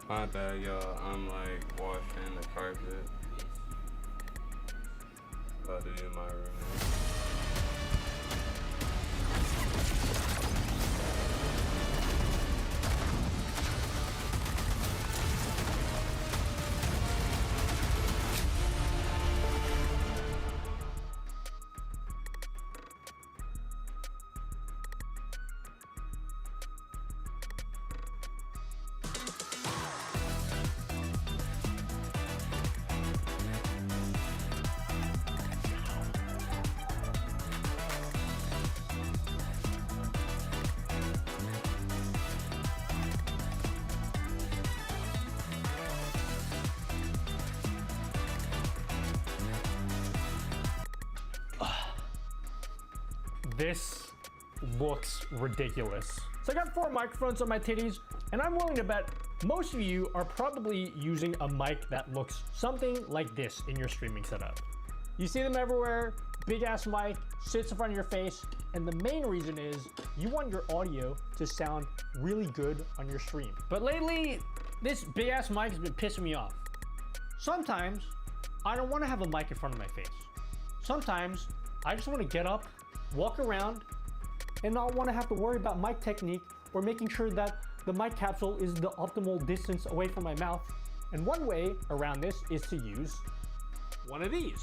My bad, y'all. I'm like washing the carpet. About to do my room. This looks ridiculous. So I got 4 microphones on my titties, and I'm willing to bet most of you are probably using a mic that looks something like this in your streaming setup. You see them everywhere, big ass mic, sits in front of your face, and the main reason is you want your audio to sound really good on your stream. But lately, this big ass mic has been pissing me off. Sometimes I don't want to have a mic in front of my face. Sometimes I just want to get up, walk around, and not want to have to worry about mic technique or making sure that the mic capsule is the optimal distance away from my mouth. And one way around this is to use one of these.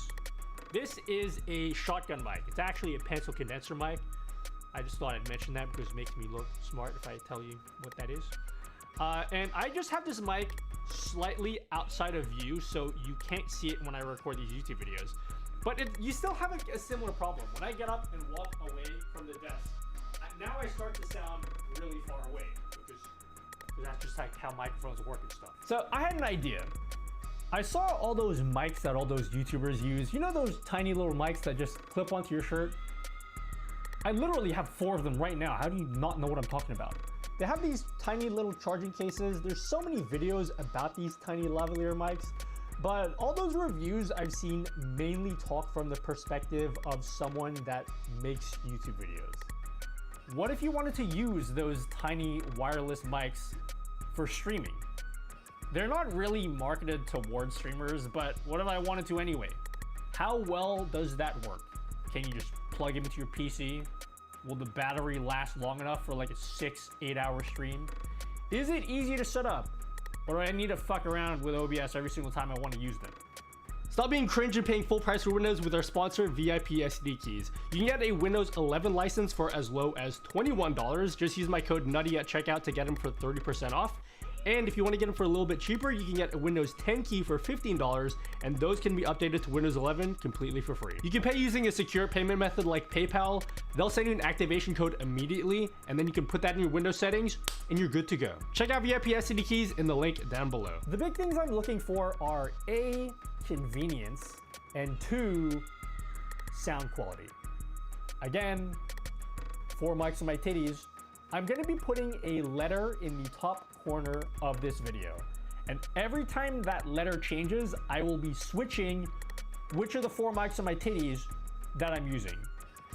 This is a shotgun mic. It's actually a pencil condenser mic. I just thought I'd mention that because it makes me look smart if I tell you what that is. And I just have this mic slightly outside of view so you can't see it when I record these YouTube videos. But you still have a similar problem. When I get up and walk away from the desk, now I start to sound really far away, because that's just like how microphones work and stuff. So I had an idea. I saw all those mics that all those YouTubers use. You know those tiny little mics that just clip onto your shirt? I literally have 4 of them right now. How do you not know what I'm talking about? They have these tiny little charging cases. There's so many videos about these tiny lavalier mics, but all those reviews I've seen mainly talk from the perspective of someone that makes YouTube videos. What if you wanted to use those tiny wireless mics for streaming? They're not really marketed towards streamers, but what if I wanted to anyway? How well does that work? Can you just plug it into your PC? Will the battery last long enough for like a 6-8 hour stream? Is it easy to set up? Or do I need to fuck around with OBS every single time I want to use them? Stop being cringe and paying full price for Windows with our sponsor, VIP SD Keys. You can get a Windows 11 license for as low as $21. Just use my code NUTTY at checkout to get them for 30% off. And if you want to get them for a little bit cheaper, you can get a Windows 10 key for $15, and those can be updated to Windows 11 completely for free. You can pay using a secure payment method like PayPal. They'll send you an activation code immediately, and then you can put that in your Windows settings, and you're good to go. Check out VIP SD Keys in the link down below. The big things I'm looking for are A, convenience, and 2, sound quality. Again, 4 mics on my titties. I'm going to be putting a letter in the top corner of this video, and every time that letter changes, I will be switching which of the 4 mics on my titties that I'm using.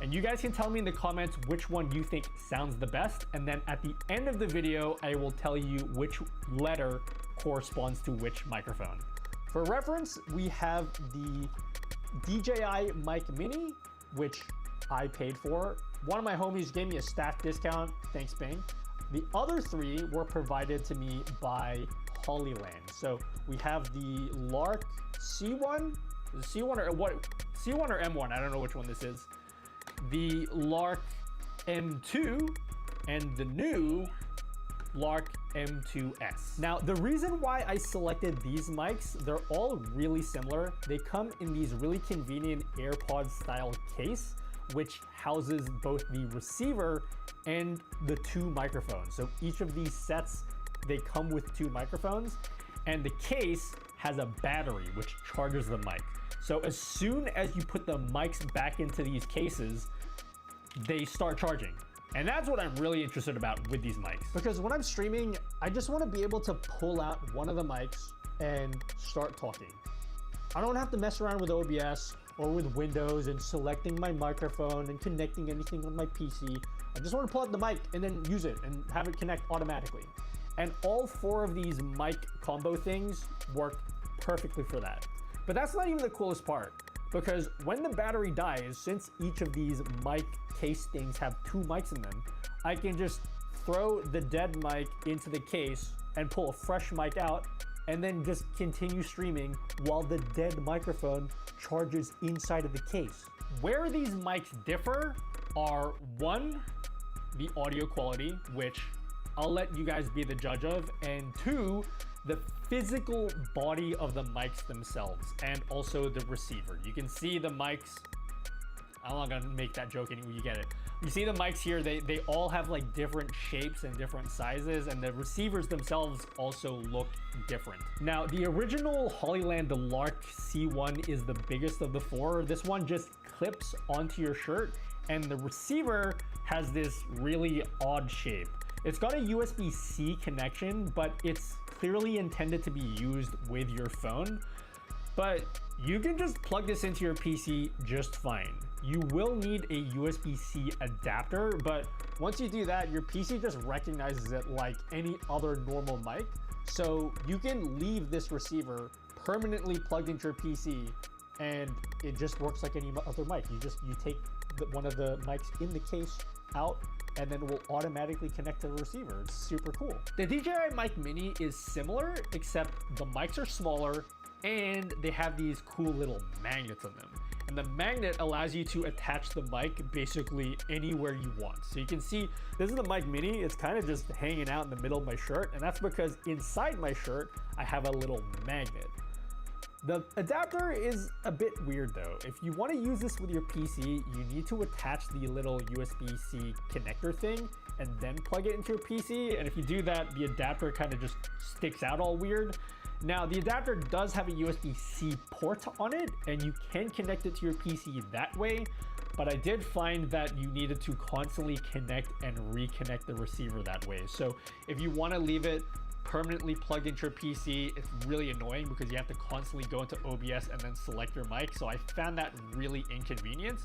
And you guys can tell me in the comments which one you think sounds the best, and then at the end of the video, I will tell you which letter corresponds to which microphone. For reference, we have the DJI Mic Mini, which I paid for. One of my homies gave me a staff discount, thanks Bing. The other 3 were provided to me by Hollyland. So we have the Lark C1, the C1 or what? C1 or M1, I don't know which one this is. The Lark M2 and the new Lark M2S. Now, the reason why I selected these mics, they're all really similar. They come in these really convenient AirPod style case, which houses both the receiver and the 2 microphones. So each of these sets, they come with 2 microphones, and the case has a battery which charges the mic. So as soon as you put the mics back into these cases, they start charging. And that's what I'm really interested about with these mics. Because when I'm streaming, I just want to be able to pull out one of the mics and start talking. I don't have to mess around with OBS or with Windows and selecting my microphone and connecting anything on my PC. I just want to pull out the mic and then use it and have it connect automatically. And all 4 of these mic combo things work perfectly for that. But that's not even the coolest part, because when the battery dies, since each of these mic case things have 2 mics in them, I can just throw the dead mic into the case and pull a fresh mic out, and then just continue streaming while the dead microphone charges inside of the case. Where these mics differ are 1, the audio quality, which I'll let you guys be the judge of, and 2, the physical body of the mics themselves, and also the receiver. You can see the mics, I'm not gonna make that joke anymore, you get it. You see the mics here, they all have like different shapes and different sizes, and the receivers themselves also look different. Now, the original Hollyland, the Lark C1 is the biggest of the 4. This one just clips onto your shirt, and the receiver has this really odd shape. It's got a USB-C connection, but it's clearly intended to be used with your phone. But you can just plug this into your PC just fine. You will need a USB-C adapter, but once you do that, your PC just recognizes it like any other normal mic. So you can leave this receiver permanently plugged into your PC and it just works like any other mic. You take one of the mics in the case out and then it will automatically connect to the receiver. It's super cool. The DJI Mic Mini is similar, except the mics are smaller and they have these cool little magnets on them. And the magnet allows you to attach the mic basically anywhere you want. So you can see, this is the Mic Mini. It's kind of just hanging out in the middle of my shirt. And that's because inside my shirt, I have a little magnet. The adapter is a bit weird though. If you want to use this with your PC, you need to attach the little USB-C connector thing and then plug it into your PC. And if you do that, the adapter kind of just sticks out all weird. Now, the adapter does have a USB-C port on it, and you can connect it to your PC that way, but I did find that you needed to constantly connect and reconnect the receiver that way. So if you want to leave it permanently plugged into your PC, it's really annoying because you have to constantly go into OBS and then select your mic. So I found that really inconvenient.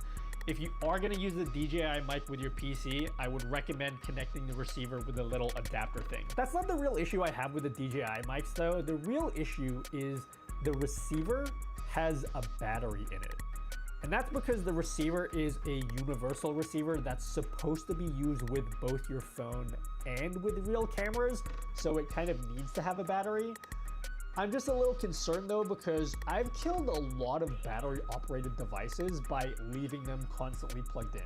If you are going to use the DJI mic with your PC, I would recommend connecting the receiver with a little adapter thing. That's not the real issue I have with the DJI mics though. The real issue is the receiver has a battery in it. And that's because the receiver is a universal receiver that's supposed to be used with both your phone and with real cameras, so it kind of needs to have a battery. I'm just a little concerned though because I've killed a lot of battery operated devices by leaving them constantly plugged in.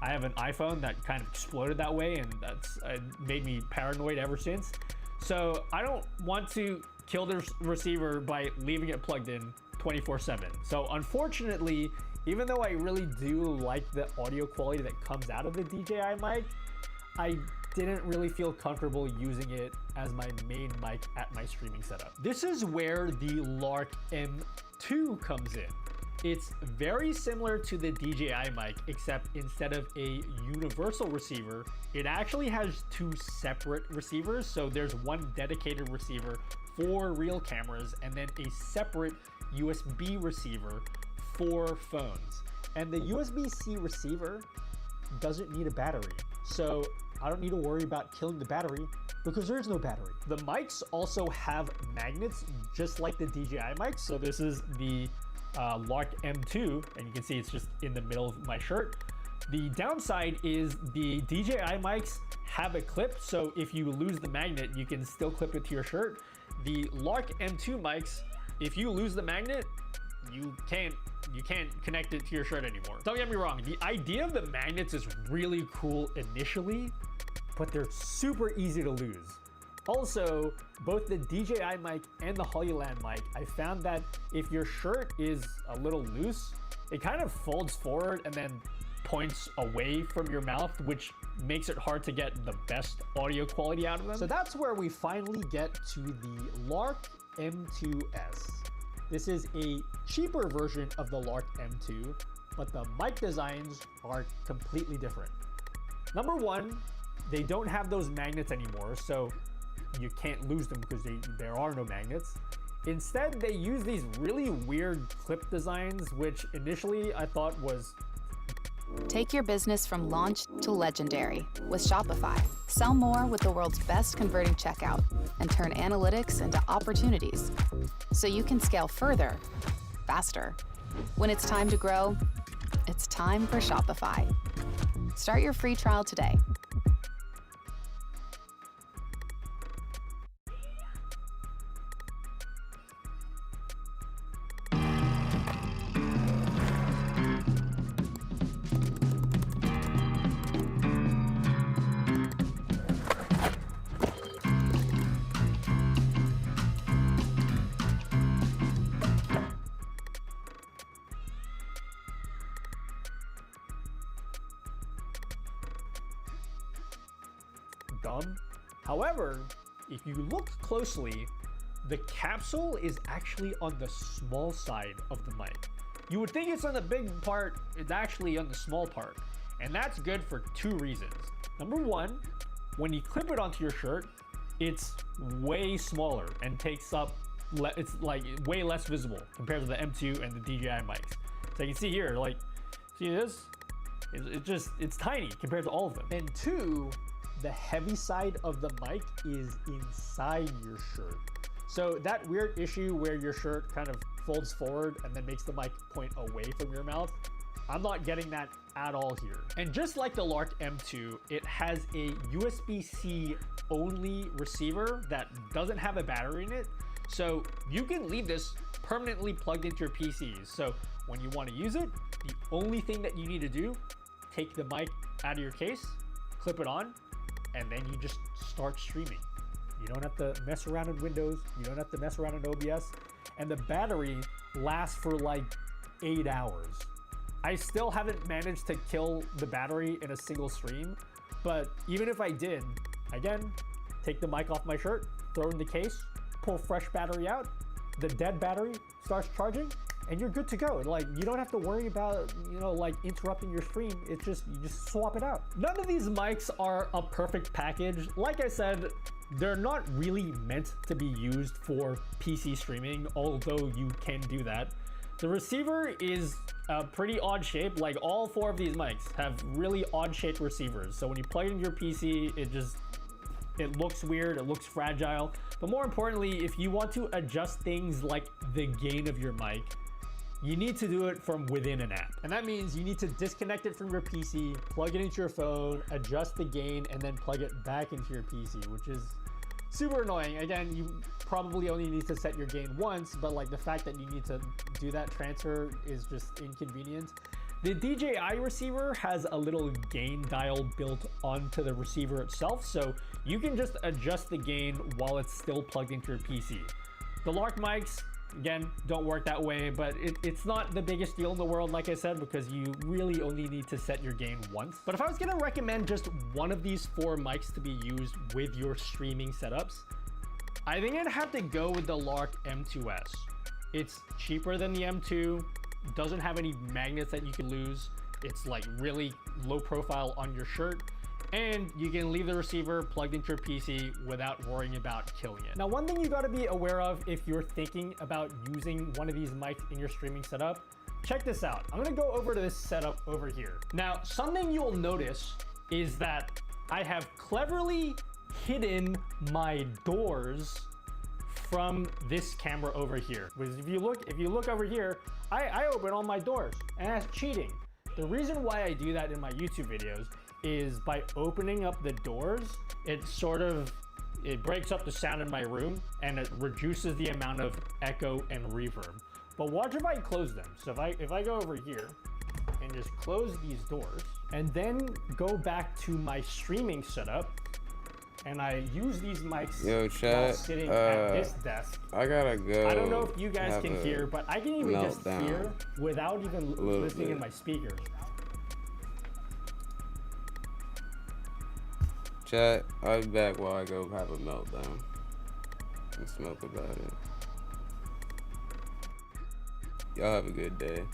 I have an iPhone that kind of exploded that way and that's made me paranoid ever since. So I don't want to kill the receiver by leaving it plugged in 24/7. So unfortunately, even though I really do like the audio quality that comes out of the DJI mic, I didn't really feel comfortable using it as my main mic at my streaming setup. This is where the Lark M2 comes in. It's very similar to the DJI mic, except instead of a universal receiver, it actually has two separate receivers. So there's one dedicated receiver for real cameras and then a separate USB receiver for phones. And the USB-C receiver doesn't need a battery. So I don't need to worry about killing the battery because there's no battery. The mics also have magnets just like the DJI mics. So this is the Lark M2 and you can see it's just in the middle of my shirt. The downside is the DJI mics have a clip. So if you lose the magnet, you can still clip it to your shirt. The Lark M2 mics, if you lose the magnet, you can't connect it to your shirt anymore. Don't get me wrong, the idea of the magnets is really cool initially, but they're super easy to lose. Also, both the DJI mic and the Hollyland mic, I found that if your shirt is a little loose, it kind of folds forward and then points away from your mouth, which makes it hard to get the best audio quality out of them. So that's where we finally get to the Lark M2S. This is a cheaper version of the Lark M2, but the mic designs are completely different. Number one, they don't have those magnets anymore, so you can't lose them because there are no magnets. Instead, they use these really weird clip designs, which initially I thought was... Take your business from launch to legendary with Shopify. Sell more with the world's best converting checkout and turn analytics into opportunities so you can scale further, faster. When it's time to grow, it's time for Shopify. Start your free trial today. Dumb. However, if you look closely, the capsule is actually on the small side of the mic. You would think it's on the big part, it's actually on the small part. And that's good for two reasons. Number one, when you clip it onto your shirt, it's way smaller and takes up, it's like way less visible compared to the M2 and the DJI mics. So you can see here, like, see this? It's tiny compared to all of them. And two, the heavy side of the mic is inside your shirt. So that weird issue where your shirt kind of folds forward and then makes the mic point away from your mouth, I'm not getting that at all here. And just like the Lark M2, it has a USB-C only receiver that doesn't have a battery in it. So you can leave this permanently plugged into your PCs. So when you want to use it, the only thing that you need to do, take the mic out of your case, clip it on, and then you just start streaming. You don't have to mess around in Windows. You don't have to mess around in OBS. And the battery lasts for like 8 hours. I still haven't managed to kill the battery in a single stream, but even if I did, again, take the mic off my shirt, throw it in the case, pull fresh battery out, the dead battery starts charging, and you're good to go. Like, you don't have to worry about, you know, like interrupting your stream. It's just, you just swap it out. None of these mics are a perfect package. Like I said, they're not really meant to be used for PC streaming, although you can do that. The receiver is a pretty odd shape. Like, all 4 of these mics have really odd shaped receivers. So when you plug it into your PC, it looks weird, it looks fragile. But more importantly, if you want to adjust things like the gain of your mic, you need to do it from within an app. And that means you need to disconnect it from your PC, plug it into your phone, adjust the gain, and then plug it back into your PC, which is super annoying. Again, you probably only need to set your gain once, but like the fact that you need to do that transfer is just inconvenient. The DJI receiver has a little gain dial built onto the receiver itself, so you can just adjust the gain while it's still plugged into your PC. The Lark mics, again, don't work that way, but it's not the biggest deal in the world, like I said, because you really only need to set your gain once. But if I was gonna recommend just one of these 4 mics to be used with your streaming setups, I think I'd have to go with the Lark M2S. It's cheaper than the M2, doesn't have any magnets that you can lose. It's like really low profile on your shirt, and you can leave the receiver plugged into your PC without worrying about killing it. Now, one thing you gotta be aware of if you're thinking about using one of these mics in your streaming setup, check this out. I'm gonna go over to this setup over here. Now, something you'll notice is that I have cleverly hidden my doors from this camera over here. Because if you look over here, I open all my doors, and that's cheating. The reason why I do that in my YouTube videos is by opening up the doors, it breaks up the sound in my room and it reduces the amount of echo and reverb. But watch if I close them. So if I go over here and just close these doors and then go back to my streaming setup, and I use these mics while sitting at this desk. I gotta go. I don't know if you guys can hear, but I can even just hear without even listening in my speakers. Chat, I'll be back while I go have a meltdown and smoke about it. Y'all have a good day.